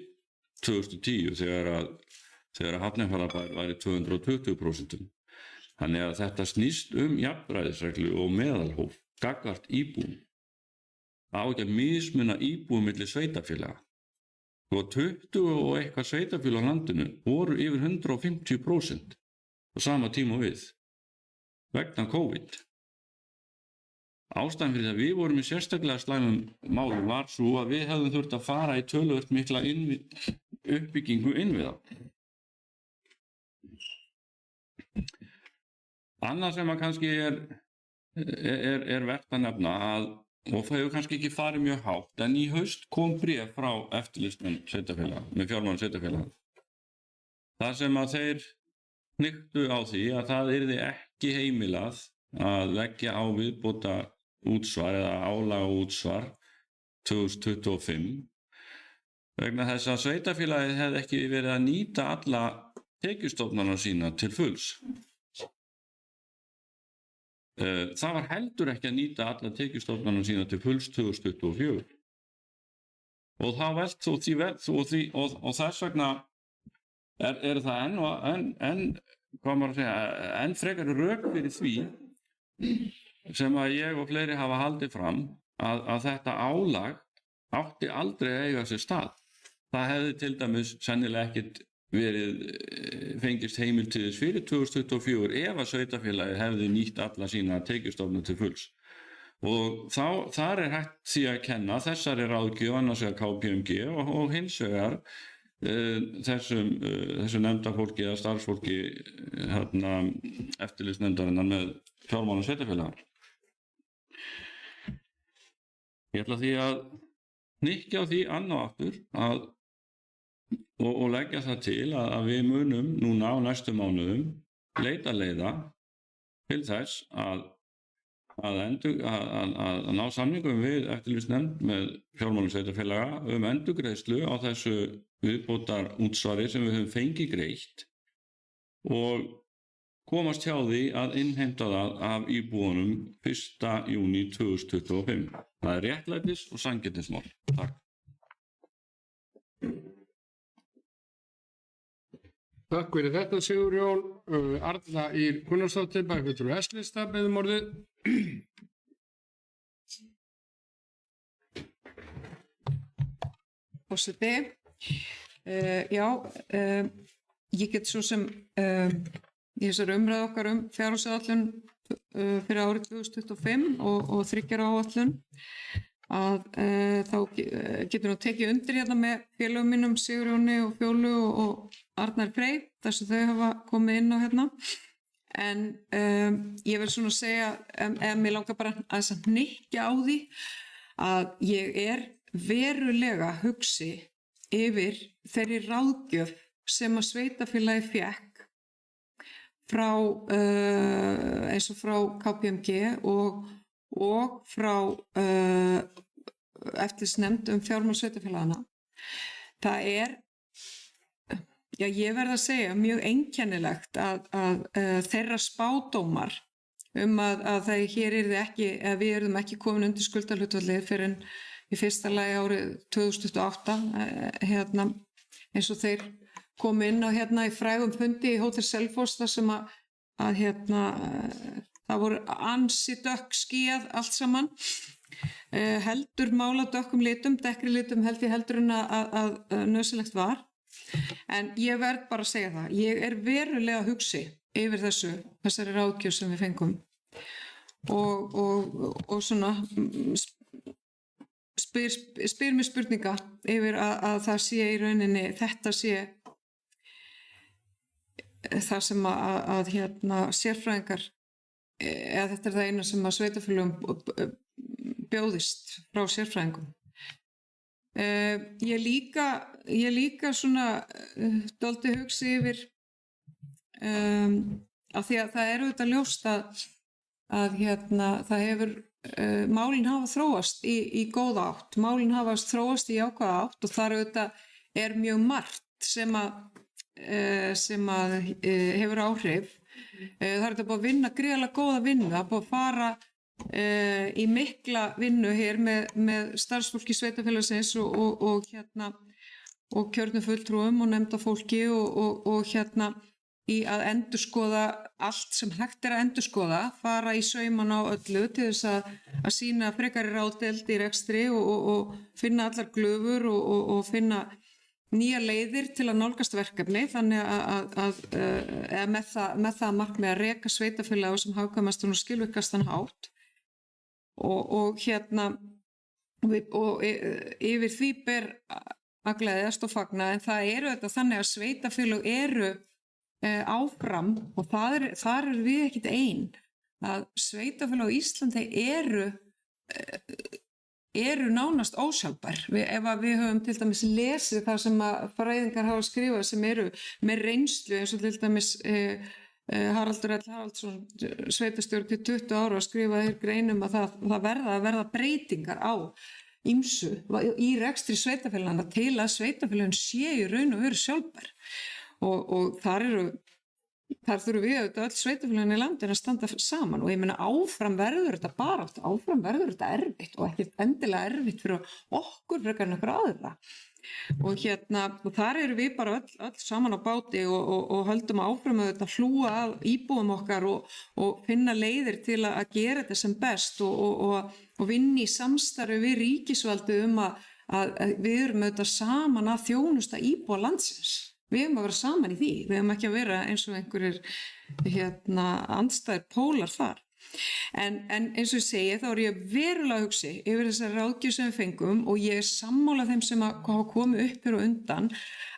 2010 þegar Hafnarfjarðarbær var í 220%. Þannig að þetta snýst jafnræðisreglu og meðalhóf gagnvart íbúum. Það á ekki að mismuna íbúum milli sveitarfélaga. Og 20 og eitthvað sveitarfélag á landinu voru yfir 150% á sama tíma og við vegna COVID. Ástæðan fyrir það að við vorum í sérstaklega slæmum málum var svo að við hefðum þurft að fara í töluvert mikla uppbyggingu innviða. Annað sem að kannski er vert að nefna og það hefur kannski ekki farið mjög hátt, en í haust kom bréf frá eftirlitsmenn sveitarfélaga, með fjármálum sveitarfélaga. Það sem að þeir hnykktu á því að það yrði ekki heimilað að leggja á viðbóta útsvar eða álaga útsvar 2025 vegna þess að sveitarfélagið hefði ekki verið að nýta alla tekjustofnana sína til fulls. Það var heldur ekki að nýta alla tekjustofnana sína til fulls 2024. Og það velt og þess vegna er það enn frekar rök fyrir því sem að ég og fleiri hafa haldið fram að þetta álag átti aldrei að eiga sér stað. Það hefði til dæmis sennilega ekkert fengist heimild til þess fyrir 2024 ef að sveitarfélagið hefði nýtt alla sína tekjustofna til fulls. Og þar er hægt því að kenna þessari ráðgjöf annars vegar KPMG og hins vegar þessu nefndafólki eða starfsfólki eftirlitsnefndarinnar með fjármálum sveitarfélaga. Ég ætla því að hnykkja á því annað aftur og leggja það til að við munum núna á næstu mánuðum leita leiða til þess að ná samningum við eftirlitsnefnd með fjármálum sveitarfélaga endurgreiðslu á þessu viðbótar útsvari sem við höfum fengið greitt og komast hjá því að innheimta það af íbúunum 1. júní 2025. Það er réttlætis og sanngirnismál. Takk. Takk fyrir þetta, Sigurjón. Arna Ýr Gunnarsdóttir, bæjarfulltrúi S-lista, beðið um orðið. Forseti, ég get svo sem í þessari umræðu okkar fjárhagsáætlun fyrir árið 2025 og 3 ára áætlun að þá getur nú tekið undir hérna með félögum mínum Sigurjóni og Fjólu og Arnar Freyr þar sem þau hafa komið inn á hérna. En ég vil svona segja, mér langar bara að hnykkja á því að ég er verulega hugsi yfir þeirri ráðgjöf sem að sveitarfélagi fékk frá eins og frá KPMG og frá eftirlitsnefnd fjármál sveitarfélagana. Það ég verð að segja, mjög einkennilegt að þeirra spádómar að það hér yrði ekki, að við yrðum ekki komin undir skuldahlutfallið fyrir en í fyrsta lagi árið 2028, eins og þeir komu inn á í frægum fundi í Hótel Selfoss þar sem að það voru ansi dökk skýjað allt saman, heldur mála dökkum litum, dekkri litum heldur en að nauðsynlegt var. En ég verð bara að segja það, ég verulega hugsi yfir þessari ráðgjöf sem við fengum og svona spyr mér spurninga yfir að það sé í rauninni, þetta sé það sem að sérfræðingar, eða þetta það eina sem að sveitarfélögum bjóðist frá sérfræðingum. Ég líka svona dálítið hugsi yfir af því að það auðvitað ljóst að það hefur málin hafa þróast í góða átt, málin hafa þróast í jákvæða átt og þar auðvitað mjög margt sem að hefur áhrif. Það er búið að vinna gríðarlega góða vinnu, það er búið að fara í mikla vinnu hér með starfsfólki sveitarfélagsins og kjörnum fulltrúum og nefndafólki og í að endurskoða allt sem hægt að endurskoða, fara í sauman á öllu til þess að sýna frekari ráðdeild í rekstri og finna allar glufur og finna nýja leiðir til að nálgast verkefni, þannig að með það markmið að reka sveitarfélagi sem hagkvæmastan og skilvirkastan hátt og yfir því ber að gleðjast og fagna, en það þetta þannig að sveitarfélög áfram og þar við ekkert ein, að sveitarfélög á Íslandi eru nánast ósjálfbær. Ef við höfum til dæmis lesið það sem að fræðingar hafa skrifað sem eru með reynslu eins og til dæmis Haraldur L. Haraldsson, sveitarstjóri til 20 ára, skrifaði greinum að það verða breytingar á ýmsu í rekstri sveitarfélaganna til að sveitarfélagin sé í raun og veru sjálfbær. Og þar þurfum við öll sveitarfélagin í landinu að standa saman og ég meina áfram verður þetta barátt, áfram verður þetta erfitt og ekki endilega erfitt fyrir okkur frekar en okkur aðra. Og þar eru við bara öll saman á báti og höldum áfram að þetta hlúa að íbúum okkar og finna leiðir til að gera þetta sem best og vinna í samstarfi við ríkisvaldið að við erum auðvitað saman að þjónusta íbúa landsins. Við höfum að vera saman í því, við höfum ekki að vera eins og einhverjir andstæðir pólar þar. En eins og ég segi, þá ég verulega hugsi yfir þessari ráðgjöf sem við fengum og ég sammála þeim sem hafa komið upp hér og undan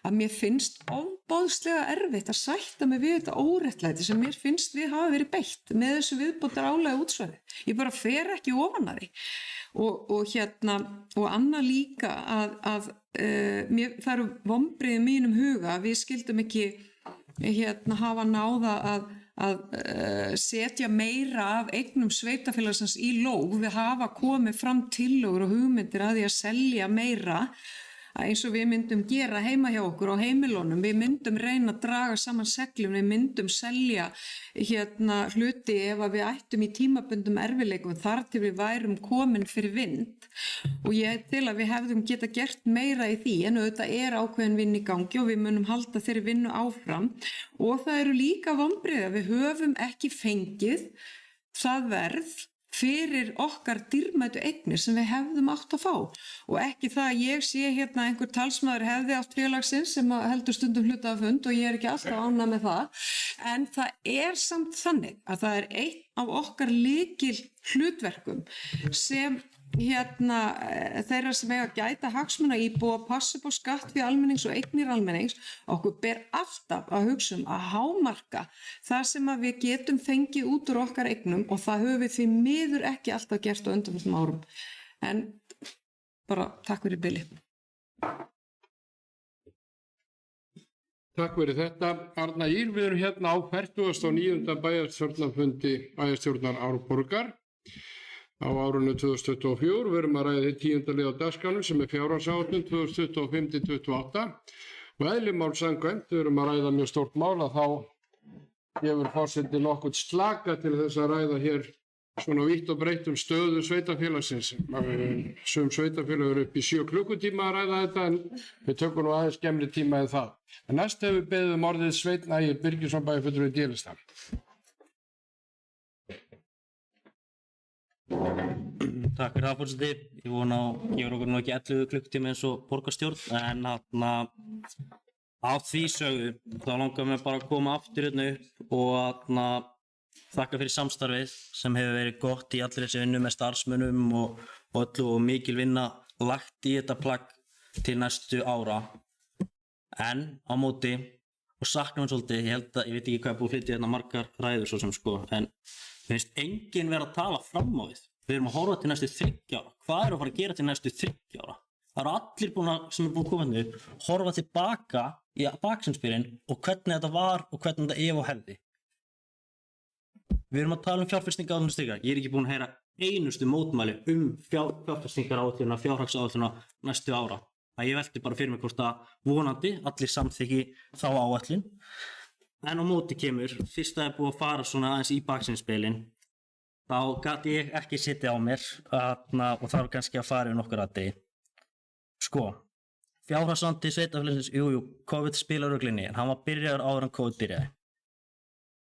að mér finnst ofboðslega erfitt að sætta mig við þetta óréttlæti sem mér finnst við hafa verið beitt með þessu viðbótar álega útsvæði. Ég bara fer ekki ofan að því. Og annað líka að það eru vonbrigði í mínum huga að við skildum ekki hafa náða að setja meira af eignum sveitarfélagsins í lóg. Við hafa komið fram tillögur og hugmyndir að því að selja meira eins og við myndum gera heima hjá okkur á heimilunum. Við myndum reyna að draga saman seglum, við myndum selja hluti ef að við ættum í tímabundum erfiðleikum þar til við værum komin fyrir vind og ég til að við hefðum geta gert meira í því en auðvitað ákveðin vinn í gangi og við munum halda þeirri vinnu áfram og það eru líka vonbrigði að við höfum ekki fengið það verð fyrir okkar dýrmætu eignir sem við hefðum átt að fá og ekki það að ég sé einhver talsmaður hefði átt félagsins sem heldur stundum hlutafund og ég ekki alltaf ánægð með það en það samt þannig að það einn af okkar lykil hlutverkum sem þeirra sem eiga að gæta hagsmuna íbúa, passa upp á skatt við almennings og eignir almennings, okkur ber alltaf að hugsa að hámarka það sem að við getum fengið út úr okkar eignum og það höfum við því miður ekki alltaf gert á undanförnum árum. En bara takk fyrir bili. Takk fyrir þetta. Arna Ýr, við erum á 49. bæjarstjórnarfundi bæjarstjórnar Árborgar. á árunum 2024. Við erum að ræða því 10. lið á dagskránni sem er fjárhagsáætlun 2025-28 og eðli máls samkvæmt við erum að ræða mjög stórt mál að þá gefur forseti nokkuð slaka til þess að ræða hér svona vítt og breytt stöðu sveitafélagsins. Sum sveitafélag eru upp í 7 klukkutíma að ræða þetta en við tökum nú aðeins skemmri tíma en það. En næst hefur við beðið orðið Sveinn Ægir Birgisson bæjarfulltrúi í D-lista. Takk fyrir það, forseti. Ég vona að gefur okkur nú ekki 11 klukkutíma eins og borgarstjórn, en á því sögðu þá langar mér bara að koma aftur hérna upp og þakka fyrir samstarfið sem hefur verið gott í allir þessi vinnu með starfsmönnum og öllu og mikil vinna lagt í þetta plagg til næstu ára. En á móti, og sakna mér svolítið, ég veit ekki hvað er búið að flytja hérna margar ræður svo sem sko, en mér finnst enginn vera að tala fram á við. Við erum að horfa til næstu 30 ára. Hvað er að fara að gera til næstu 30 ára? Það eru allir sem er búin að koma hérna upp, horfa tilbaka í baksinspyrinn og hvernig þetta var og hvernig þetta ef og hefði. Við erum að tala fjárfestingaráætlun. Ég er ekki búin að heyra einustu mótmæli fjárfestingaráætlun, fjárhagsáætlun næstu ára. Ég velti bara fyrir mig hvort að vonandi allir samþykki þá áætlun. En á móti kemur, fyrst að það er búið að fara svona aðeins í baksinspilin, þá gat ég ekki sittið á mér og þarf kannski að fara nokkur atriði. Sko, fjárhagsvandi sveitafélagsins, COVID spilar ruglinni, en hann var byrjaður áður en COVID byrjaði.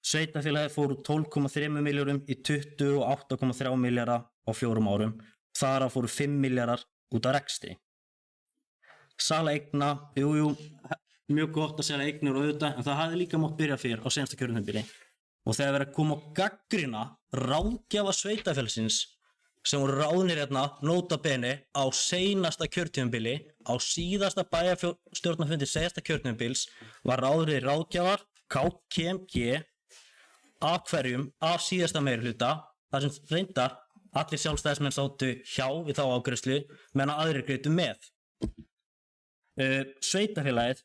Sveitafélagið fór úr 12,3 milljörðum í 28,3 milljarða á 4 árum. Þar fóru 5 milljarðar út af rekstri. Sala eigna, mjög gott að selja eignir og auðvitað, en það hafði líka mátt byrja fyrr á seinasta kjörtímabili. Og þegar verið að koma og gagnrýna ráðgjafa sveitafélagsins sem voru ráðnir hérna nota bene á seinasta kjörtímabili, á síðasta bæjarstjórnarfundi seinasta kjörtímabils var ráðnir ráðgjafar KPMG af hverjum af síðasta meirihluta, þar sem reyndar allir sjálfstæðismenn sátu hjá við þá afgreiðslu meðan aðrir greiddu með. Sveitafélagið,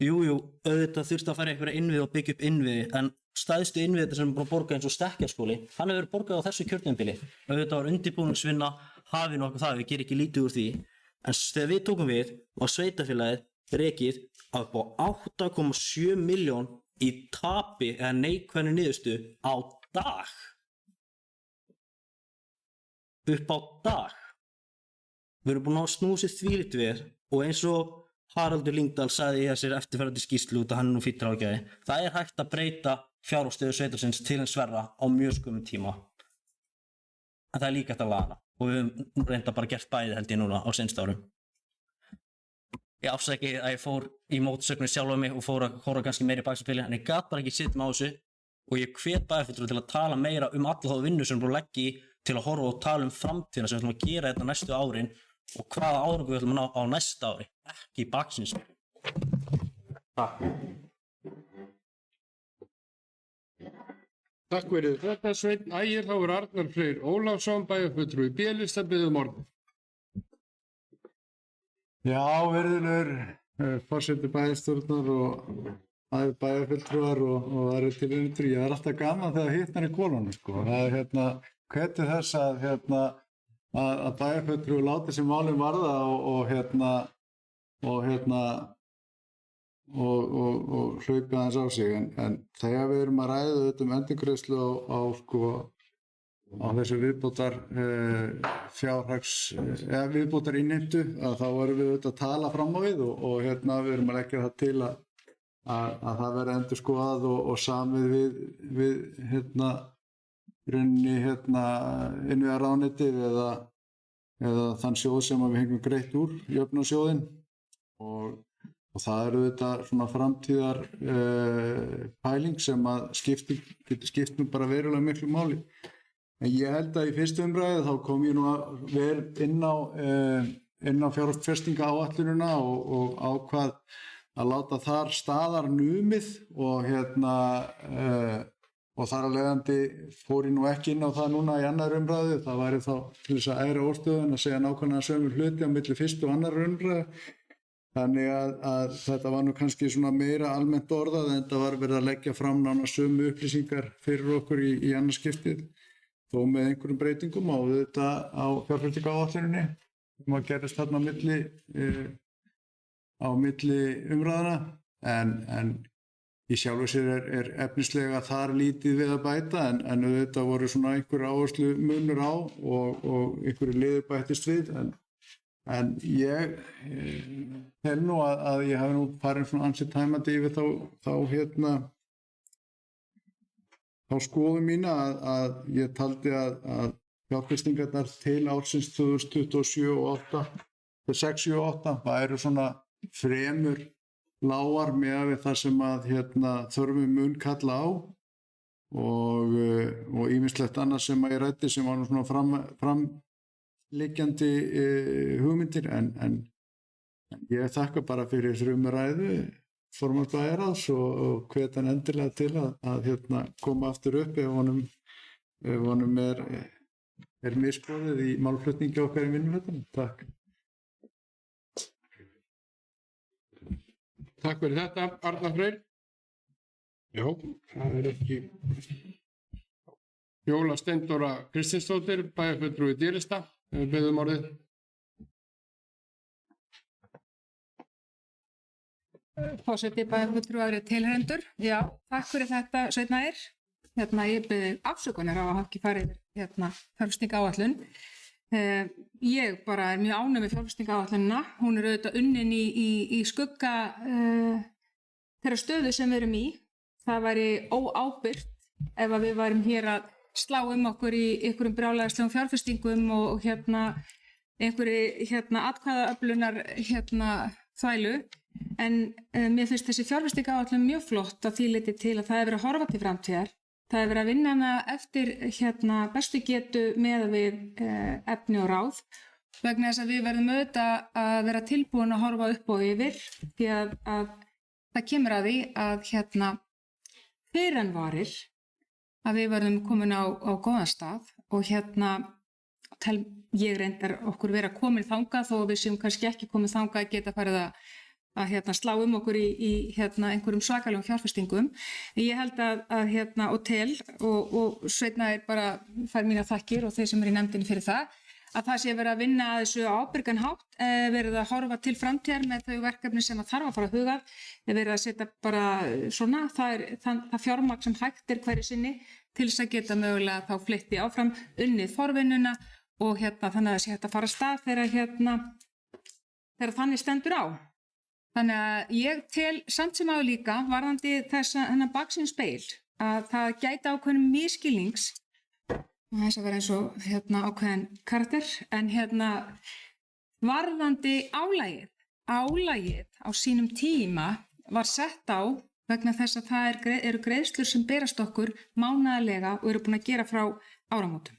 auðvitað þurfti að fara einhverja innviði og byggja upp innviði, en stæðstu innviði sem er búin að borga eins og Stekkjarskóli, hann hefur verið borgað á þessu kjörtímabili. Auðvitað var undirbúningsvinna, hafið nokkuð það, við gerum ekki lítið úr því, en þegar við tókum við var sveitafélagið rekið upp á 8,7 milljón í tapi eða neikvæðri niðurstöðu á dag. Upp á dag. Við erum búin að snúa sér þvílíkt við og eins og Haraldur Lyngdal sagði í þessir eftirfarandi skýrslu út að hann nú fýttur ágæði. Það er hægt að breyta fjárhagsstöðu sveitarfélagsins til hins verra á mjög skömmum tíma. En það er líka hægt að laga og við höfum reynda bara gert bæði held ég núna á seinsta árum. Ég afsaki að ég fór í mótsögnu sjálf á mig og fór að horfa kannski meira í bakspili, en ég gat bara ekki sitt með á þessu og ég hvet bæjarfulltrúa til að tala meira um alla þá vinnu sem er búin að leggja í til að horfa og tala um framtíðina sem við ætlum að gera þetta næstu árin og hvaða árangur við ætlum að ná á næsta ári, ekki í baksinspili. Takk. Takk fyrir þetta Sveinn Ægir, þá er Arnar Freyr Ólafsson bæjarfulltrúi í B-lista biðjum orðið. Já, virðulegur forseti bæjarstjórnar og bæjarfulltrúar og aðrir tilnefnendur. Ég er alltaf gaman þegar hitnar í kolunum, sko. Það er hvetur þess að bæjarfulltrúi láti sem málum varða og hlaupa aðeins á sig. En þegar við erum að ræða þetta endurgreiðslu á þessu viðbótar viðbótar innheimtu, að þá erum við auðvitað að tala fram á við og við erum að leggja það til að það verði endurskoðað og samið við runni innviðaráðuneytið eða þann sjóð sem við hengum greitt úr, jöfnunarsjóðinn, og það eru þetta svona framtíðar pæling sem að getur skipt nú bara verulega miklu máli. En ég held að í fyrstu umræðu þá kom ég nú vel inn á fjárfestingaráætlunina og ákvað að láta þar staðar numið og þar að leiðandi fór ég nú ekki inn á það núna í annar umræðu. Það væri þá til þess að æra óstöðun að segja nákvæmlega sömu hluti á milli fyrstu og annar umræðu. Þannig að þetta var nú kannski svona meira almennt orðað en þetta var verið að leggja fram nána sömu upplýsingar fyrir okkur í annarskiptið. Þó þó með einhverjum breytingum á þetta á fjárfestingaráætluninni sem að gerist þarna á milli umræðana en í sjálfu sér er efnislega þar lítið við að bæta en auðvitað voru svona einhver áherslu munur á og einhverju liður bættist við en ég tel nú að ég hafi nú farin svona ansið tæmandi yfir þá skoðum mína að ég taldi að fjárfestingarnar til ársins 2027 og 6 og 8 væru svona fremur lágar með við það sem að þörfum mun kalla á og ýmislegt annað sem að ég ræddi sem var nú svona framliggjandi hugmyndir en ég þakka bara fyrir þrjumræðu formanns bæjarráðs og hvet hann endilega til að koma aftur upp ef honum er misboðið í málflutningi okkar í vinnuflokknum. Takk. Takk fyrir þetta, Arnar Freyr. Já, það er ekki Fjóla Steindóra Kristinsdóttir, bæjarfulltrúi Dýrista, við biðjum orðið. Forseti, bæjarfulltrúi tilheyrendur. Já, takk fyrir þetta, Sveinn Ægir. Ég bið afsökunar á að hafa ekki farið fjárfestingaráætlun. Ég bara er mjög ánægð með fjárfestingaráætlunina. Hún er auðvitað unnin í skugga þeirra stöðu sem við erum í. Það væri óábyrgt ef við værum hér að slá okkur í einhverjum brjálæðislegum fjárfestingum og einhverju atkvæðaöflunar þvælu. En mér finnst þessi fjárfestingaráætlun mjög flott að því leyti til að það er verið að horfa til framtíðar. Það er verið að vinna hana eftir bestu getu með við efni og ráð vegna þess að við verðum auðvitað að vera tilbúin að horfa upp og yfir því að það kemur að því að fyrr en varir að við verðum komin á góðan stað og tel ég reyndar okkur vera komin þangað þó við séum kannski ekki komin þangað að geta farið að slá okkur í einhverjum svakalegum fjárfestingum. Ég held og tel og Sveinn Ægir bara fær mínar þakkir og þeir sem eru í nefndinni fyrir það sé verið að vinna að þessu á ábyrgan hátt, verið að horfa til framtíðar með þau verkefni sem að þarf að fara að huga, verið að setja bara svona, það fjármagn sem hægt er hverju sinni til þess að geta mögulega þá flytti áfram unnið forvinnuna og þannig að það sé hægt að fara af stað þegar þannig stendur á. Þannig að ég tel samt sem áður líka varðandi þennan baksins speil að það gæti ákveðnum misskilnings þess að vera eins og ákveðin karakter en varðandi álagið á sínum tíma var sett á vegna þess að það eru greiðslur sem berast okkur mánaðarlega og eru búin að gera frá áramótum.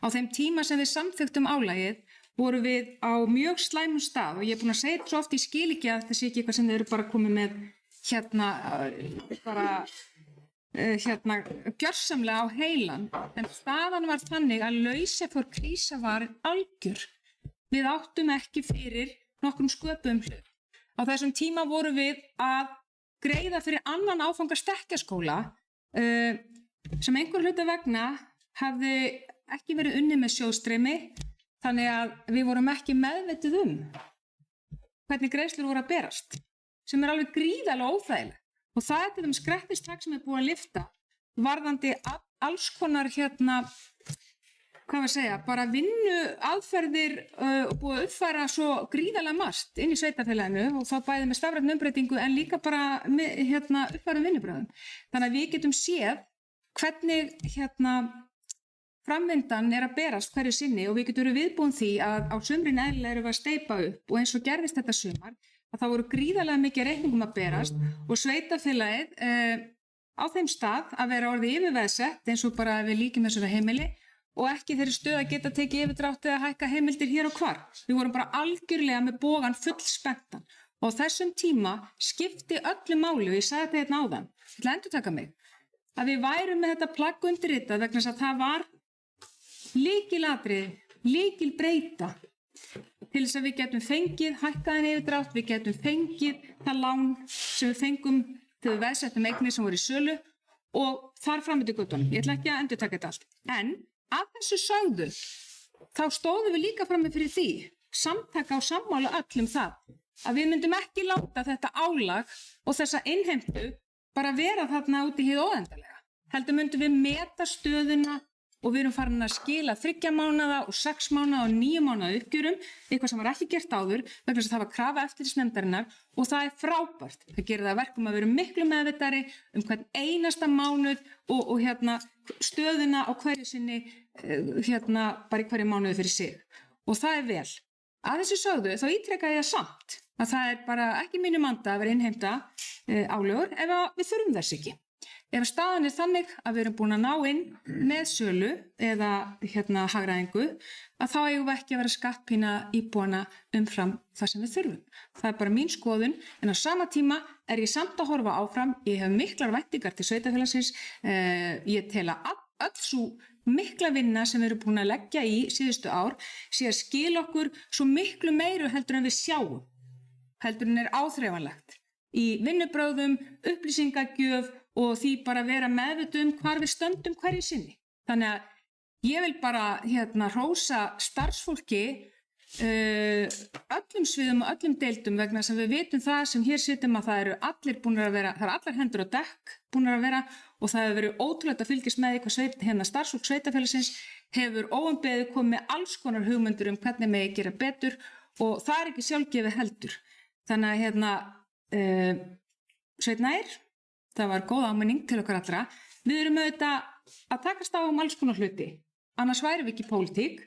Á þeim tíma sem við samþykktum álagið voru við á mjög slæmum stað og ég er búin að segja þetta svo oft í skil ekki að þetta sé ekki eitthvað sem þau eru bara komið með gjörsamlega á heilan en staðan var þannig að lausafjárkrísa var algjör. Við áttum ekki fyrir nokkrum sköpum hlut. Á þessum tíma voru við að greiða fyrir annan áfanga stekkjaskóla sem einhver hluta vegna hafði ekki verið unnið með sjóðstreymi. Þannig að við vorum ekki meðvituð hvernig greiðslur voru að berast, sem er alveg gríðarlega óþægilegt. Og það til þeim skreppistrak sem er búið að lyfta, varðandi alls konar bara vinnu aðferðir og búið að uppfæra svo gríðarlega margt inn í sveitarfélaginu og þá bæði með stafrænni umbreytingu en líka bara uppfærum vinnubröðum. Þannig að við getum séð hvernig framvindan er að berast hverju sinni og við getum verið viðbúin því að á sumrin eðlilega erum við að steypa upp og eins og gerðist þetta sumar að það voru gríðarlega mikið reikningum að berast og sveitarfélagið á þeim stað að vera orðið yfirveðsett eins og bara við líkjum þessu við heimili og ekki þeirri stöð að geta tekið yfirdrátt eða hækka heimildir hér og hvar. Við vorum bara algjörlega með bogan full spenntan og þessum tíma skipti öllu máli og ég sagði þetta hérna áðan, ég ætla að endurtaka mig, að við værum með þetta plagg undirritað vegna þess að það var lykilatriði, lykilbreyta til þess að við getum fengið hækkaðan yfirdrátt, við getum fengið það lán sem við fengum þegar við veðsettum eignir sem voru í sölu og þar fram eftir göttunum. Ég ætla ekki að endurtaka þetta allt. En Að þessu sögðu, þá stóðum við líka frammi fyrir því, samtaka og sammála öll það, að við myndum ekki láta þetta álag og þessa innheimtu bara vera þarna út í hið óendanlega. Heldur myndum við meta stöðuna og við erum farin að skila 3 mánaða og 6 mánaða og 9 mánaða uppgjörum, eitthvað sem var ekki gert áður, vegna þess að það var krafa eftirlitsnefndarinnar og það er frábært. Það gerir það að verkum að við erum miklu meðvitari hvern einasta mánuð og stöðuna á hverju sinni, bara í hverju mánuði fyrir sig. Og það er vel. Að þessu sögðu þá ítreka ég samt að það er bara ekki mínum anda að vera innheimta álögur ef við þurfum þess ekki. Ef staðan er þannig að við erum búin að ná inn með sölu eða hagræðingu, að þá eigum við ekki að vera skattpína íbúana umfram það sem við þurfum. Það er bara mín skoðun, en á sama tíma er ég samt að horfa áfram. Ég hef miklar væntingar til sveitarfélagsins. Ég tel að öll sú mikla vinna sem við erum búin að leggja í síðustu ár sé að skila okkur svo miklu meiru heldur en við sjáum, heldur en er áþreifanlegt í vinnubrögðum, upplýsingagjöf og því bara vera meðvituð hvar við stöndum hverju sinni. Þannig að ég vil bara hrósa starfsfólki öllum sviðum og öllum deildum, vegna sem við vitum það sem hér sitjum að það eru allar hendur á dekk búnar að vera, og það hefur verið ótrúlegt að fylgjast með hvað starfsfólk sveitarfélagsins hefur óumbeðið komið með alls konar hugmyndur hvernig megi gera betur, og það er ekki sjálfgefið heldur. Þannig að Sveinn Nær, það var góð áminning til okkar allra. Við erum auðvitað að takast á alls konar hluti, annars væri við ekki pólitík,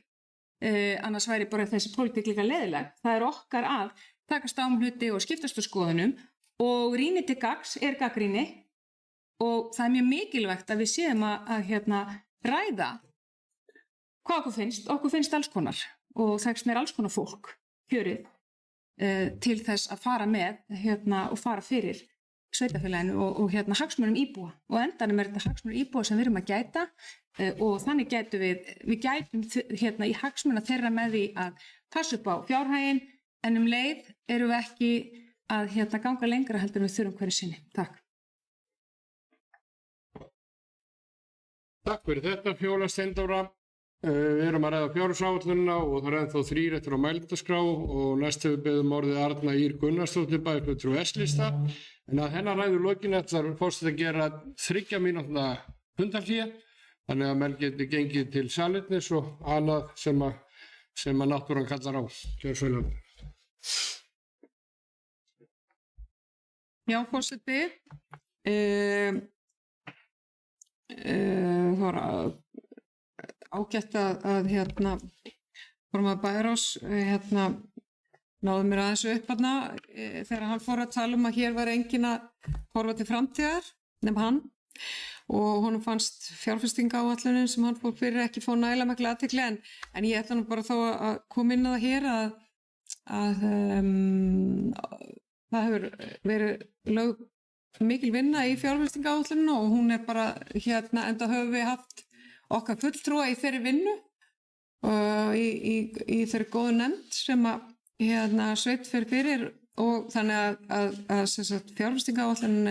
annars væri bara þessi pólitík líka leiðileg. Það er okkar að takast á hluti og skiptast á skoðunum, og rýni til gagns er gagnrýni, og það er mjög mikilvægt að við séum að ræða hvað okkur finnst. Okkur finnst alls konar, og þekst mér alls konar fólk kjörið til þess að fara með og fara fyrir sveitarfélaginu og hagsmunum íbúa, og endanum er þetta hagsmunum íbúa sem við erum að gæta, og þannig gætum við gætum í hagsmuna þeirra með því að passa upp á fjárhaginn, en leið erum við ekki að ganga lengra heldur en við þurfum hverju sinni. Takk. Takk fyrir þetta, Fjóla Steindóra. Við erum að ræða fjárhagsáætlunina og það er ennþá 3 eftir á mælendaskrá, og næst hefur beðið orðið Arna Ýr Gunnarsdóttir, bæjarfulltrúi S-lista. En að hennar ræðu lokinni ætlar forseti að gera 3 mínútna fundarhlé, þannig að menn geti gengið til salirnis og annað sem að náttúran kallar á. Gjör svo vel. Já, forseti. Það var ágætt að formaður Bæjarráðs náði mér aðeins upp þegar hann fór að tala að hér var enginn að horfa til framtíðar nema hann, og honum fannst fjárfestingaáætlunin sem hann fór fyrir ekki fá nægilega mikla athygli, en ég ætla nú bara þó að koma inn á það hér að það hefur verið lögð mikil vinna í fjárfestingaáætluninu, og hún er bara enda höfum við haft okkar fulltrúa í þeirri vinnu og í þeirri góðu nefnd sem að sveit fyrir, og þannig að fjárfestingaáætlunin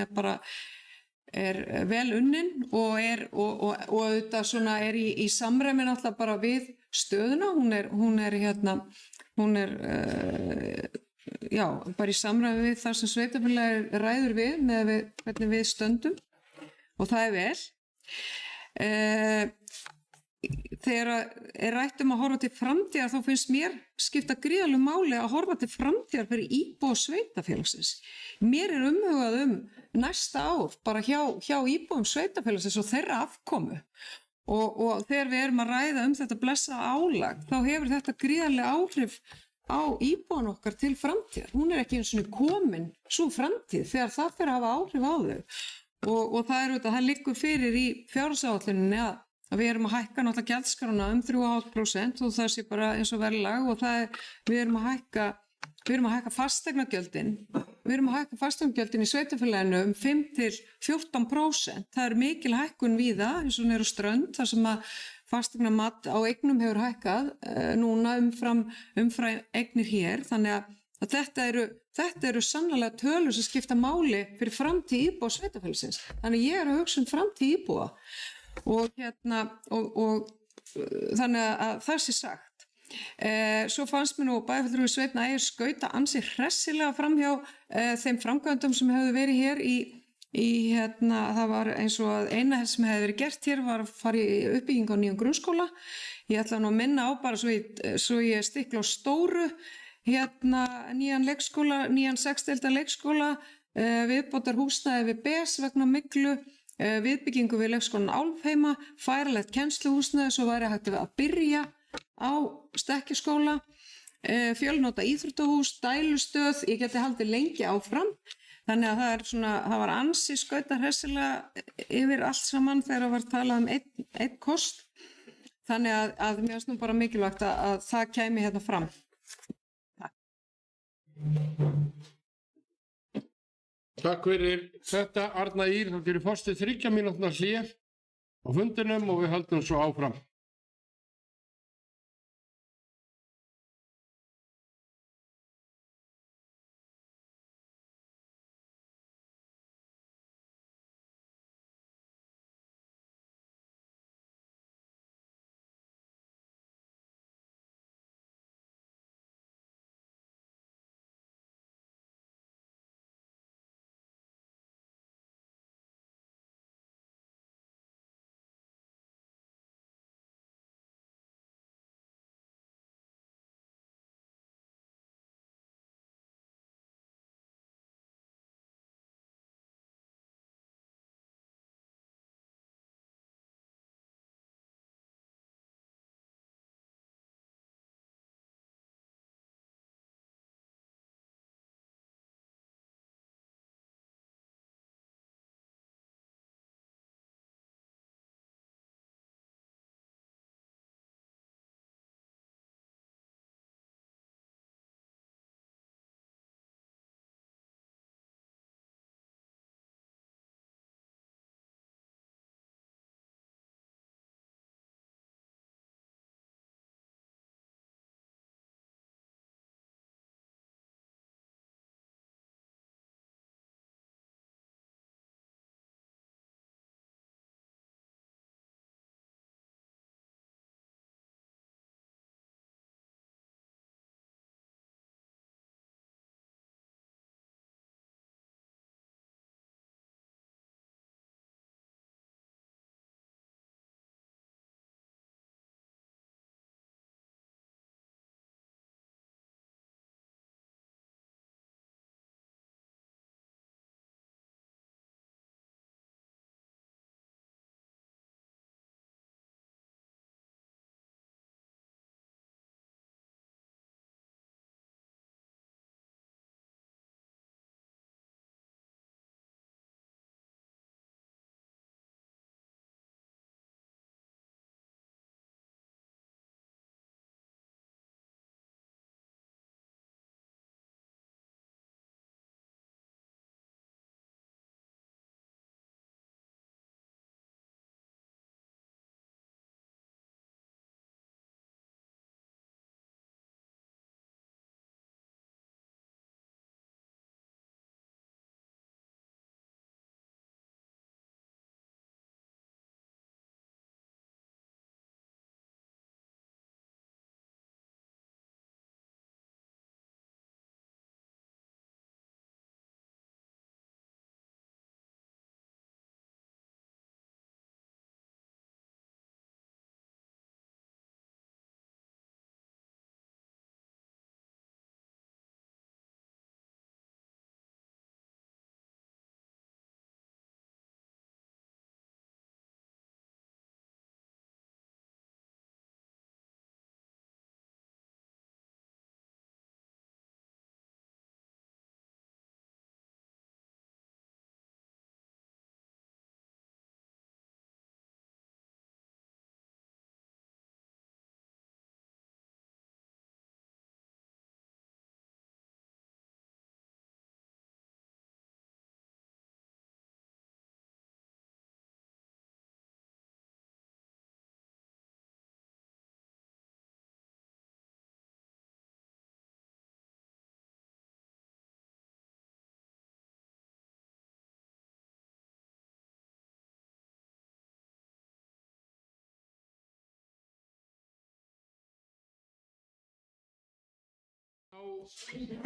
er vel unnin og auðvitað svona er í samræmi náttúrulega bara við stöðuna. Hún er bara í samræmi við þar sem sveitarfélagið ræður við með hvernig við stöndum, og það er vel. Þegar er rætt að horfa til framtíðar, þá finnst mér skipta gríðarlegu máli að horfa til framtíðar fyrir íbúa sveitarfélagsins. Mér er umhugað næsta ár bara hjá íbúum sveitarfélagsins og þeirra afkomu, og þegar við erum að ræða þetta blessa álag, þá hefur þetta gríðarlega áhrif á íbúan okkar til framtíðar. Hún er ekki eins og komin svo framtíð þegar það fyrir að hafa áhrif á þau, og það liggur fyrir í fjárhagsáætluninni að við erum að hækka náttúrulega gjaldskrána 3,5%, og það sé bara eins og verðlag, og við erum að hækka fasteignagjöldin. Við erum að hækka fasteignagjöldin í sveitarfélaginu 5-14%. Það er mikil hækkun víða, eins og niður á Strönd, þar sem að fasteignamat á eignum hefur hækkað núna umfram eignir hér. Þannig að þetta eru sannlega tölur sem skipta máli fyrir framtíð íbúa sveitarfélagsins. Þannig ég er að hugsa framtíð íbúa. Og þannig að það sé sagt. Svo fannst mér nú bæjarfulltrúi Sveinn Ægir skauta ansi hressilega framhjá þeim framkvæmdum sem hefðu verið hér það var eins og að eina sem hefði verið gert hér var að fara í uppbygging á nýjum grunnskóla. Ég ætla nú að minna á bara svo ég stikla á stóru nýjan leikskóla, nýjan 6 deilda leikskóla, viðbótar húsnæði við BES vegna myglu, viðbyggingu við leikskólan Álfheima, færanlegt kennsluhúsnæði svo væri hægt að byrja á Stekkjaskóla, fjölnota íþróttahús, dælustöð, ég geti haldið lengi áfram. Þannig að það var ansi skauta hressilega yfir allt saman þegar það var talað einn kost. Þannig að mér finnst nú bara mikilvægt að það kæmi hérna fram. Takk fyrir þetta, Arna Ýr. Það gerir forseti 3 mínútna hlé á fundinum og við höldum svo áfram.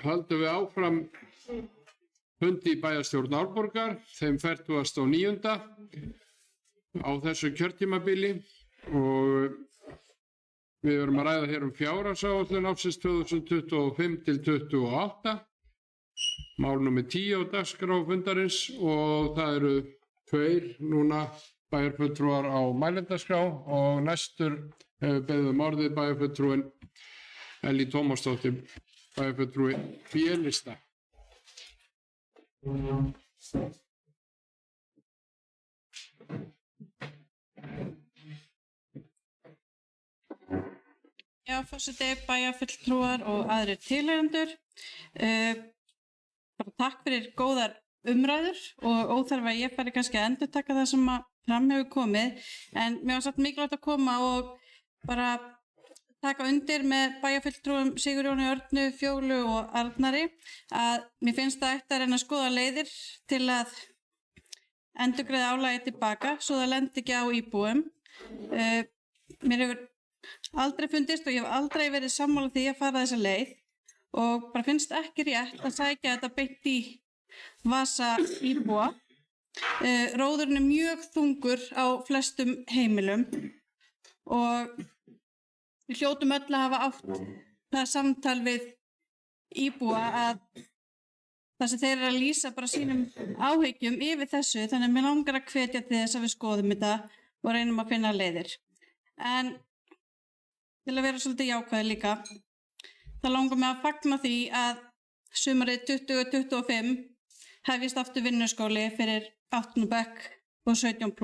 höldum við áfram fundi í bæjarstjórn Árborgar, þeim 49. á þessu kjörtímabili og við erum að ræða hér fjárhagsáætlun ársins 2025 til 2028, mál númer 10 á dagskrá fundarins og það eru 2 núna bæjarfulltrúar á mælendaskrá og næstur hefur beðið orðið bæjarfulltrúin Ellý Tómasdóttir, bæjarfulltrúi B-lista. Já, forseti, bæjarfulltrúar og aðrir tilheyrendur. Bara takk fyrir góðar umræður og óþarf að ég fari kannski að endurtaka það sem að fram hefur komið, en mér var satt mikilvægt að koma og bara taka undir með bæjarfulltrúum Sigurjóni, Örnu, Fjólu og Arnari að mér finnst það ætti að reyna að skoða leiðir til að endurgreiða álagið tilbaka svo það lendi ekki á íbúum. Mér hefur aldrei fundist og ég hef aldrei verið sammála því að fara þessa leið og bara finnst ekki rétt að sækja þetta beint í vasa íbúa. Róðurinn er mjög þungur á flestum heimilum og við hljótum öll að hafa átt það samtal við íbúa að það sem þeir eru að lýsa bara sínum áhyggjum yfir þessu, þannig að mér langar að hvetja til þess að við skoðum þetta og reynum að finna leiðir. En til að vera svolítið jákvæð líka, þá langar mig að fagna því að sumarið 2025 hefjist aftur vinnuskóli fyrir 8. bekk og 17+.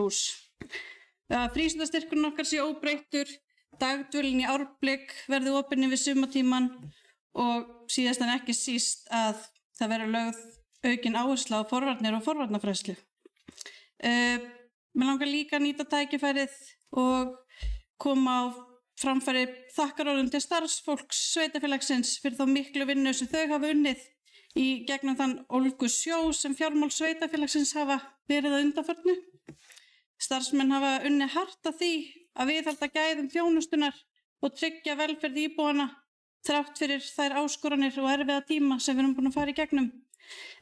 Frístundastyrkurinn okkar sé óbreyttur, dagdvölin í Árborg verði opinni við sumartíman og síðast en ekki síst að það verður lögð aukin áhersla á forvarnir og forvarnarfræðslu. Mér langar líka að nýta tækifærið og koma á framfæri þakkarorðum til starfsfólks sveitarfélagsins fyrir þá miklu vinnu sem þau hafa unnið í gegnum þann ólgu sjó sem fjármál sveitarfélagsins hafa verið að undanförnu. Starfsmenn hafa unnið hart að því að viðhalda gæðum þjónustunar og tryggja velferð íbúanna þrátt fyrir þær áskoranir og erfiða tíma sem við erum búin að fara í gegnum.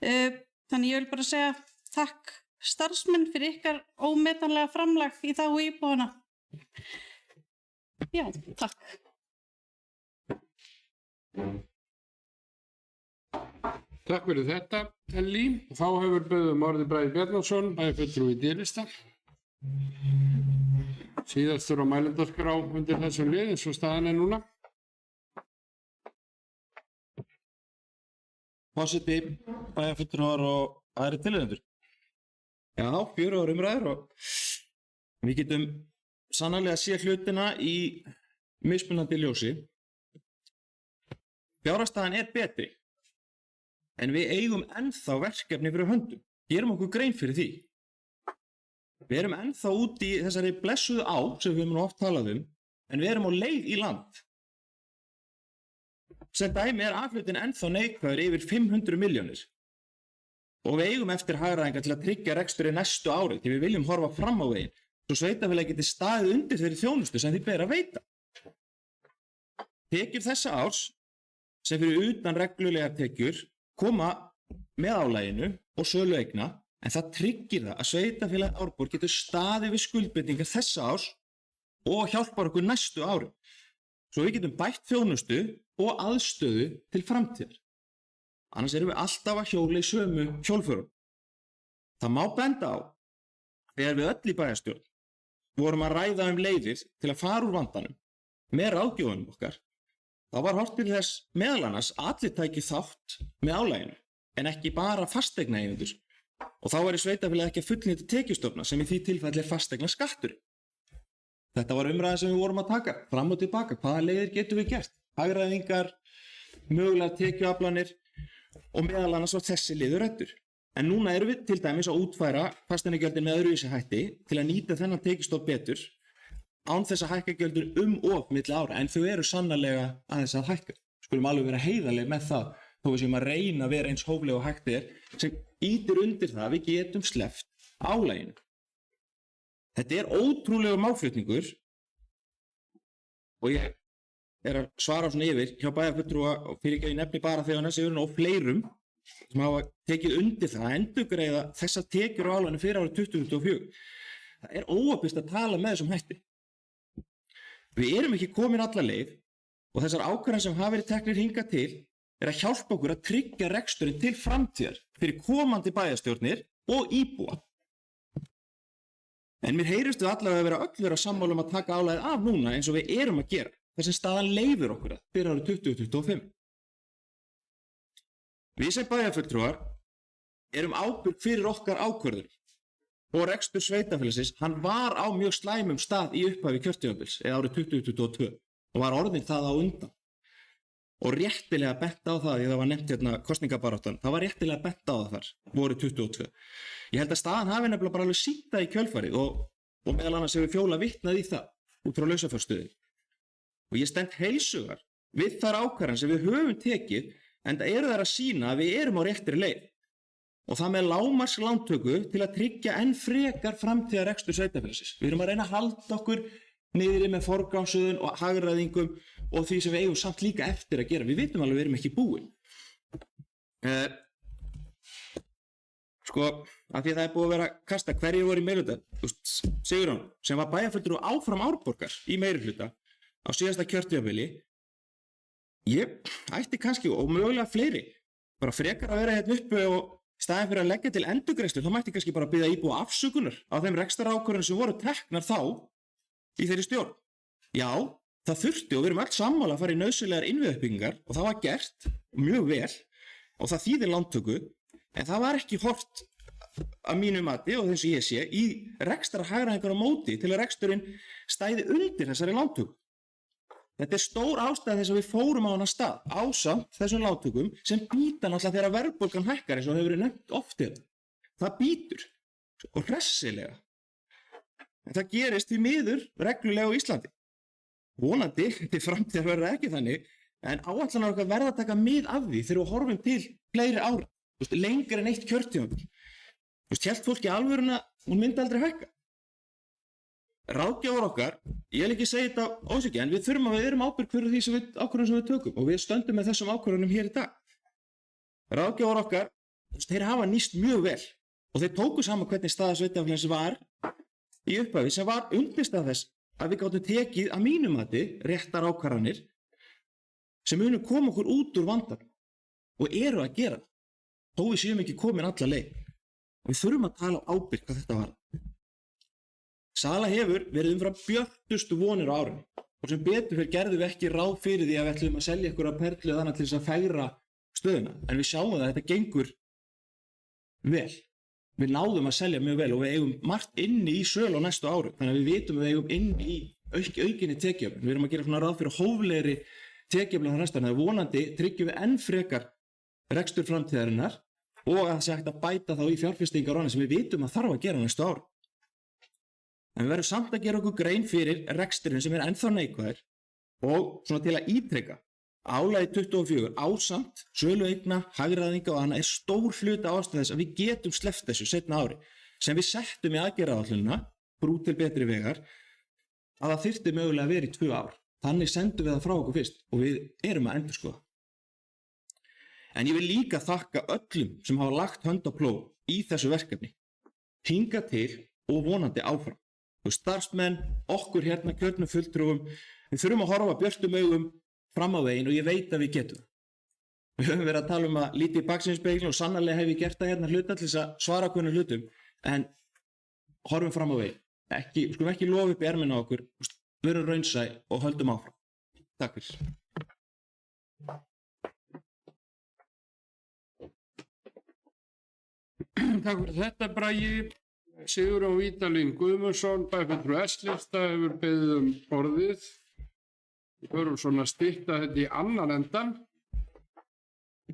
Þannig ég vil bara segja takk starfsmenn fyrir ykkar ómetanlega framlag í þágu íbúanna. Já, takk. Takk fyrir þetta, Ellý. Þá hefur beðið orðið Bragi Bjarnason, bæjarfulltrúi D-lista. Síðastur á mælendaskrá undir þessum lið eins og staðan er núna. Forseti, bæjarfulltrúar og aðrir tilheyrendur. Já, 4 umræður og við getum sannarlega að sé hlutina í mismunandi ljósi. Fjárhagsstaðan er betri, en við eigum ennþá verkefni fyrir höndum. Gerum okkur grein fyrir því. Við erum ennþá út í þessari blessuðu á sem við höfum nú oft talað um, en við erum á leið í land. Sem dæmi er afhlutin ennþá neikvæður yfir 500 milljónir. Og við eigum eftir hagræðingar til að tryggja reksturinn næstu ári því við viljum horfa fram á veginn svo sveitarfélagi geti staðið undir þeirri þjónustu sem því ber að veita. Tekjur þessa árs sem fyrir utan reglulegar tekjur koma með álaginu og sölu eigna, en það tryggir það að sveitarfélagið Árborg getur staðið við skuldbindingar þessa árs og hjálpar okkur næstu árum. Svo við getum bætt þjónustu og aðstöðu til framtíðar. Annars erum við alltaf að hjóla í sömu hjólförum. Það má benda á, þegar við öll í bæjarstjórn vorum að ræða leiðir til að fara úr vandanum með ráðgjöfunum okkar, þá var horft til þess meðal annars að allir tæki þátt með álaginu, en ekki bara fasteignaeigendur. Og þá væri sveitarfélagið ekki að fullnýta tekjustofna sem í því tilfelli er fasteignaskattur. Þetta var umræða sem við vorum að taka, fram og tilbaka. Hvaða leiðir getum við gert? Hagræðingar, mögulega tekjuaflanir og meðal annars var þessi liður ræddur. En núna erum við til dæmis að útfæra fasteignagjöldin með öðruvísi hætti til að nýta þennan tekjustof betur án þess að hækka gjöldin of milli ára, en þau eru sannarlega aðeins að hækka. Skulum alveg vera heiðarleg með það, þó við séum að reyna að vera eins hófleg og hægt er, sem ýtir undir það að við getum sleppt álaginu. Þetta er ótrúlegur málflutningur og ég er að svara svona yfir hjá bæjarfulltrúa og fyrir ekki að ég nefni bara þegar Sigurinn og fleirum sem hafa tekið undir það að endurgreiða þessar tekjur á álaginu fyrir árið 2024. Það er óábyrgt að tala með þessum hætti. Við erum ekki komin alla leið og þessar ákvarðanir sem hafa verið teknir hingað til er að hjálpa okkur að tryggja reksturinn til framtíðar fyrir komandi bæjarstjórnir og íbúa. En mér heyrist við allavega að vera sammála að taka álagið af núna eins og við erum að gera, þar sem staðan leyfir okkur að fyrir árið 2025. Við sem bæjarfulltrúar erum ábyrg fyrir okkar ákvörðun og rekstur sveitarfélagsins, hann var á mjög slæmum stað í upphafi kjörtímabils eða árið 2022 og var orðinn það á undan. Og réttilega bent á það, því það var nefnt hérna kosningabaráttan, það var réttilega bent á það þar, vorið 2022. Ég held að staðan hafi nefnilega bara alveg sýnt það í kjölfarið og meðal annars hefur Fjóla vitnað í það út frá lausafjárstuði. Og ég stend heilsugar við þar ákvarðanir sem við höfum tekið, enda eru þær að sýna að við erum á réttri leið. Og það með lágmarkslántöku til að tryggja enn frekar framtíðarrekstur sveitarfélagsins. Við erum að reyna að halda okkur niðri með forgangsröðun og hagræðingum og því sem við eigum samt líka eftir að gera. Við vitum alveg að við erum ekki búin. Af því að það er búið að vera að kasta hverjir voru í meirihluta. Sigurjón, sem var bæjarfulltrúi áfram Árborgar í meirihluta á síðasta kjörtímabili, ég ætti kannski og mögulega fleiri bara frekar að vera hérna uppi og í staðinn fyrir að leggja til endurgreiðslu, þá mætti kannski bara biðja íbúa afsökunar á þeim rekstrarákvörðunum sem voru teknar þá í þeirri stjórn. Já, það þurfti og við erum öll sammála að fara í nauðsynlegar innviðauppbyggingar og það var gert mjög vel og það þýðir lántöku, en það var ekki horft að mínu mati og þess að ég sé í rekstrarhagræðingar á móti til að reksturinn stæði undir þessari lántöku. Þetta er stór ástæða þess að við fórum á hana stað ásamt þessum lántökum sem býta náttúrulega þegar verðbólgan hækkar eins og hefur verið nefnt oft hérna. Það býtur og hressilega. En það gerist því miður reglulega á Íslandi. Vonandi til framtíðar verður ekki þannig, en áætlanar okkar verða að taka mið af því þegar við horfum til fleiri ára, lengur en eitt kjörtímabil. Hélt fólki alvöruna, hún myndi aldrei hækka. Ráðgjafar okkar, ég vil ekki segja þetta ósækja, en við erum ábyrg fyrir því ákvörðunum sem við tökum og við stöndum með þessum ákvörðunum hér í dag. Ráðgjafar okkar, þeir hafa nýst mjög vel og þeir tóku saman hvernig staða sveitarfélagsins var í upphafi sem var undirstað þess að við gátum tekið að mínu mati réttar ákvarðanir sem munu koma okkur út úr vandanum og eru að gera þó við séum ekki komin alla leið. Og við þurfum að tala á ábyrgð hvað þetta var. Sala hefur verið umfram björtustu vonir á árinu og sem betur fyrir gerðum við ekki ráð fyrir því að við ætlum að selja ykkur að perlu þannig til þess að fegra stöðuna, en við sjáum að þetta gengur vel. Við náðum að selja mjög vel og við eigum margt inni í sölu á næstu árum, þannig að við vitum að við eigum inni í aukinni tekjuöflun. Við erum að gera svona ráð fyrir hóflegri tekjuöflun á næstu árum, þannig að vonandi tryggjum við enn frekar rekstur framtíðarinnar og að það sé hægt að bæta þá í fjárfestingar og annað sem við vitum að þarf að gera á næstu árum. En við verðum samt að gera okkur grein fyrir reksturinn sem er ennþá neikvæður og svona til að ítreka álagið 24 ásamt sölueigna, hagræðinga og annað er stór hluta ástæða þess að við getum sleppt þessu seinna ári sem við settum í aðgerðaáætlunina brú til betri vegar að það þyrfti mögulega að vera í 2 ár. Þannig sendum við það frá okkur fyrst og við erum að endurskoða. En ég vil líka þakka öllum sem hafa lagt hönd á plóg í þessu verkefni hingað til og vonandi áfram. Starfsmenn, okkur hérna kjörnum fulltrúum, við þurfum að horfa björtum augum fram á veginn og ég veit að við getum. Við höfum verið að tala um að líta í baksýnisspegilinn og sannarlega hef ég gert það hérna hluta til þess að svara hvernig hlutum, en horfum fram á veginn. Skulum ekki lofa upp í ermina á okkur, verum raunsæ og höldum áfram. Takk fyrir. Takk fyrir þetta, Bragi. Sigurjón Vídalín Guðmundsson, bæjarfulltrúi S-lista, hefur beðið orðið. Við förum svona að stytta þetta í annan endan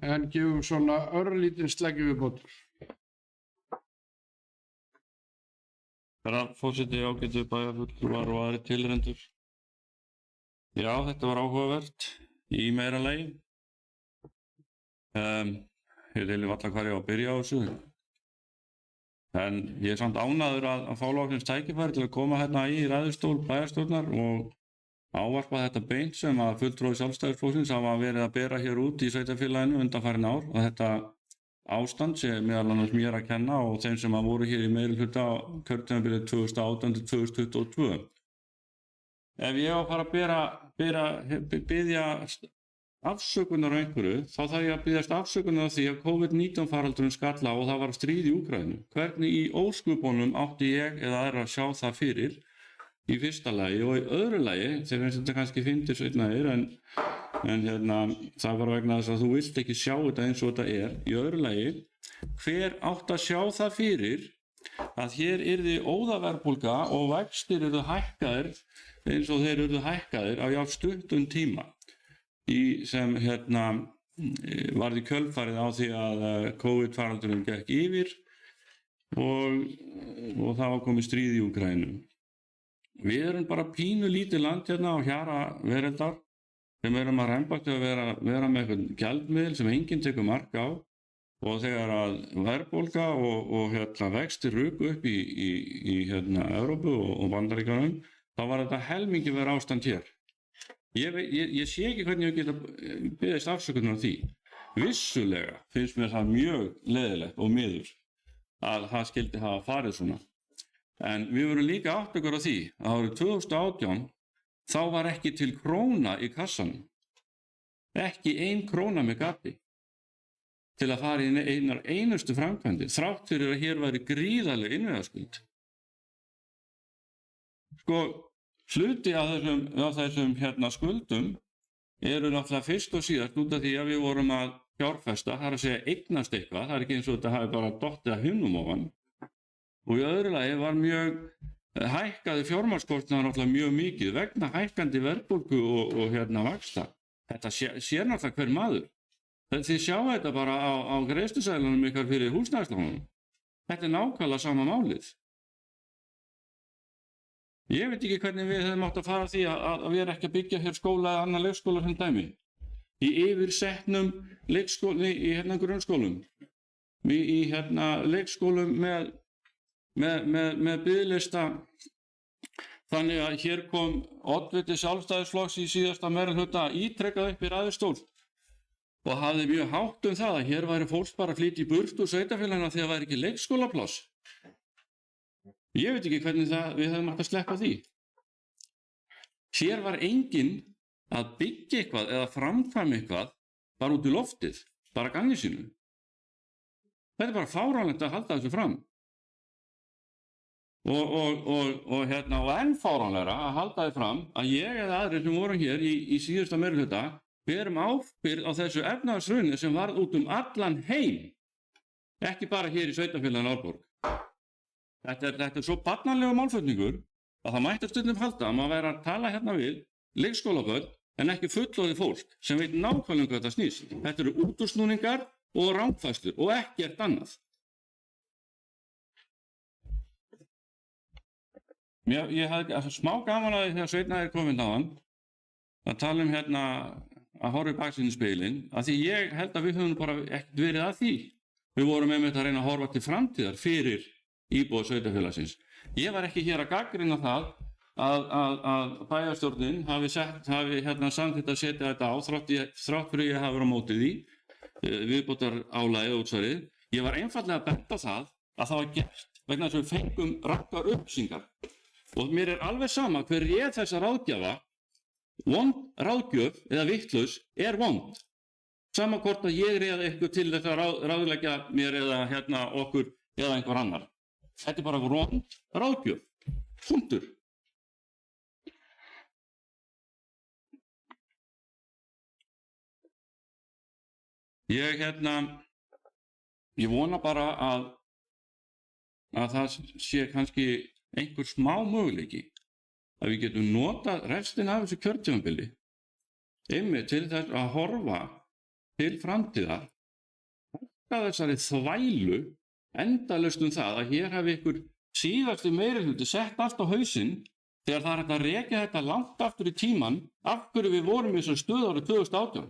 en gefum svona örlítinn sleggju viðbótar. Herra forseti, ágætu bæjarfulltrúar og aðrir tilrendur. Já, þetta var áhugavert í meira lagi. Ég deili varla hvar ég á að byrja á þessu. En ég er samt ánægður að fá loksins tækifæri til að koma hérna í ræðustól bæjarstjórnar og ávarpa þetta beint sem að fulltrúi Sjálfstæðisflokksins hafa verið að bera hér út í sveitarfélaginu undanfarin ár og þetta ástand sem meðal annars mér að kenna og þeim sem að voru hér í meirihluta á kjörtímabilið 2018 til 2022. Ef ég á að fara að biðja afsökunar á einhverju, þá þarf ég að biðjast afsökunar á því að COVID-19 faraldurinn skall á og það var stríð í Úkraínu. Hvernig í óskupunum átti ég eða aðra að sjá það fyrir í fyrsta lagi og í öðru lagi, þegar finnst þetta kannski fyndir sveitnaðir en það var vegna þess að þú vilt ekki sjá þetta eins og þetta er. Í öðru lagi, hver átti að sjá það fyrir að hér yrði óðaverðbólga og vextir yrðu hækkaðir eins og þeir yrðu hækkaðir á jafn stuttum tíma sem varði kjölfarið á því að COVID-faraldurinn gekk yfir og það var komið stríð í Úkraínu. Við erum bara pínu lítið land hérna á hjara veraldar sem erum að rembakt að vera með eitthvað gjaldmiðil sem enginn tekur mark á og þegar að verðbólga og vextir ruku upp í Evrópu og Bandaríkjunum, þá var þetta helmingi verið ástand hér. Ég sé ekki hvernig ég geta beðist afsökunar á því. Vissulega finnst mér það mjög leiðilegt og miður að það skyldi hafa farið svona. En við vorum líka átt okkur á því að árið 2018 þá var ekki til króna í kassanum. Ekki 1 króna með gati til að fara í einar einustu framkvæmdir, þrátt fyrir að hér væri gríðarleg innviðaskuld. Sko, hluti af þessum skuldum eru náttúrulega fyrst og síðast út af því að við vorum að fjárfesta, það er að segja eignast eitthvað, það er ekki eins og þetta hafi bara dottið að himnum ofan. Og í öðru lagi var hækkaði fjármagnskostnaður náttúrulega mjög mikið vegna hækkandi verðbólgu og vaxta. Þetta sér náttúrulega hver maður. Þið sjáu þetta bara á greiðsluseðlunum ykkar fyrir húsnæðislánunum. Þetta er nákvæmlega sama málið. Ég veit ekki hvernig við hefum átt að fara því að við erum ekki að byggja hér skóla eða annan leikskóla sem dæmi. Í yfirsetnum grunnskólum. Í leikskólum með biðlista. Þannig að hér kom oddviti Sjálfstæðisflokks í síðasta meirihluta ítrekkað upp í ræðustól og hafði mjög hátt það að hér væri fólk bara að flytja í burt úr sveitarfélaginu því að það væri ekki leikskólapláss. Ég veit ekki hvernig við hefum átt að sleppa því. Hér var enginn að byggja eitthvað eða framkvæma eitthvað bara út í loftið, bara gangi sínu. Þetta er bara fáránlegt að halda þessu fram. Og enn fáránlegra að halda þið fram að ég eða aðrir sem voru hér í síðasta meirihluta berum ábyrgð á þessu efnahagshruni sem varð út allan heim, ekki bara hér í sveitarfélaginu Árborg. Þetta er svo barnalegur málflutningur að það mætti stundum halda að maður væri að tala við leikskólabörn en ekki fullorðið fólk sem veit nákvæmlega hvað þetta snýst. Þetta eru útúrsnúningar og rangfærslur og ekkert annað. Ég hafði smá gaman að því þegar Sveinn er kominn á hann að tala að horfa í baksýnisspegilinn að því ég held að við höfum bara ekkert verið að því. Við vorum einmitt að reyna að horfa til framtíðar fyrir íbúa sveitafélagsins. Ég var ekki hér að gagnrýna það að bæjarstjórnin hafi samþykkt að setja þetta á þrátt fyrir ég hafi verið á móti því viðbótar álagið og útsvarið. Ég var einfaldlega að benda á það að það var gert vegna þess að við fengum rangar upplýsingar og mér er alveg sama hver réð þessa ráðgjafa, vond ráðgjöf eða vitlaus er vond. Sama hvort að ég réð eitthvað til þess að ráðleggja mér eða okkur eða einhver annar. Þetta er bara vond ráðgjöf. Punktur. Ég vona bara að það sé kannski einhver smá möguleiki að við getum notað restina af þessu kjörtímabili einmitt til þess að horfa til framtíðar þessari þvælu endalaust það að hér hafi ykkur síðasti meirihluti sett allt á hausinn þegar það er hægt að rekja þetta langt aftur í tíman af hverju við vorum í þessari stöðu árið 2018.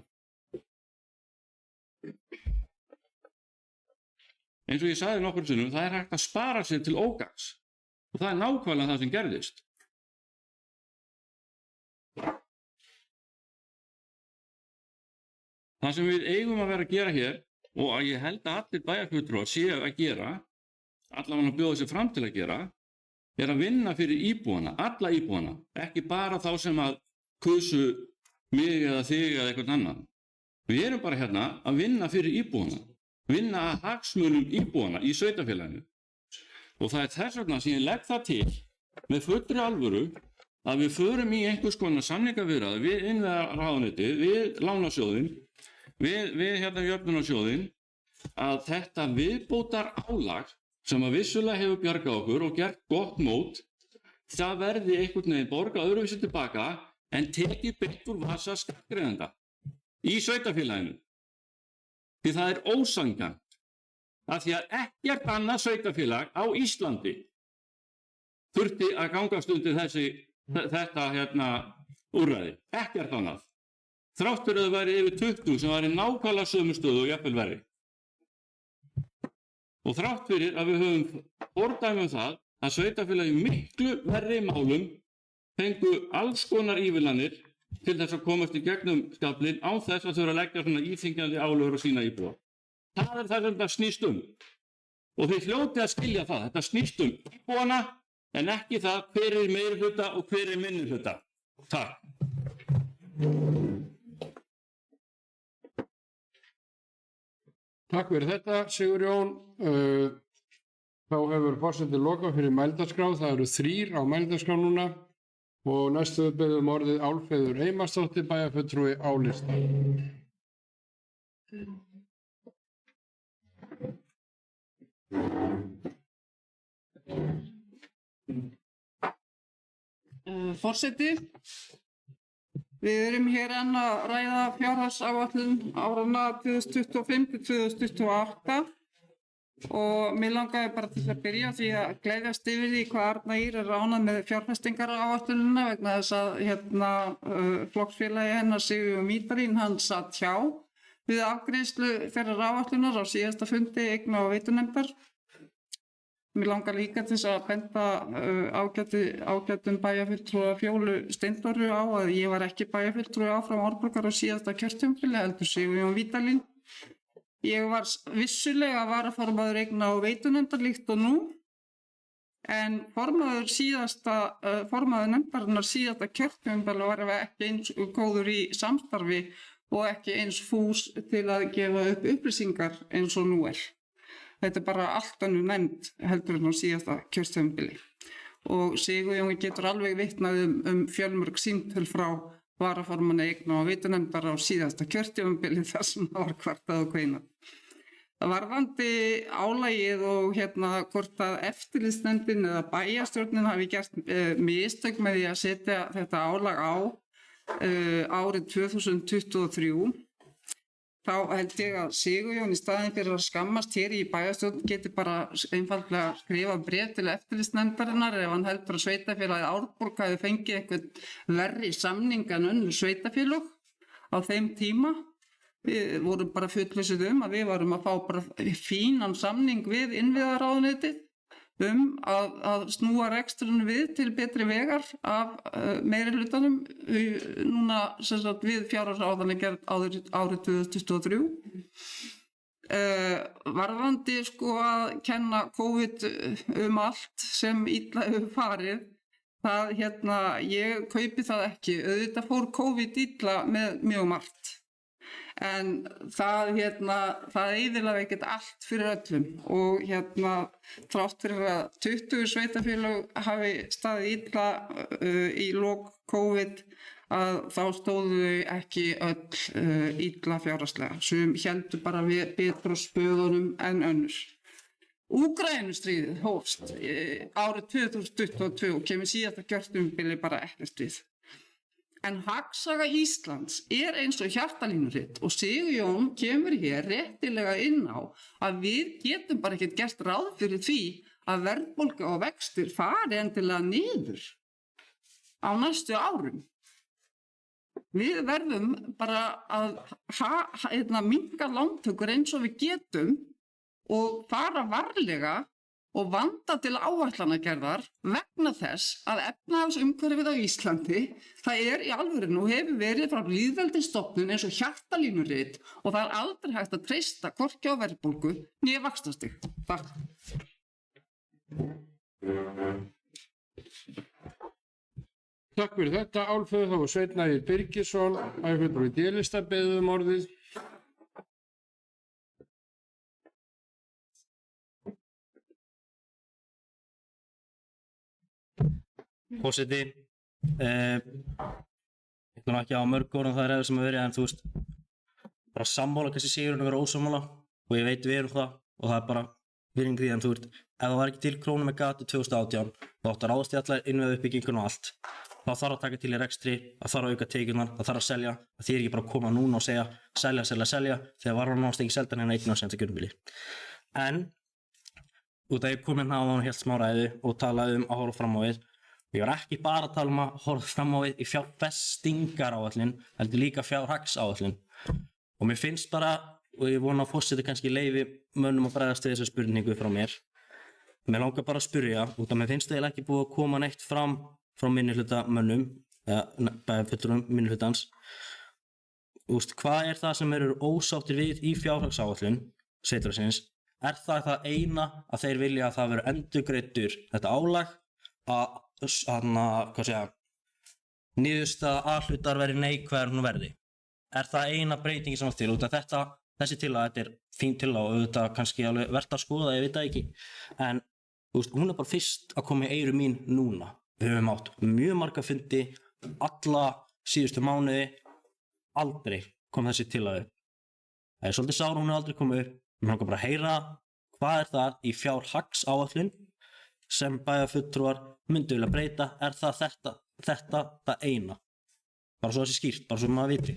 Eins og ég sagði nokkur sinnum, það er hægt að spara sér til ógagns og það er nákvæmlega það sem gerðist. Það sem við eigum að vera að gera hér og að ég held að allir bæjarfulltrúar séu að gera, allavega að bjóða sig fram til að gera, er að vinna fyrir íbúana, alla íbúana, ekki bara þá sem að kusu mig eða þig eða eitthvað annan. Við erum bara hérna að vinna fyrir íbúana, vinna að hagsmunum íbúana í sveitarfélaginu. Og það er þess vegna sem ég legg það til með fullri alvöru að við förum í einhvers konar samningaviðræður við innviðaráðuneytið, við lánasjóðinn, við jöfnunarsjóðinn, að þetta viðbótar álag sem að vissulega hefur bjargað okkur og gert gott mót, það verði einhvern veginn borgað öðruvísi tilbaka en tekið beint úr vasa skattgreiðenda í sveitarfélaginu. Því það er ósanngjarnt af því að ekkert annað sveitarfélag á Íslandi þurfti að gangast undir þetta úrræði. Ekkert annað. Þráttur að það væri yfir 20 sem væri nákvæmlega sömu stöðu og jafnvel verri. Og þrátt fyrir að við höfum fordæmi það að sveitarfélagi miklu verri málum fengu alls konar ívilnanir til þess að komast í gegnum skaflinn án þess að þurfa að leggja svona íþyngjandi álögur á sína íbúa. Það er það sem þetta snýst um. Og þið hljótið að skilja það. Þetta snýst um íbúana en ekki það hver er meiri hluta og hver er minni hluta. Takk. Takk fyrir þetta, Sigurjón. Þá hefur forseti lokað fyrir mælendaskrá. Það eru 3 á mælendaskrá núna og næstu beðum orðið Álfheiður Heimarsdóttir, bæjarfulltrúi á lista. Forseti, við erum hér enn að ræða fjárhagsáætlun áranna 2025-2028 og mér langaði bara til að byrja því að gleðjast yfir því hvað Arna Ýr er ánægð með fjárfestingaráætlunina vegna þess að flokksfélagi hennar Sigurjón Mítarín hann satt hjá við afgreiðslu þeirrar áætlunar á síðasta fundi eigna- og veitunefndar. Mér langar líka til þess að benda ágætum bæjarfulltrúa Fjólu Steindóru á að ég var ekki bæjarfulltrúi áfram Árborgar á síðasta kjörtímabili heldur Sigurjón Vídalín. Ég var vissulega varaformaður eigna- og veitunefndar líkt og nú en formaður nefndarinnar síðasta kjörtímabili var ekki eins góður í samstarfi og ekki eins fús til að gefa upp upplýsingar eins og nú er. Þetta er bara allt önnur nefnd heldur en á síðasta kjörtímabili. Og Sigurjón getur alveg vitnað fjölmörg símtöl frá varaformanni eigna- og veitunefndar á síðasta kjörtímabili þar sem það var kvartað og kveinað. Varðandi álagið og hvort að eftirlitsnefndin eða bæjarstjórnin hafi gert mistök með því að setja þetta álag á árið 2023. Þá held ég að Sigurjón í staðinn fyrir að skammast hér í bæjarstjórn geti bara einfaldlega skrifa bréf til eftirlitsnefndarinnar ef hann heldur að sveitarfélagið Árborg hafi fengið einhvern verri samning en önnur sveitarfélög á þeim tíma. Við vorum bara fullvissuð að við varum að fá bara fínan samning við innviðaráðuneytið að snúa rekstrinu við til betri vegar af meiri hlutanum núna við fjárhagsáætlun gerð árið 2023. Varðandi að kenna COVID allt sem illa hefur farið, ég kaupi það ekki. Auðvitað fór COVID illa með mjög margt. En það eyðilega ekkert allt fyrir öllum og þrátt fyrir að 20 sveitarfélög hafi staðið illa í lok COVID að þá stóðu þau ekki öll illa fjárhagslega sem héldu bara betur á spöðunum en önnur. Úkraínustríðið hófst árið 2022 og kemur síðasta kjörtímabili bara ekkert við. En hagsaga Íslands er eins og hjartalínuritt og Sigurjón kemur hér réttilega inn á að við getum bara ekkert gert ráð fyrir því að verðbólga og vextir fari endilega niður á næstu árum. Við verðum bara að minnka lántökur eins og við getum og fara varlega og vanda til áætlanagerðar vegna þess að efnahagsumhverfið á Íslandi, það í alvörinu og hefur verið frá lýðveldisstofnun eins og hjartalínurit og það aldrei hægt að treysta hvorki á verðbólgu né vaxtastig. Takk. Takk fyrir þetta, Álfheiður. Það var Sveinn Ægir Birgisson, bæjarfulltrúi D-lista, beðið um orðið. Forseti, ég ætlum ekki á mörg orðum það sem að verið, en þú veist, bara sammála kannski sigurinn að vera ósammála og ég veit við erum það og það bara virðing því, en þú veist, ef það var ekki til krónu með gati 2018, þá átt að ráðast í allar innviða uppbyggingun og allt. þá þarf að taka til í rekstri, það þarf að auka tekjurnar, það þarf að selja, það þýðir ekki bara að koma núna og segja selja, þegar var hann náttúrulega ekki seldan hérna 1% kjörnbili. En út af ég kom hérna á hann helt smá ræðu og talaði að horfa fram á við, ég var ekki bara að tala að horfa fram á við í fjárfestingaráætlun, heldur líka fjárhagsáætlun. Og mér finnst bara, og ég vona að forseti kannski leyfi mönnum að bregðast við þessu spurningu frá mér. Mér langar bara að spyrja, út af mér finnst það ekki búið að koma neitt fram frá minnihlutamönnum, eða fulltrúum minnihlutans. Hvað það sem eru ósáttir við í fjárhagsáætlun sveitarfélagsins? Það eina að þeir vilja að það veri endurgreiddur þetta álag að niðurstaða A-hlutar veri neikvæður hún verði. Það eina breytingi sem var til, út af þessi tillaga, þetta fín tillaga og auðvitað kannski alveg verðt að skoða, ég veit það ekki. En hún bara fyrst að koma í eyru mín núna. Við höfum átt mjög marga fundi, alla síðustu mánuði, aldrei kom þessi tillaga. Það svolítið sár, hún aldrei komið upp. Mér langar bara að heyra hvað það í fjárhagsáætlun sem bæjarfulltrúar myndu vilja breyta. Þetta eina? Bara svo þessi skýrt, bara svo maður viti.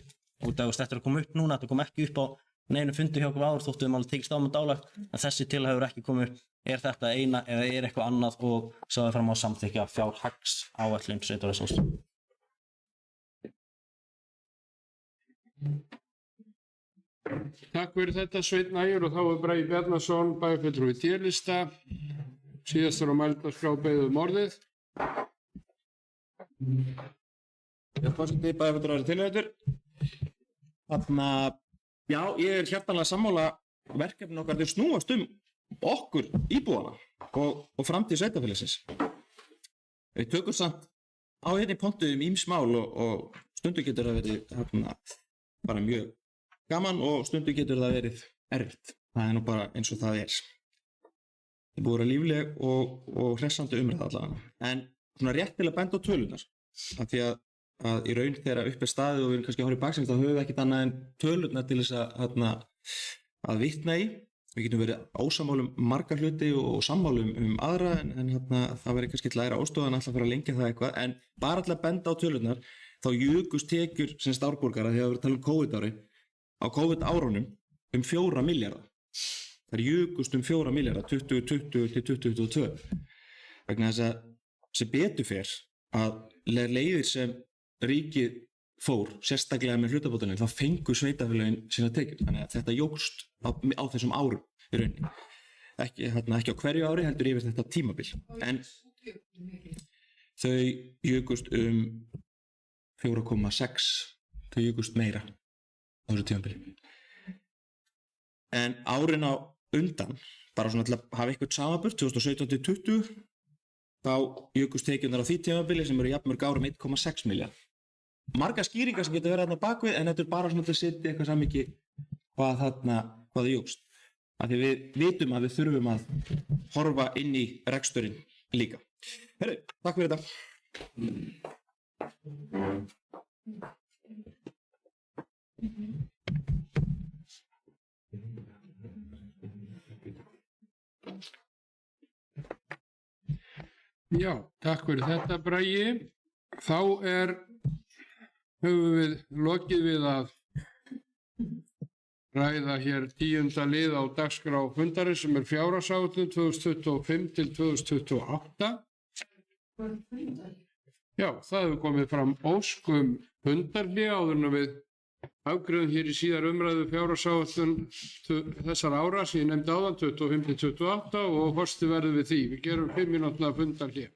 Og þetta að koma upp núna, þetta kom ekki upp á neinu fundi hjá okkur áður þóttu við alveg tekist á með dálag, en þessi tillaga hefur ekki komið upp. Þetta eina eða eitthvað annað og sáðu fram á samþykkja fjárhagsáætlun sveitarfélagsins. Takk fyrir þetta Sveinn Ægir og þá Bragi Bjarnason, bæjarfulltrúi D-lista. Síðastur á mælendaskrá beðið orðið. Forseti, bæjarfulltrúar tilheyrendur. Já, ég hjartanlega sammála verkefnin okkar þau snúast okkur íbúana og framtíð sveitarfélagsins. Við tökum samt á hérna pontu ýmis mál og stundum getur það verið bara mjög gaman og stundum getur það verið erfitt. Það nú bara eins og það er. Það búið að vera lífleg og hressandi umræða allavega. En svona rétt til að benda á tölunar, af því að í raun þegar upp staðið og við erum kannski að horfa í baksins, þá höfum við ekkert annað en tölurnar til þess að vitna í. Við getum verið ósammála marga hluti og sammála aðra, en það verið kannski til að læra ástofan alltaf fyrir að lengja það eitthvað, en bara til að benda á tölurnar, þá jukust tekjur sem stárborgara þegar við erum að tala COVID-ári, á COVID-árunum 4 milljarða. Það jukust 4 milljarða, 2020 til 2022. Vegna þess að sem betur fer að leiðir sem ríkið fór, sérstaklega með hlutabótunum, þá fengu sveitarfélögin sína tekjur. Þannig að þetta jókst á þessum árum í rauninni. Ekki á hverju ári, heldur yfir þetta tímabil. En þau jukust 4,6, þau jukust meira á þessu tímabili. En árin á undan, bara svona til að hafa eitthvað samanburð, 2017 til 2020, þá jukust tekjurnar á því tímabili sem eru jafnmörg árum 1,6 milljarð. Margar skýringar sem getur verið þarna bakvið, en þetta bara svona til að setja eitthvað samhengi hvað það jókst. Af því við vitum að við þurfum að horfa inn í reksturinn líka. Herru, takk fyrir þetta. Já, takk fyrir þetta Bragi. Þá höfum við lokið við að ræða hér 10. lið á dagskrá fundarins sem fjárhagsáætlun 2025 til 2028. Já, það hefur komið fram ósk fundarhlé áður en við afgreiðum hér í síðar umræðu fjárhagsáætlun þessar ára sem ég nefndi áðan 25-28 og horfstu verður við því. Við gerum 5 mínútna fundar hér.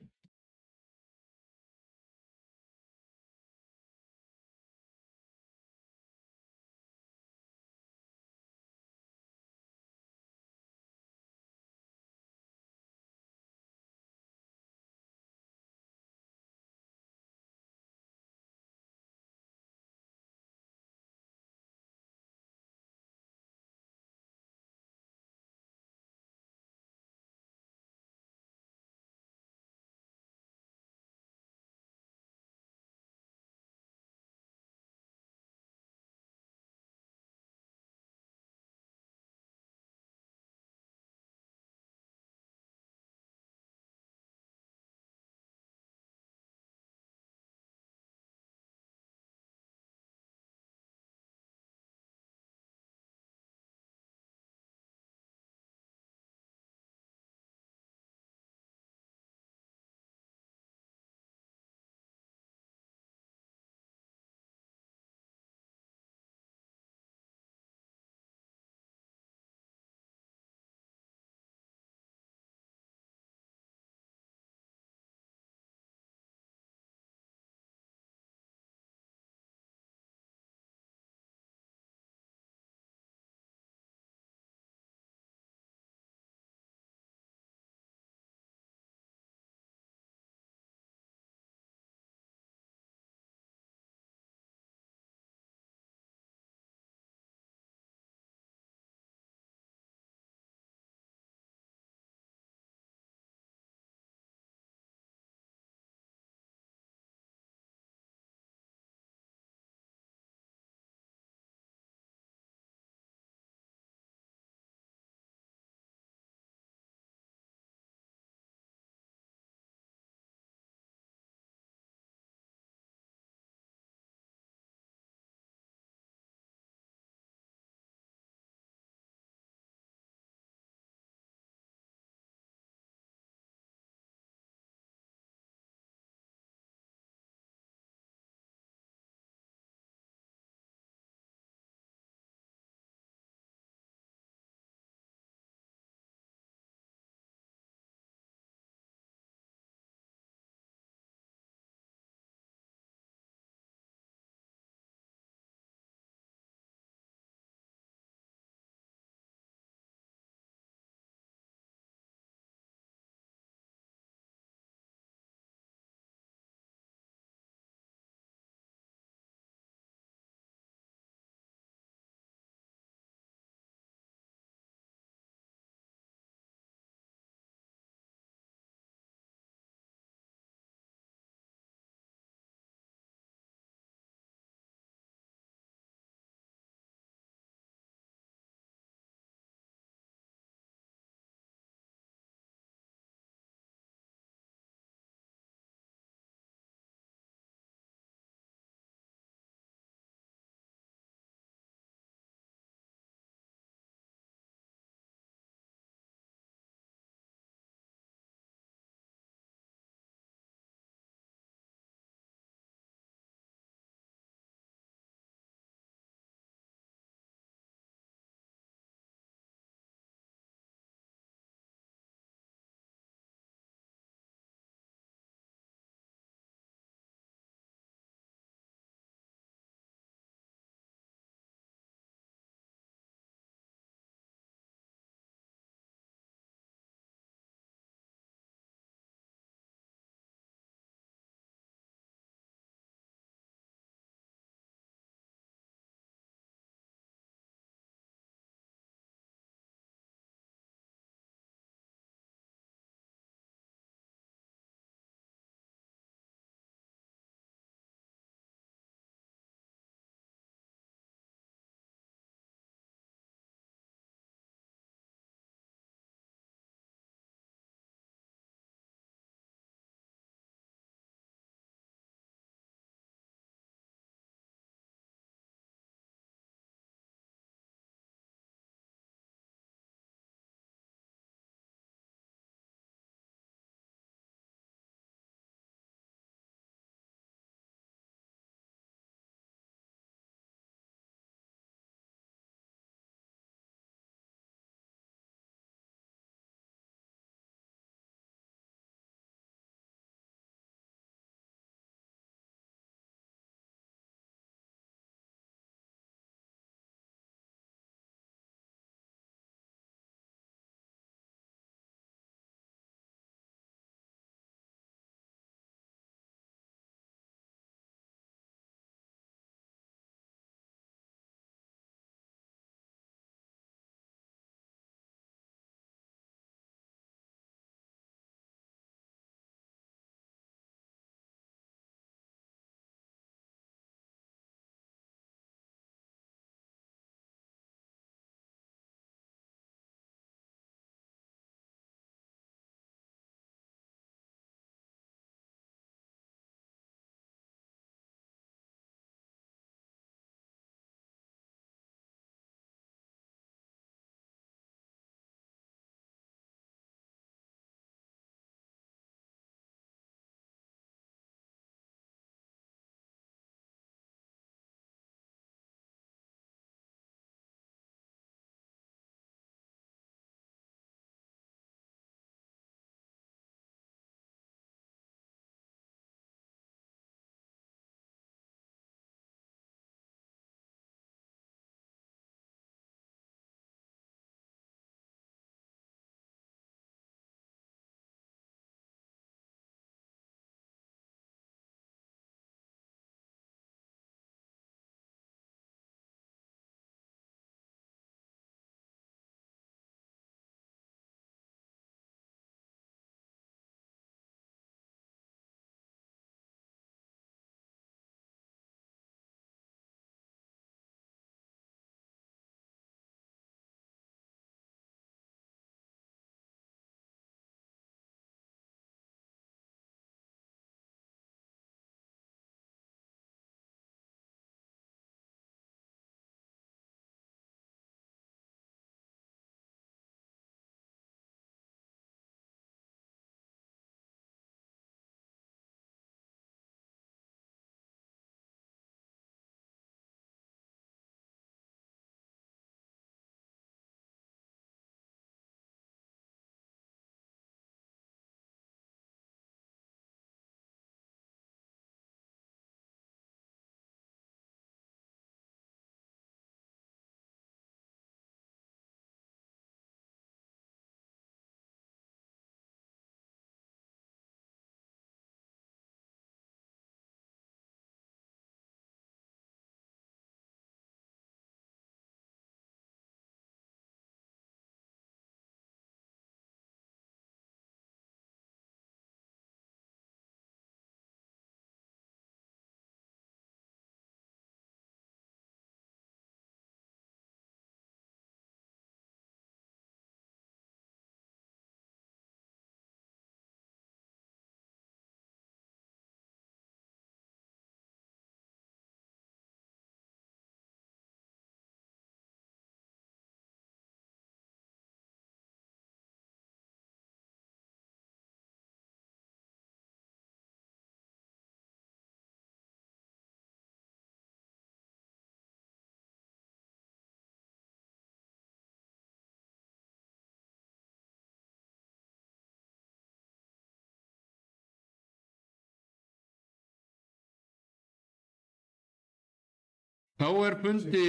Þá er fundi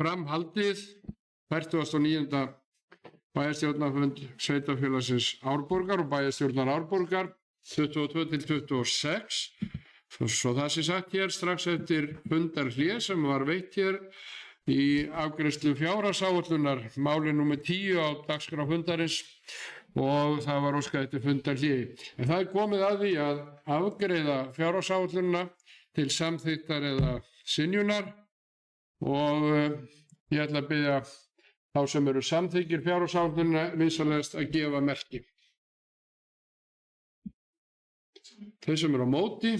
framhaldið 49. bæjarstjórnarfund Sveitafélagsins Árborgar og bæjarstjórnar Árborgar 22 til 26. Svo það sé sagt hér strax eftir fundarhlé sem var veitt hér í afgreiðslu fjárhagsáætlunar máli númer 10 á dagskrá fundarins og það var óskað eftir fundarhlé. En það er komið að því að afgreiða fjárhagsáætlunina til samþykktar eða synjunar og ég ætla að biðja þá sem eru samþykkir fjárhagsáætlunina vinsamlegast að gefa merki. Þeir sem eru á móti,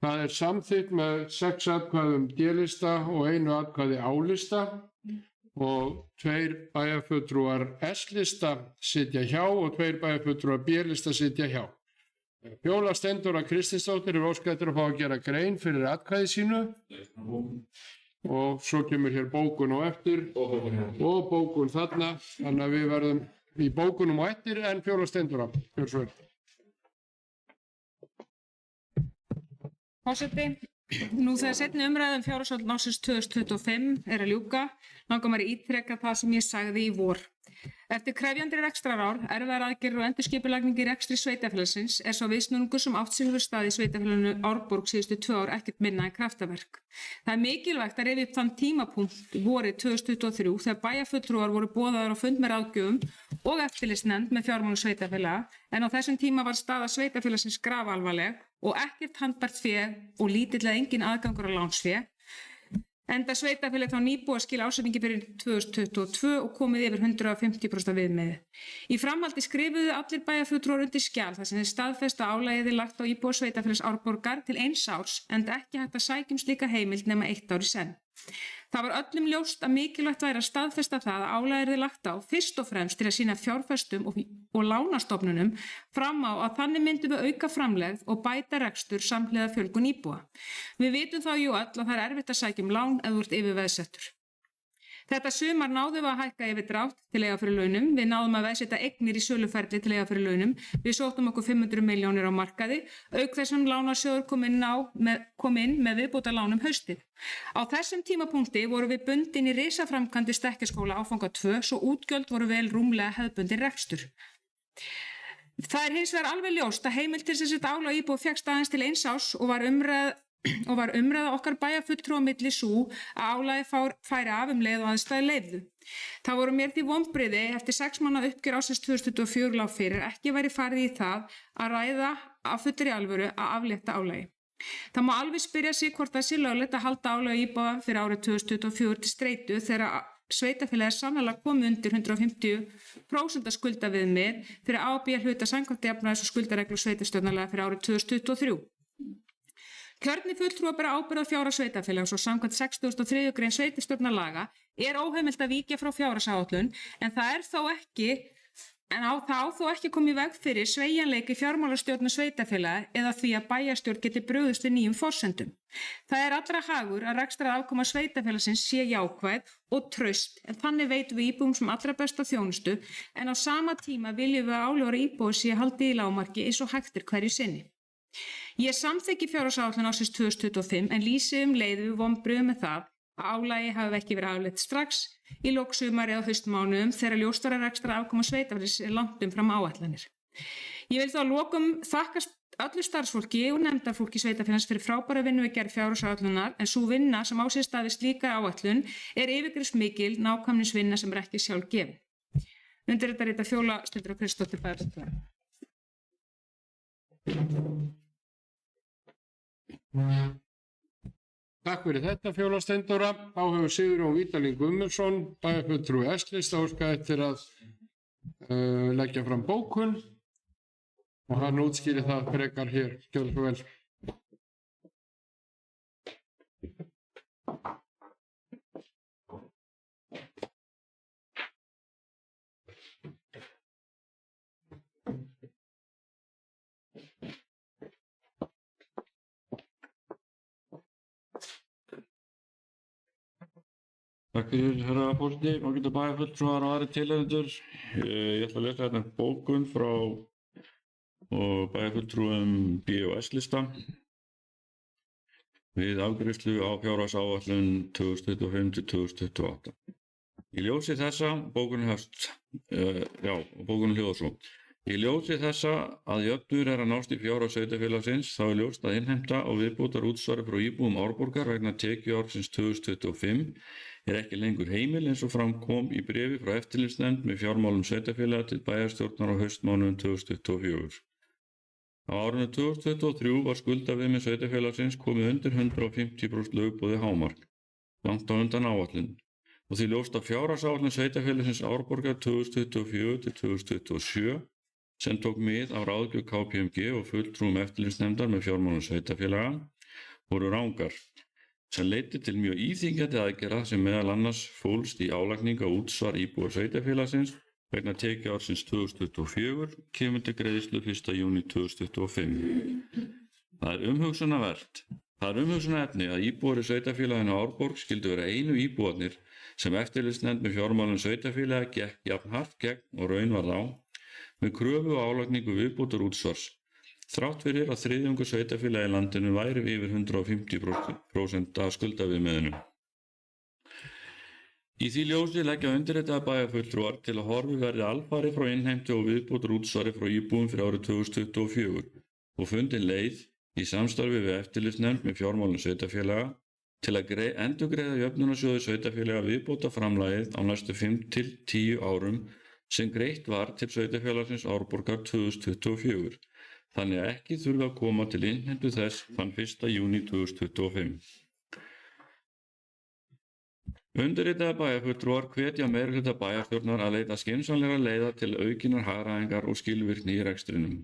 það er samþykkt með 6 atkvæðum D-lista og 1 atkvæði A-lista og 2 bæjarfulltrúar S-lista sitja hjá og 2 bæjarfulltrúar B-lista sitja hjá. Fjóla Steindóra Kristinsdóttir er óskað eftir að fá að gera grein fyrir atkvæði sínu og svo kemur hér bókun á eftir og bókun þarna, þannig að við verðum í bókunum á eftir en Fjóla Steindóra. Forseti, nú þegar seinni umræðum fjárhagsáætlun ársins 2025 er að ljúka, langar mér að ítreka það sem ég sagði í vor. Eftir krefjandi rekstrarár, erfiðar aðgerðir og endurskipulagning í rekstri sveitafélagsins er sá viðsnúningur sem átt sér hefur stað í sveitafélaginu Árborg síðustu 2 ár ekkert minna en kraftaverk. Það er mikilvægt að rifja upp þann tímapunkt vorið 2023 þegar bæjarfulltrúar voru boðaðir á fund með ráðgjöfum og eftirlitsnefnd með fjármálum sveitafélaga en á þessum tíma var staða sveitafélagsins grafalvarleg og ekkert handbært fé og lítill eða engin aðgangur á lánsfé. Enda sveitafélag þá nýbúið að skila ásetningi fyrir 2022 og komið yfir 150% viðmiði. Í framhaldi skrifuðu allir bæjarfulltrúar undir skjal þar sem þeir staðfesta álagið lagt á íbúa sveitafélags Árborgar til 1 árs enda ekki hægt að sækja slíka heimild nema 1 ár í senn. Það var öllum ljóst að mikilvægt væri að staðfesta það að álagið lagt á fyrst og fremst til að sýna fjárfestum og lánastofnunum fram á að þannig myndum við auka framlegð og bæta rekstur samhliða fjölgun íbúa. Við vitum þá jú öll að það er erfitt að sækja lán ef þú ert yfirveðsettur. Þetta sumar náðum við að hækka yfirdrátt til eiga fyrir launum, við náðum að veðsetja eignir í söluferli til eiga fyrir launum, við sóttum okkur 500 milljónir á markaði, auk þessum lánasjóður kom inn með viðbóta lánum haustið. Á þessum tímapunkti voru við bundin í risaframkvæmdi Stekkjarskóla áfanga 2 svo útgjöld voru vel rúmlega hefðbundin rekstur. Það er hins vegar alveg ljóst að heimild til þess að álag íbúa fékkst aðeins til 1 árs og var umræða okkar bæjarfulltrúa milli sú að álagið færi af leið og aðstæður leyfðu. Það voru mér því vonbrigði eftir 6 mánaða uppgjör ársins 2024 lá fyrir ekki væri farið í það að ræða af fullri alvöru að aflétta álagi. Það má alveg spyrja sig hvort það sé löglegt að halda álagi íbúa fyrir árið 2024 til streitu þegar sveitafélagið er sannarlega komið undir 150% skuldaviðmið fyrir A og B hluta samkvæmt jafnræðis og skuldareglu sveitarstjórnarlaga fyrir árið 2023. Kjörnir fulltrúar bera ábyrgð á fjárhag sveitafélags og samkvæmt 63. grein sveitarstjórnarlaga er óheimilt að víkja frá fjárhagsáætlun en það á þó ekki komið í veg fyrir sveigjanleika í fjármálastjórnun sveitafélaga eða því að bæjarstjórn geti brugðist við nýjum forsendum. Það er allra hagur að rekstrarafkoma sveitafélagsins sé jákvæð og traust en þannig veitum við íbúum sem allra besta þjónustu en á sama tíma viljum við að álögur íbúi sé haldið í lágmarki eins og hægt hverju sinni. Ég samþykki fjárhagsáætlun ársins 2025 en lýsi leið við vonbrigðum með það að álagi hafi ekki verið aflétt strax í lok sumar eða haustmánuðum þegar ljóst var að rekstrarafkoma sveitafélagsins er langt umfram áætlanir. Ég vil þá að lokum þakka öllu starfsfólki og nefndarfólki sveitafélags fyrir frábæra vinnu við gerð fjárhagsáætlunar en sú vinna sem á sér stað við slíka áætlun er yfirgripsmikil nákvæmnisvinna sem er ekki sjálfgefin. Undir þetta rita Fjóla Steindóra Kristinsdóttir bæjarfulltrúa. Takk fyrir þetta Fjóla Steindóra. Þá hefur Sigurjón Vídalín Guðmundsson, bæjarfulltrúi S-lista óskað eftir að leggja fram bókun og hann útskýrir það frekar hér. Gjörðu svo vel. Takk fyrir herra forseti, ágætu bæjarfulltrúar og aðrir tilheyrendur. Ég ætla að lesa hérna bókun frá bæjarfulltrúum B- og S-lista. við afgreiðslu á fjárhagsáætlun 2025-2028. Í ljósi þessa, bókunin hljóðar svo. Í ljósi þessa að jöfnur að nást í fjárhag sveitarfélagsins þá ljóst að innheimta og viðbótar útsvari frá íbúum Árborgar vegna tekjuársins 2025 ekki lengur heimil eins og fram kom í bréfi frá eftirlitsnefnd með fjármálum sveitarfélaga til bæjarstjórnar á haustmánuðum 2024. Á árinu 2023 var skuldaviðmið sveitarfélagsins komið undir 150% lögboðið hámark, langt á undan áætlun, og því ljóst að fjárhagsáætlun sveitarfélagsins Árborgar 2024-2027 sem tók mið af ráðgjöf KPMG og fulltrúum eftirlitsnefndar með fjármálum sveitarfélaga voru rangar, sem leiddi til mjög íþyngjandi aðgerða sem meðal annars fólst í álagning á útsvar íbúa sveitarfélagsins vegna tekjuársins 2024 kemur til greiðslu 1. júní 2025. Það er umhugsunarvert. Það er umhugsunarefni að íbúar í sveitarfélaginu Árborg skyldu vera einu íbúarnir sem eftirlitsnefnd með fjármálum sveitarfélaga gekk jafn hart gegn og raun var þá með kröfu og álagningu viðbótar útsvars. Þrátt fyrir að þriðjungur sveitarfélaga í landinu væri yfir 150% af skuldaviðmiðinu. Í því ljósi leggja undirritaðir bæjarfulltrúar til að horfið verði alfarið frá innheimtu og viðbótar útsvari frá íbúum fyrir árið 2024 og fundin leið í samstarfi við eftirlitsnefnd með fjármálum sveitarfélaga til að endurgreiða jöfnunarsjóði sveitarfélaga viðbóta framlagið á næstu 5 til 10 árum sem greitt var til sveitarfélagsins Árborgar 2024, þannig að ekki þurfi að koma til innheimtu þess þann 1. júní 2025. Undirritaðir bæjarfulltrúar hvetja meirihluta bæjarstjórnar að leita skynsamlegra leiða til aukinnar hagræðingar og skilvirkni í rekstrinum.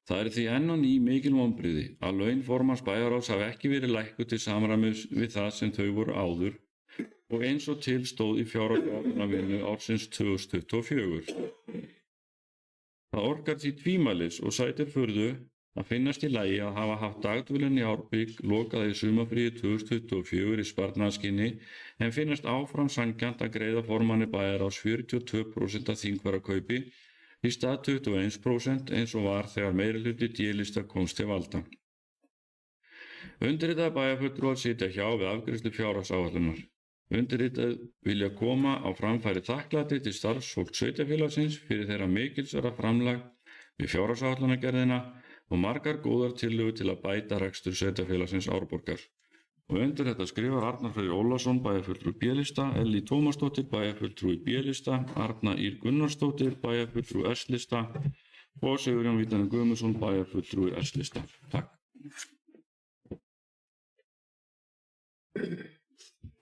Það er því enn og ný mikil vonbrigði að laun formanns bæjarráðs hafi ekki verið lækkuð til samræmis við það sem þau voru áður og eins og til stóð í fjárhagsáætlunarvinnu ársins 2024. Það orkar því tvímælis og sætir furðu að finnast í lagi að hafa haft dagdvölin í Árborg lokað í sumarfríi 2024 í sparnaðarskyni en finnast áfram sanngjarnt að greiða formanni bæjarráðs 42% af þingfararkaupi í stað 21% eins og var þegar meirihluti D-lista komst til valda. Undirritaðir bæjarfulltrúar sitja hjá við afgreiðslu fjárhagsáætlunar. Undirritaðir vilja koma á framfæri þakklæti til starfsfólk sveitarfélagsins fyrir þeirra mikilsverða framlag við fjárhagsáætlunargerðina og margar góðar tillögur til að bæta rekstur sveitarfélagsins Árborgar. Og undir þetta skrifar Arnar Freyr Ólafsson, bæjarfulltrúi B-lista, Ellý Tómasdóttir, bæjarfulltrúi B-lista, Arna Ýr Gunnarsdóttir, bæjarfulltrúi S-lista og Sigurjón Vítanir Guðmundsson, bæjarfulltrúi S-lista. Takk.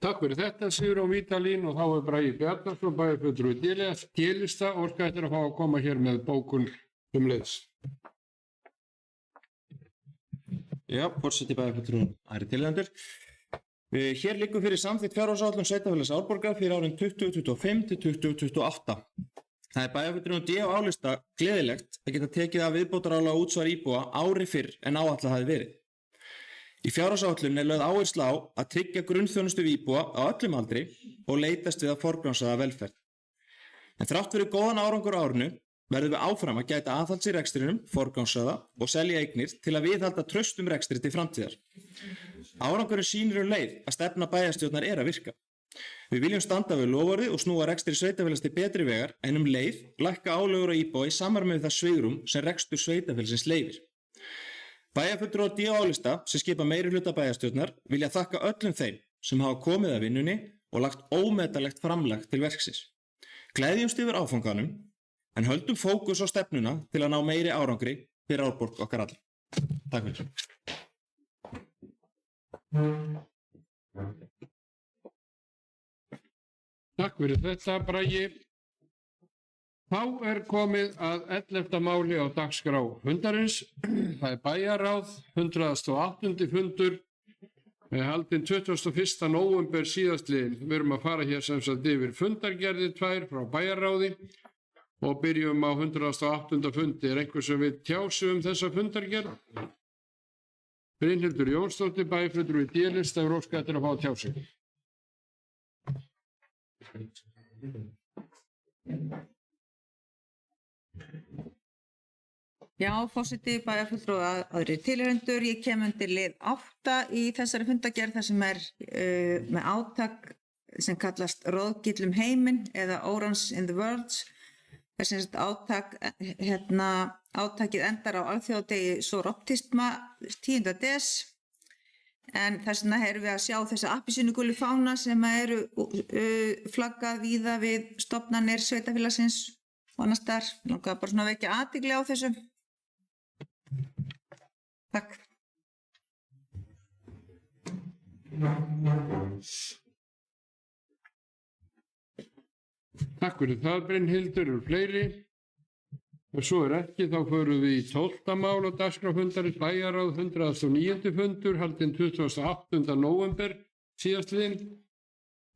Takk fyrir þetta, Sigurjón Vítalín, og þá er Bragi Bjarnason, bæjarfulltrúi D-lista, óska eftir að fá að koma hér með bókun leiðs. Já, forseti bæjarfulltrúar, æri tilhendur. Hér liggur fyrir samþykkt fjárhagsáætlun sveitarfélags Árborgar fyrir árin 2025 til 2028. Það er bæjarfulltrúum D á álista gleðilegt að geta tekið af viðbótarálag útsvar íbúa ári fyrr en áætlað hafi verið. Í fjárhagsáætlun er lögð áhersla á að tryggja grunnþjónustu við íbúa á öllum aldri og leitast við að forgangsraða velferð. En þrátt fyrir góðan árangur á árinu verðum við áfram að gæta aðhalds í rekstrinum, forgangsraða og selja eignir til að viðhalda traustum rekstri til framtíðar. Árangurinn sýnir leið að stefna bæjarstjórnar er að virka. Við viljum standa við loforðið og snúa rekstri sveitarfélags til betri vegar en leið lækka álögur á íbúa í samræmi við það svigrúm sem rekstur sveitarfélagsins leyfir. Bæjarfulltrúar D á álista sem skipa meirihluta bæjarstjórnar vilja þakka öllum þeim sem hafa komið að vinnunni og lagt ómetanlegt framlag til verksins. Gleðjumst yfir áfanganum en höldum fókus á stefnuna til að ná meiri árangri fyrir Árborg okkar allir. Takk fyrir. Takk fyrir þetta, Bragi. Þá er komið að 11. máli á dagskrá fundarins. Það er bæjarráð, 108. fundur, haldinn 21. nóvember síðastliðinn. Við erum að fara hér sem sagt yfir fundargerðir 2 frá bæjarráði og byrjum á 108. fundi. Er einhver sem við tjásu þessa fundargerð? Brynhildur Jónsdóttir, bæjarfulltrúi D-lista, hefur óskað eftir að fá að tjá sig. Já, forseti, bæjarfulltrúar og aðrir tilheyrendur. Ég kem undir lið 8 í þessari fundagerð þar sem er með átak sem kallast Roðgill heiminn eða Orange in the World. Þess að átakið endar á alþjóðadegi Soroptisma 10. des. En þess vegna erum við að sjá þessa appelsínugulu fána sem eru flaggað víða við stofnanir sveitafélagsins og annars þar. Ég langaði bara svona að vekja athygli á þessu. Takk. Takk fyrir það, Brynhildur, eru fleiri. Ef svo er ekki, þá förum við í 12. mál á dagskrá fundarins bæjarráð 109. fundur, haldinn 28. nóvember síðastliðinn.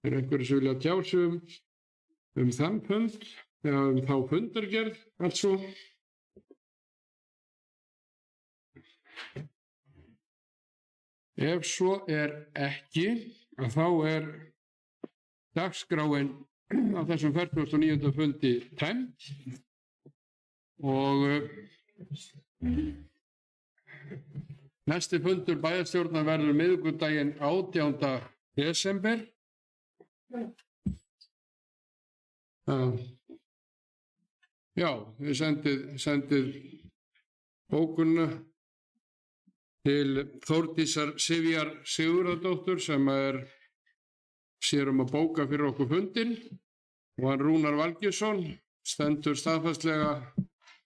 Er einhverju sem vilja tjá sig þann fund, eða þá fundargerð, altså. Ef svo er ekki, þá er dagskráin á þessum 49. fundi tæmd og næsti fundur bæjarstjórnar verður miðvikudaginn 18. desember. Já, við sendið bókunna til Þórdísar Sifjar Sigurðardóttur sem sér að bóka fyrir okkur fundinn og hann Rúnar Valgeirsson stendur staðfastlega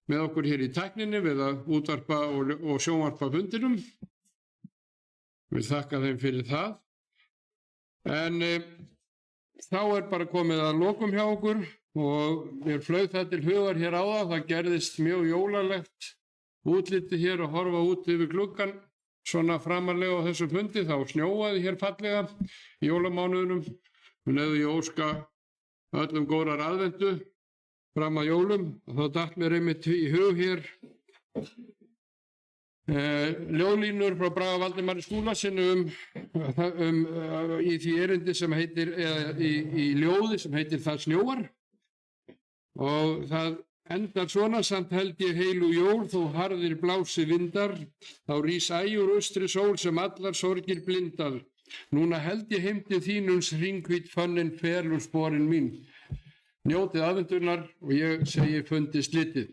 með okkur hér í tækninni við að útvarpa og sjónvarpa fundinum. Við þakka þeim fyrir það. En þá bara komið að lokum hjá okkur og mér flaug það til hugar hér áðan. Það gerðist mjög jólalegt útliti hér að horfa út yfir gluggann svona framarlega á þessum fundi. Þá snjóaði hér fallega í jólamánuðunum. Ég óska öllum góðrar aðventu fram að jólum. Þá datt mér einmitt í hug hér ljóðlínur frá Braga Valdimari Skúlasyni í því erindi sem heitir, í ljóði sem heitir Það snjóar. Og það endar svona: samt held ég heilu jól þó harðir blási vindar, þá rís æjur austri sól sem allar sorgir blindar. Núna held ég heim til þínuns hringvít fönnin felur sporin mín. Njótið aðventurnar og ég segi fundi slitið.